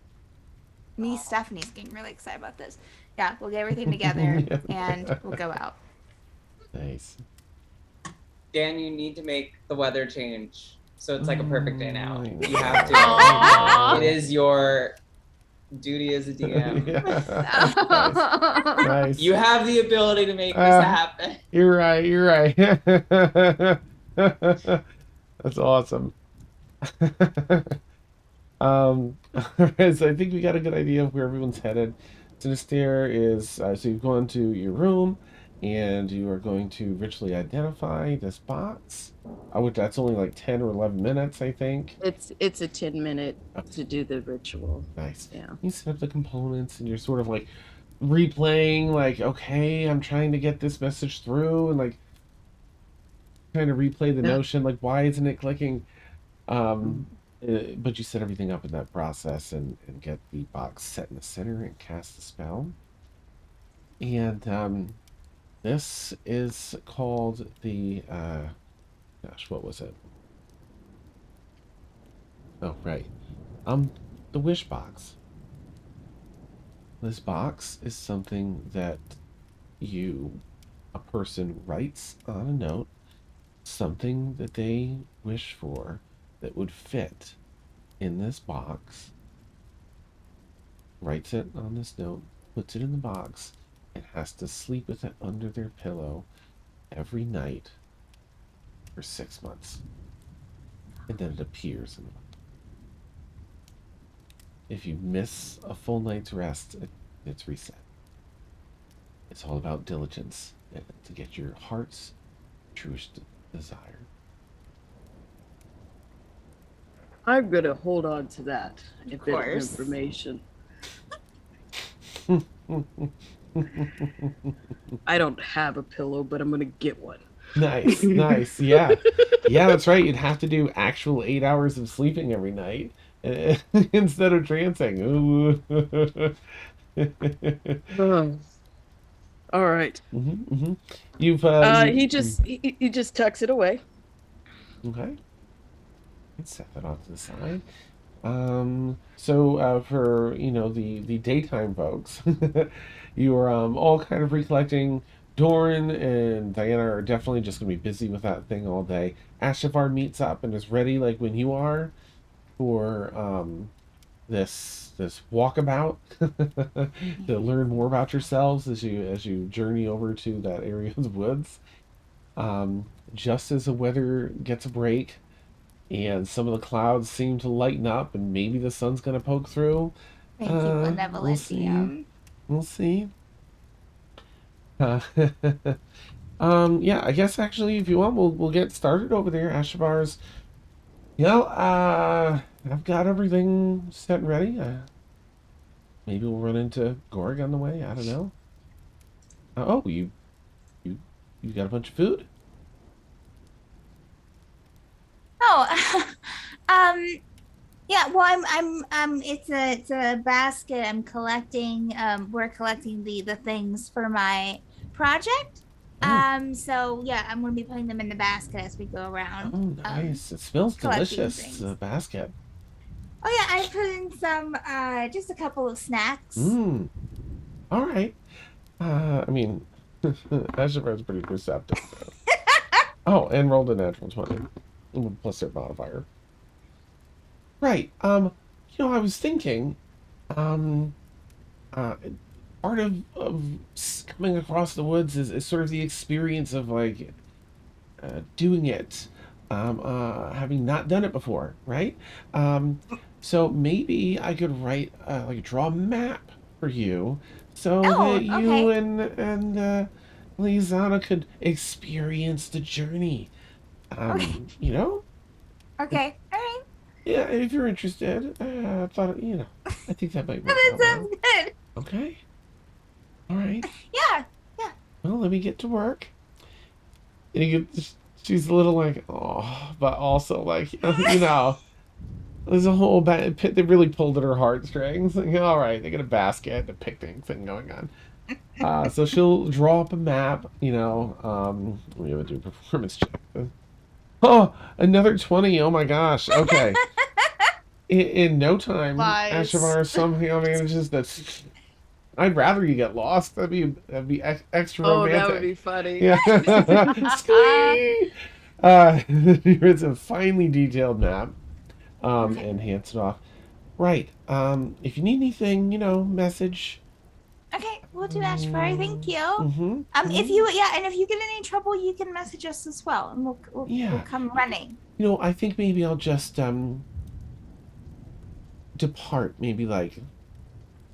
Me, Stephanie's getting really excited about this. Yeah, we'll get everything together and we'll go out. Nice. Dan, you need to make the weather change so it's like a perfect day now. I know. You have to. Aw. It is your duty as a DM. Yeah. Nice. Nice. You have the ability to make this happen. You're right. You're right. That's awesome. So I think we got a good idea of where everyone's headed. Sinister is so you've gone to your room and you are going to ritually identify this box. Which that's only like 10 or 11 minutes, I think. It's a 10-minute to do the ritual. Nice. Yeah. You set up the components and you're sort of like replaying, like, okay, I'm trying to get this message through, and like trying to replay the notion, like, why isn't it clicking? But you set everything up in that process and get the box set in the center and cast the spell. And this is called the gosh, what was it? Oh, right. The wish box. This box is something that a person writes on a note, something that they wish for that would fit in this box, writes it on this note, puts it in the box, and has to sleep with it under their pillow every night for 6 months. And then it appears in the box. If you miss a full night's rest, it's reset. It's all about diligence to get your heart's truest desire. I'm gonna hold on to that bit of course. information. I don't have a pillow, but I'm gonna get one. Nice, nice, yeah. Yeah, that's right. You'd have to do actual 8 hours of sleeping every night instead of trancing. Ooh. All right. You've he just tucks it away. Okay. Let's set that off to the side. So for the daytime folks, you are all kind of recollecting. Doran and Diana are definitely just gonna be busy with that thing all day. Ashafar meets up and is ready, like when you are, for this walkabout to learn more about yourselves as you journey over to that area of the woods. Just as the weather gets a break and some of the clouds seem to lighten up and maybe the sun's gonna poke through. Thank you, Benevolentium. We'll see. Yeah, I guess actually, if you want, we'll get started over there. Ashabar's. I've got everything set and ready. Maybe we'll run into Gorg on the way. I don't know. Oh, you got a bunch of food? Oh, yeah. Well, it's a basket. I'm collecting. We're collecting the things for my project. So yeah, I'm gonna be putting them in the basket as we go around. Oh, nice. It smells delicious. The basket. Oh yeah, I put in some, just a couple of snacks. All right. I mean, Ashabar's pretty perceptive. So. Oh, and rolled a natural 20. Plus their modifier. Right. I was thinking, um, uh, part of coming across the woods is sort of the experience of like doing it, having not done it before, right? Um, so maybe I could write, like draw a map for you, so Oh, that you okay. and Lizana could experience the journey. Okay. You know, Okay. All right. yeah, if you're interested, I thought, I think that might work That out well. sounds good. Okay, all right. Yeah. Yeah. Well, let me get to work. And she's a little like, oh, but also like, there's a whole pit. They really pulled at her heartstrings. Like, all right, they got a basket, a picnic thing going on. So she'll draw up a map. We have to do a performance check. Oh, another 20. Oh my gosh. Okay. In no time, Lies. Ashavar somehow manages that. I'd rather you get lost. That'd be extra Oh, that would romantic. be funny. Yeah. Squee! Here's a finely detailed map. Okay. And hands it off. Right. If you need anything, message. Okay. We'll do Ashbury. Thank you. Mm-hmm. If you yeah, and if you get in any trouble, you can message us as well, and we'll Yeah. come running. I think maybe I'll just depart maybe like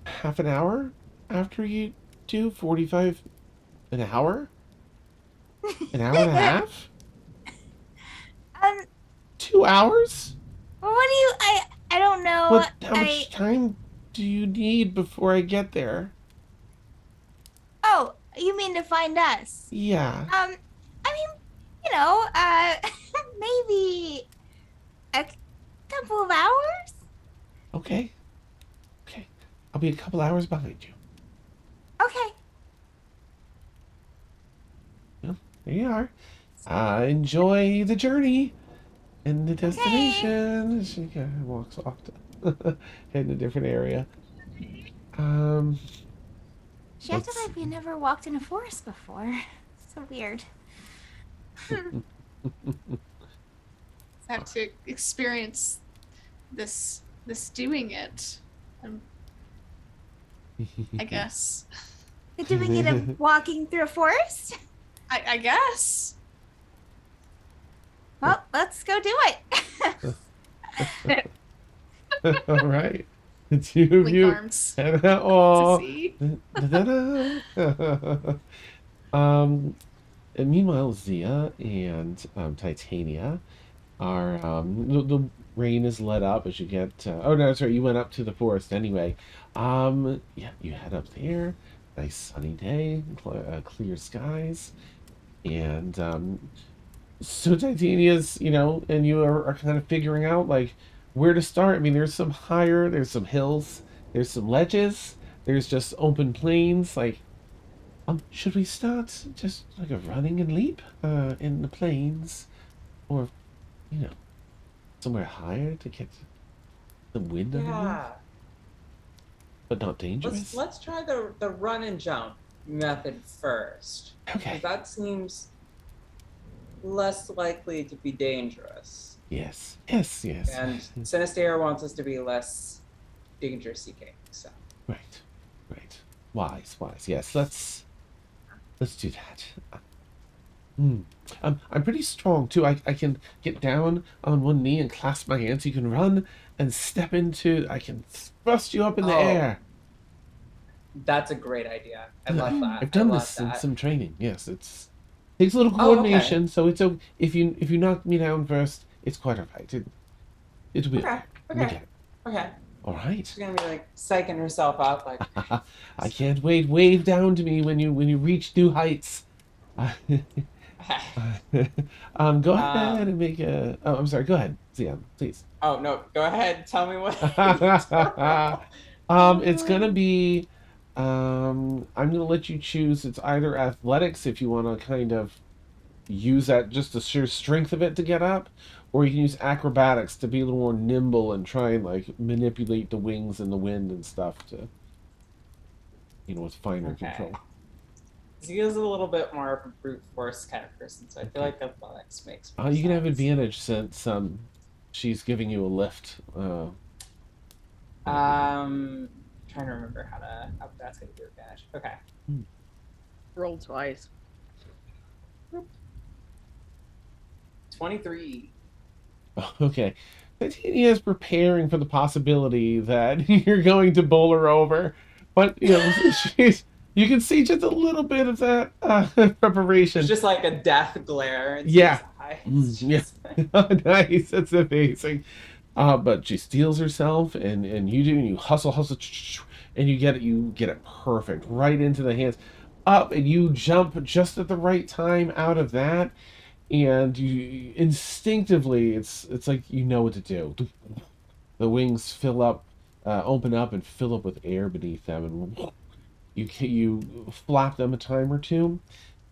half an hour after you do 45 an hour? An hour and a half? Um. 2 hours? What do you? I don't know. What how much time do you need before I get there? Oh, you mean to find us? Yeah. I mean, maybe a couple of hours. Okay. Okay. I'll be a couple hours behind you. Okay. Well, there you are. Enjoy the journey and the Okay. destination. She kind of walks off to head in a different area. Um, She acted let's like we never walked in a forest before. So weird. Have to experience this doing it. I guess. Doing it of walking through a forest? I guess. Well, let's go do it. All right. The two of Link you. arms. Oh. To see. And meanwhile, Zia and Titania are the rain is let up as you get. Oh no, sorry, you went up to the forest anyway. Yeah, you head up there. Nice sunny day, clear skies, and so Titania's, and you are kind of figuring out like where to start. I mean, there's some hills, there's some ledges, there's just open plains. Like, should we start just like a running and leap in the plains, or you know, somewhere higher to get the wind underneath, Yeah. but not dangerous? Let's try the run and jump method first. Okay. That seems less likely to be dangerous. Yes. And Sinister wants us to be less danger seeking. So Right. Wise. Yes, let's do that. I'm pretty strong too. I can get down on one knee and clasp my hands. You can run and step into. I can thrust you up in the air. That's a great idea. I love that. I've done this in some training. Yes, takes a little Oh, okay. coordination. So it's if you knock me down first, it's quite alright. It'll be okay. Okay. All right. She's gonna be like psyching herself up, like I can't wait. Wave down to me when you reach new heights. Go ahead and make a. Oh, I'm sorry. Go ahead, Zion, please. Oh no, go ahead. Tell me what. It's gonna be. I'm gonna let you choose. It's either athletics if you want to kind of use that just the sheer strength of it to get up, or you can use acrobatics to be a little more nimble and try and like manipulate the wings and the wind and stuff to, with finer control. Zia's a little bit more of a brute force kind of person, so I feel like athletics makes more You can have sense. advantage since she's giving you a lift. Trying to remember how that's gonna do advantage. Okay. Roll twice. 23. Okay. Titania is preparing for the possibility that you're going to bowl her over, but she's. You can see just a little bit of that preparation. It's just like a death glare in Yeah. Steve's eyes. Yeah. Nice. That's amazing. But she steals herself, and you hustle, and you get it perfect right into the hands, up, and you jump just at the right time out of that, and you instinctively, it's like you know what to do. The wings fill up, open up, and fill up with air beneath them, and you flap them a time or two,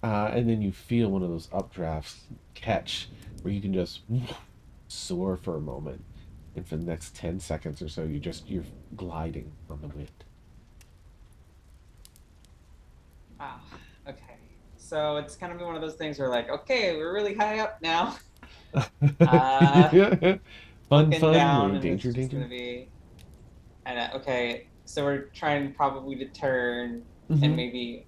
and then you feel one of those updrafts catch, where you can just soar for a moment, and for the next 10 seconds or so, you're gliding on the wind. Wow. Okay. So it's kind of one of those things where like, okay, we're really high up now. Fun, Looking down, and danger, it's just danger. gonna be. And okay, so we're trying probably to turn and maybe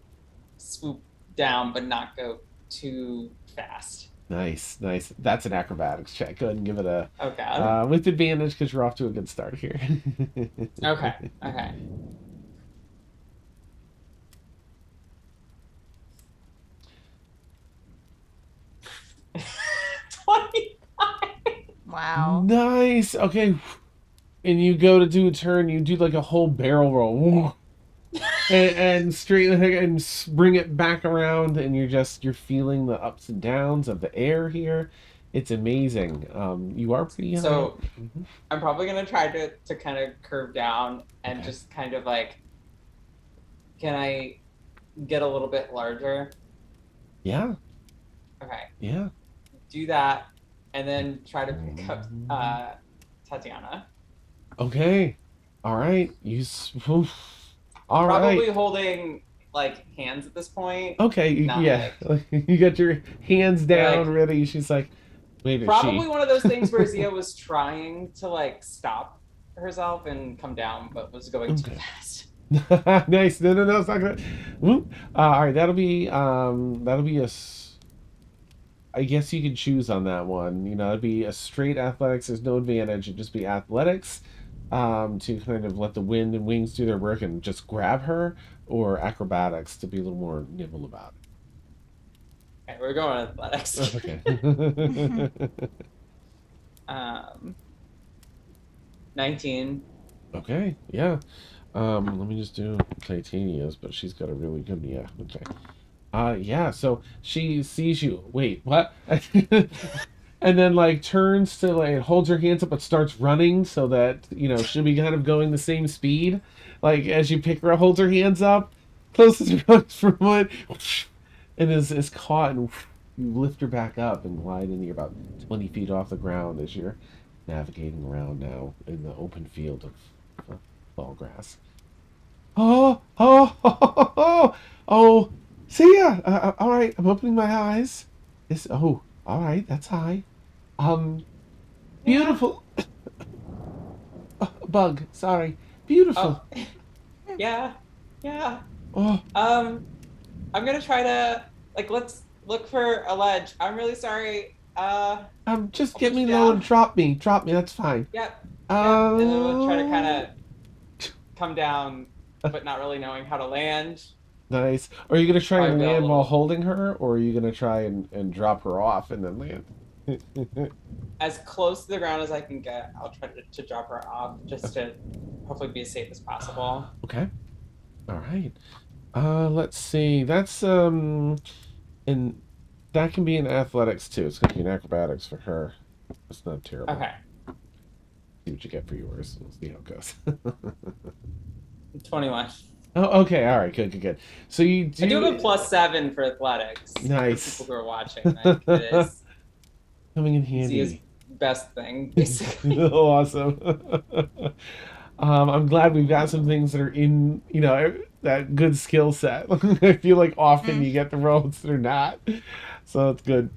swoop down, but not go too fast. Nice. That's an acrobatics check. Go ahead and give it a Okay. with advantage, because you're off to a good start here. Okay. 25. Wow. Nice. Okay. And you go to do a turn, you do like a whole barrel roll. and straighten it and bring it back around, and you're feeling the ups and downs of the air here. It's amazing. You are pretty high. So I'm probably gonna try to kind of curve down and just kind of like, can I get a little bit larger? Yeah. Okay. Yeah. Do that, and then try to pick up Tatiana. Okay. All right. All Probably right. holding like hands at this point. Okay. Yeah. Like, you got your hands down, like, ready. She's like, wait, probably one of those things where Zia was trying to like stop herself and come down, but was going too fast. Nice. No, it's not gonna. All right. That'll be I guess you can choose on that one. It'd be a straight athletics. There's no advantage. It'd just be athletics, to kind of let the wind and wings do their work and just grab her, or acrobatics to be a little more nimble about Okay, we're going athletics. it. Okay. 19. Okay. Yeah. Let me just do Titania's, but she's got a really good, yeah. Okay. Yeah, so she sees you. Wait, what? And then like turns to like holds her hands up but starts running, so that she'll be kind of going the same speed. Like as you pick her up, holds her hands up, closest runs for one, and is caught, and you lift her back up and glide in. You're about 20 feet off the ground as you're navigating around now in the open field of fall grass. Oh, see ya. All right, I'm opening my eyes. All right, that's high. Beautiful. Bug, sorry. Beautiful. Oh. Yeah. Oh, I'm gonna try to let's look for a ledge. I'm really sorry. just I'll get put me you low down. and drop me. That's fine. Yep. And then we'll try to kind of come down, but not really knowing how to land. Nice. Are you gonna try and Probably a land while little- holding her, or are you gonna try and drop her off and then land? As close to the ground as I can get, I'll try to drop her off just to hopefully be as safe as possible. Okay. All right. Let's see. That's and that can be in athletics too. It's gonna be in acrobatics for her. It's not terrible. Okay. See what you get for yours. We'll see how it goes. 21. Oh, okay. All right. Good. So you do. I do have a +7 for athletics. Nice. For people who are watching, like, it is Coming in handy. Zia's best thing, basically. Awesome. I'm glad we've got some things that are in, that good skill set. I feel like often you get the roles that are not, so it's good.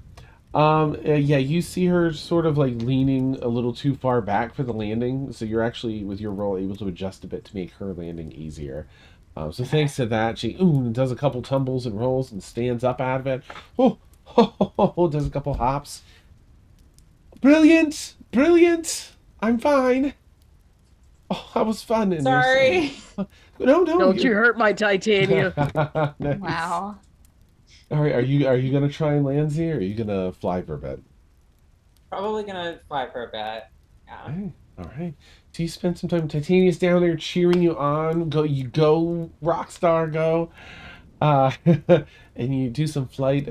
Yeah, you see her sort of like leaning a little too far back for the landing, so you're actually with your roll able to adjust a bit to make her landing easier. So Okay. thanks to that, she does a couple tumbles and rolls and stands up out of it. Does a couple hops. Brilliant, brilliant. I'm fine. Oh, that was fun, and there's Sorry. no, Don't you're you hurt my titania. nice. Wow. All right, are you gonna try and land Z, or are you gonna fly for a bit? Probably gonna fly for a bit. Yeah. Hey, all right. So you spend some time. Titania's down there cheering you on. Go, Rockstar, go. Uh, and you do some flight.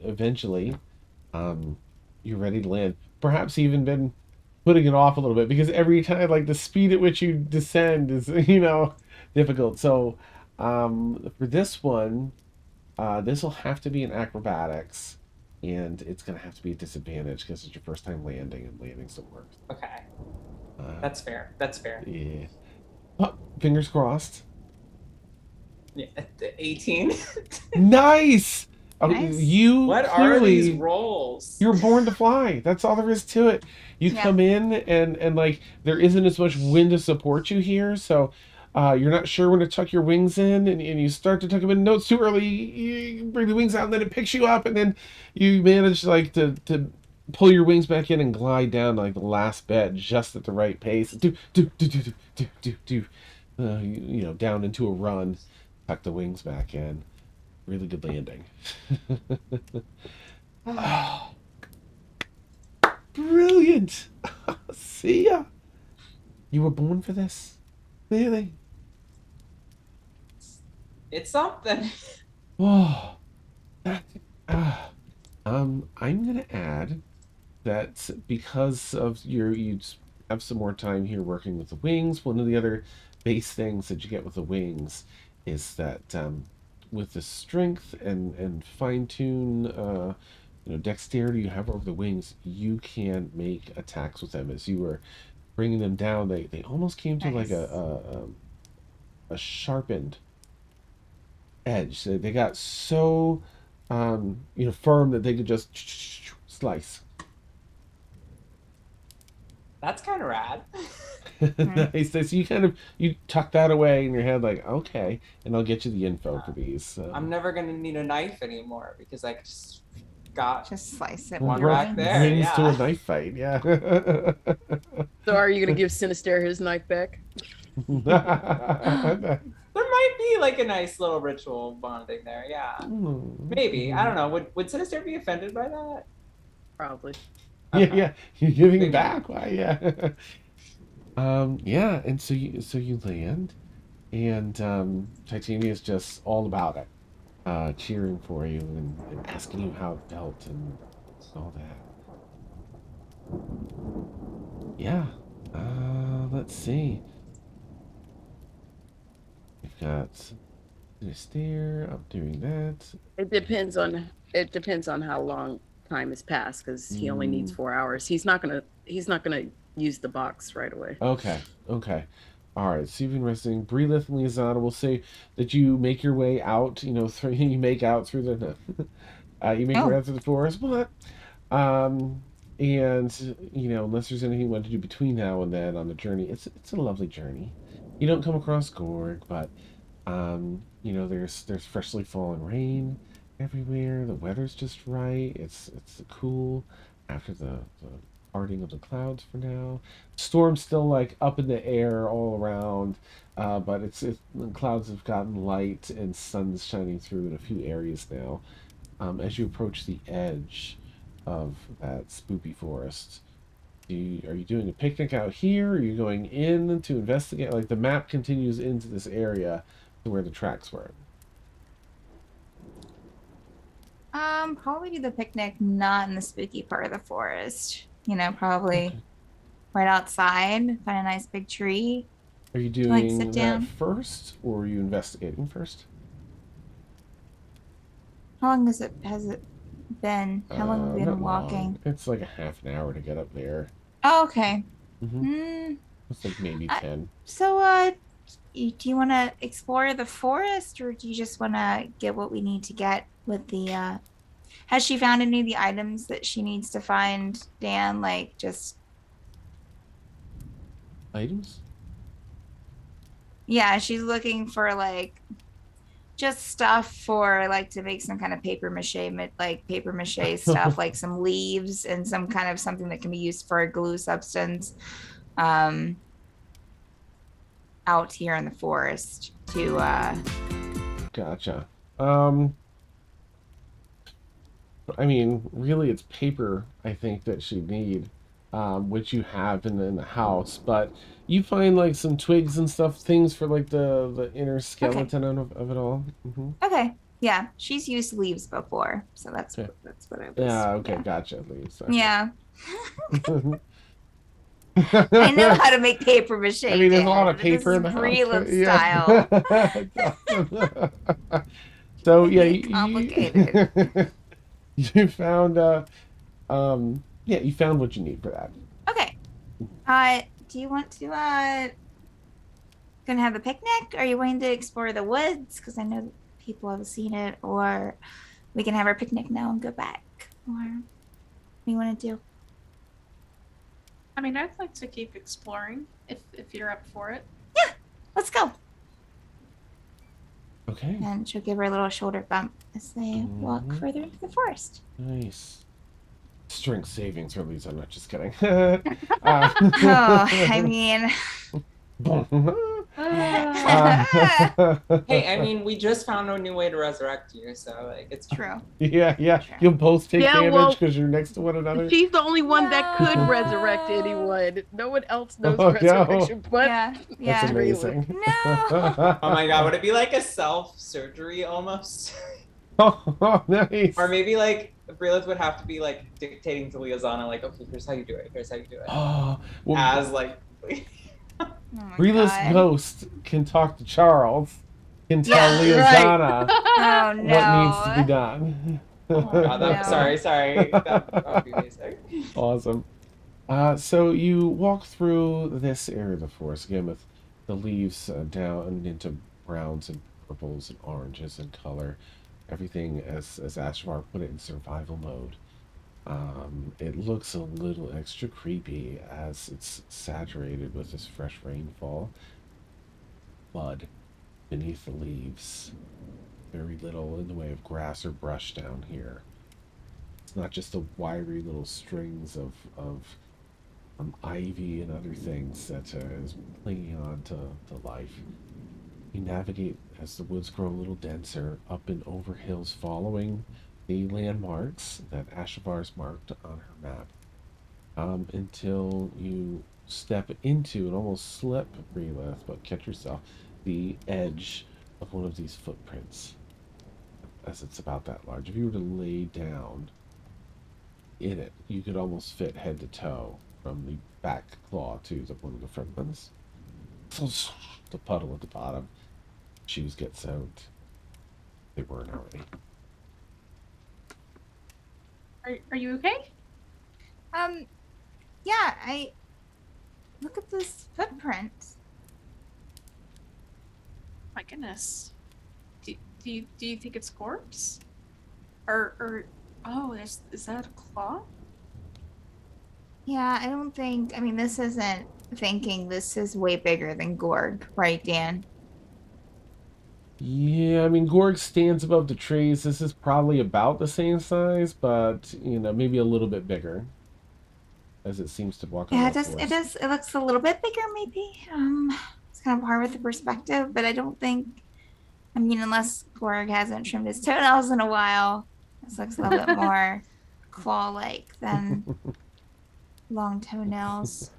Eventually, um, you're ready to land. Perhaps even been putting it off a little bit because every time, like the speed at which you descend is, difficult. So, for this one, this will have to be an acrobatics, and it's gonna have to be a disadvantage because it's your first time landing and landing somewhere. Okay. Uh, That's fair. That's fair. yeah. Oh, fingers crossed. Yeah. 18. Nice. Oh, Nice. you What are these clearly rolls? you're born to fly. That's all there is to it. You Yeah. come in and like there isn't as much wind to support you here, so you're not sure when to tuck your wings in, and you start to tuck them in. No, it's too early. You bring the wings out, and then it picks you up, and then you manage like to pull your wings back in and glide down like the last bit just at the right pace. Do. Down into a run, tuck the wings back in. Really good landing. Oh, brilliant! See ya. You were born for this. Really? It's something. Oh, that, ah. I'm gonna add that because of you have some more time here working with the wings. One of the other base things that you get with the wings is that with the strength and fine tune, dexterity you have over the wings, you can make attacks with them. As you were bringing them down, they almost came to like Nice. a sharpened edge. They got so firm that they could just slice. That's kind of rad. Nice. So you tuck that away in your head, like okay, and I'll get you the info for these. So. I'm never gonna need a knife anymore because I just got Just slice it one with your back wings. there. Wings to a Yeah. knife fight. Yeah. So are you gonna give Sinister his knife back? There might be like a nice little ritual bonding there. Yeah. Maybe. I don't know. Would Sinister be offended by that? Probably. Yeah, Okay. yeah. You're giving Maybe. back. Why? Yeah. Yeah, and so you land, and Titania is just all about it, cheering for you and asking you how it felt and all that. Yeah. Let's see. We've got a stair up doing that. It depends on how long time has passed because he only needs 4 hours. He's not gonna use the box right away. Okay, okay. All right, so you've been resting. Breelith and Liazana will say that you make your way out, you make out through the, you make your way Oh, out through the forest, but, um, and, unless there's anything you want to do between now and then on the journey, it's a lovely journey. You don't come across Gorg, but, there's freshly fallen rain everywhere. The weather's just right. It's cool after the parting of the clouds for now. Storm's still like up in the air all around, but the clouds have gotten light and sun's shining through in a few areas now. As you approach the edge of that spoopy forest, are you doing a picnic out here? Are you going in to investigate? Like the map continues into this area to where the tracks were. probably do the picnic not in the spooky part of the forest. Probably Okay. right outside, find a nice big tree Are you to like sit doing that down. first, or are you investigating first? How long has it been? How long have we Not been long. walking? It's like a half an hour to get up there. Oh, okay. Mm-hmm. Mm, It's like maybe I, 10. so do you want to explore the forest or do you just want to get what we need to get with the Has she found any of the items that she needs to find, Dan? Like just Items? yeah, she's looking for like just stuff for like to make some kind of paper mache stuff, like some leaves and some kind of something that can be used for a glue substance. Um, out here in the forest to Gotcha. I mean, really, it's paper, I think, that she'd need, which you have in the house. But you find like some twigs and stuff, things for like the inner okay. skeleton of it all. Okay. Yeah, she's used leaves before, so Okay. that's what I was. Yeah. Okay. Yeah. Gotcha. Leaves. Okay. Yeah. I know how to make paper mache, I mean, there's a lot Dan. of This paper is in the house, but Breland yeah. style. So Making yeah, it complicated. you found yeah, you found what you need for that. Okay. Do you want to gonna have a picnic? Are you wanting to explore the woods? Because I know people have seen it, or we can have our picnic now and go back. Or what do you want to do? I mean, I'd like to keep exploring if you're up for it. Yeah, let's go. Okay. And she'll give her a little shoulder bump as they walk Mhm. further into the forest. Nice. Strength savings for Lisa. I'm not just kidding. Oh, I mean, Hey, I mean, we just found a new way to resurrect you, so like it's true. yeah. True. You'll both take Yeah, damage well, because you're next to one another. She's the only one that could No. resurrect anyone. No one else knows Oh, no. resurrection but Yeah, That's yeah. amazing. No. Oh my god, would it be like a self-surgery almost? Oh, nice. Or maybe like Brilith would have to be like dictating to Liazana, like, okay, here's how you do it, here's how you do it. Oh, well, As like Oh my Rila's God. ghost can talk to Charles, can tell Yeah, Liazana Oh what needs to be no. done. oh my god, No. sorry. That would be amazing. Awesome. So you walk through this area of the forest again with the leaves down into browns and purples and oranges in color. Everything, as Ashvar put it, in survival mode. It looks a little extra creepy as it's saturated with this fresh rainfall. Mud beneath the leaves. Very little in the way of grass or brush down here. It's not just the wiry little strings of ivy and other things that is clinging on to life. You navigate as the woods grow a little denser up and over hills following the landmarks that Ashavar's marked on her map until you step into and almost slip, Relith, but catch yourself, the edge of one of these footprints as it's about that large. If you were to lay down in it, you could almost fit head to toe from the back claw to one of the front ones. The puddle at the bottom. Shoes get soaked. They weren't already. Are you okay? Yeah, I look at this footprint. My goodness. Do you think it's corpse? Or oh, is that a claw? Yeah, I don't think, I mean, this isn't thinking this is way bigger than Gorg, right, Dan? Yeah, I mean, Gorg stands above the trees. This is probably about the same size, but, maybe a little bit bigger. As it seems to walk on Yeah, all it does, it fours. does, it looks a little bit bigger, maybe. It's kind of hard with the perspective, but I don't think, I mean, unless Gorg hasn't trimmed his toenails in a while, this looks a little bit more claw-like than long toenails.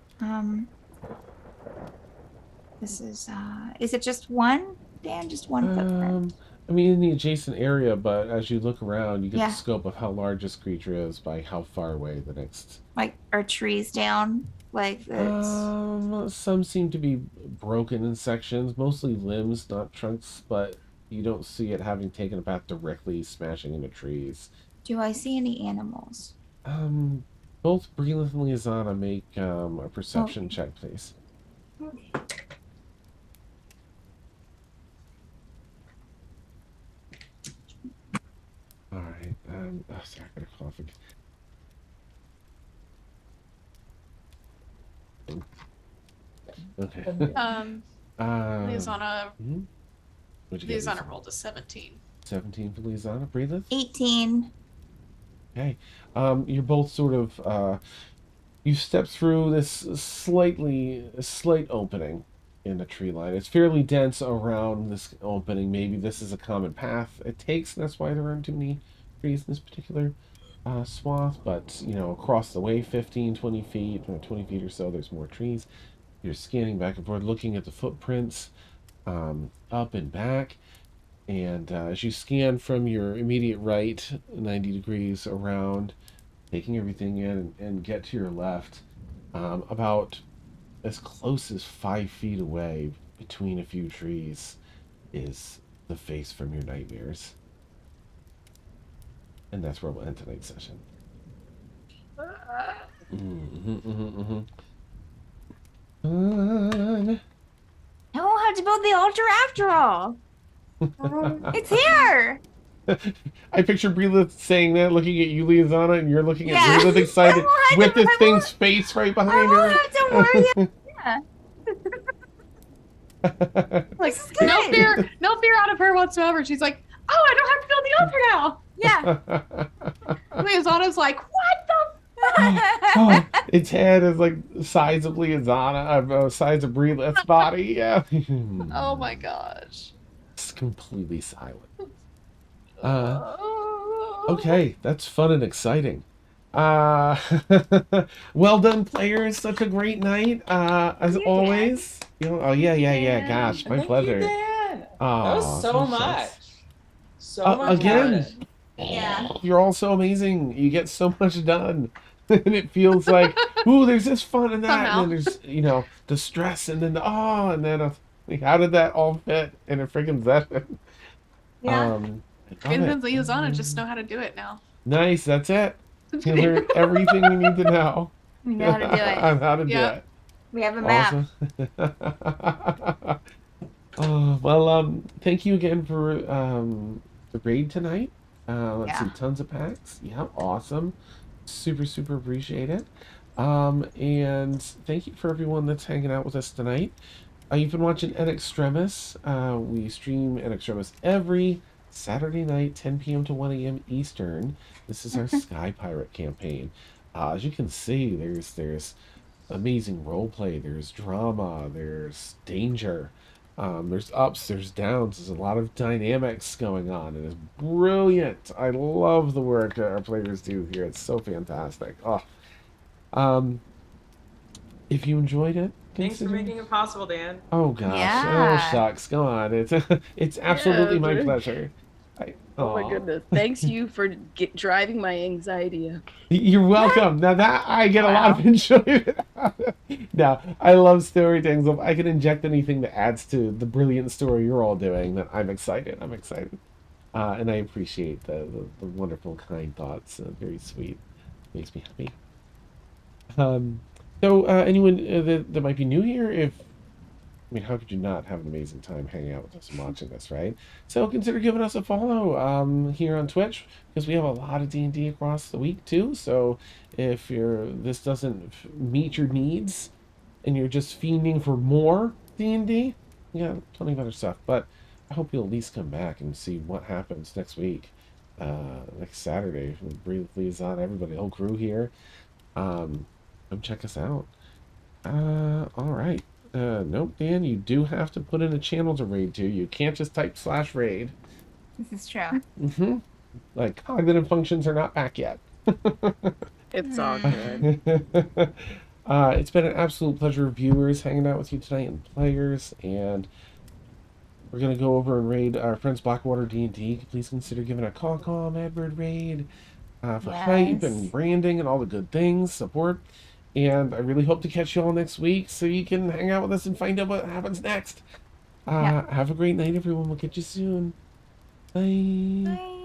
This is it just one, Dan? Just one footprint? I mean, in the adjacent area, but as you look around, you get Yeah. the scope of how large this creature is by how far away the next. Like, are trees down? Like that? Some seem to be broken in sections, mostly limbs, not trunks, but you don't see it having taken a path directly smashing into trees. Do I see any animals? Both Breelith and Liazana make a perception check, please. Okay. All right. Okay. Oh, sorry, I got a cough again. Okay. Liazana hmm? What'd you get, Lisa? rolled a 17. 17 for Liazana. Breathe. 18. Okay. You're both sort of you step through this slight opening in the tree line. It's fairly dense around this opening. Maybe this is a common path it takes, and that's why there aren't too many trees in this particular swath. But you know, across the way, 15, 20 feet, 20 feet or so, there's more trees. You're scanning back and forth, looking at the footprints up and back. And as you scan from your immediate right, 90 degrees around, taking everything in and get to your left, about as close as 5 feet away between a few trees is the face from your nightmares. And that's where we'll end tonight's session. Fun. I won't have to build the altar after all. It's here. I picture Breela saying that, looking at you, Liazana, and you're looking at Breela excited I with won't this thing's face right behind her. I won't have to worry. Yeah. Like, This is good. no fear out of her whatsoever. She's like, oh, I don't have to build the altar now. Yeah. Liazana's like, what the? Oh, its head is like the size of Liazana, size of Breela's body. Yeah. Oh my gosh. It's completely silent. Okay, that's fun and exciting. Well done, players. Such a great night. As you, always. You know, oh yeah. Gosh, my Thank pleasure. You, Dan. Oh, that was so much. So much again. fun. Yeah. You're all so amazing. You get so much done. And it feels like, ooh, there's this fun and that, Somehow. and then there's, you know, the stress, and then the and then like, how did that all fit in a freaking session? Yeah. Vince and Liazana just know how to do it now. Nice, that's it. You learn everything you need to know. We know how to do it. On how to do Yep. it. We have a map. Awesome. Oh, well, thank you again for the raid tonight. Let's see, tons of packs. Yeah, awesome. Super appreciate it. And thank you for everyone that's hanging out with us tonight. You've been watching En Extremis. We stream En Extremis every Saturday night, 10 p.m. to 1 a.m. Eastern. This is our Sky Pirate campaign. As you can see, there's amazing roleplay, there's drama, there's danger, there's ups, there's downs, there's a lot of dynamics going on, and it's brilliant. I love the work that our players do here. It's so fantastic. If you enjoyed it, Thanks for making it possible, Dan. Oh gosh, Yeah. oh shucks, come on, it's absolutely my pleasure. Oh my goodness. Thanks you for driving my anxiety up. You're welcome. Now that I get a lot of enjoyment out of it. Now, I love storytelling. So if I can inject anything that adds to the brilliant story you're all doing, then I'm excited. And I appreciate the wonderful, kind thoughts. Very sweet. Makes me happy. So anyone that might be new here, how could you not have an amazing time hanging out with us and watching this, right? So consider giving us a follow here on Twitch, because we have a lot of D&D across the week too. So if this doesn't meet your needs and you're just fiending for more D&D, we got plenty of other stuff. But I hope you'll at least come back and see what happens next week, next Saturday. Breathe on everybody, the whole crew here. Come check us out. All right. Nope, Dan, you do have to put in a channel to raid to. You can't just type /raid. This is true. Like, cognitive functions are not back yet. It's all good. It's been an absolute pleasure, viewers, hanging out with you tonight, and players, and we're going to go over and raid our friends Blackwater D&D. Please consider giving a call, Edward raid for hype and branding and all the good things, support. And I really hope to catch you all next week so you can hang out with us and find out what happens next. Have a great night, everyone. We'll catch you soon. Bye. Bye.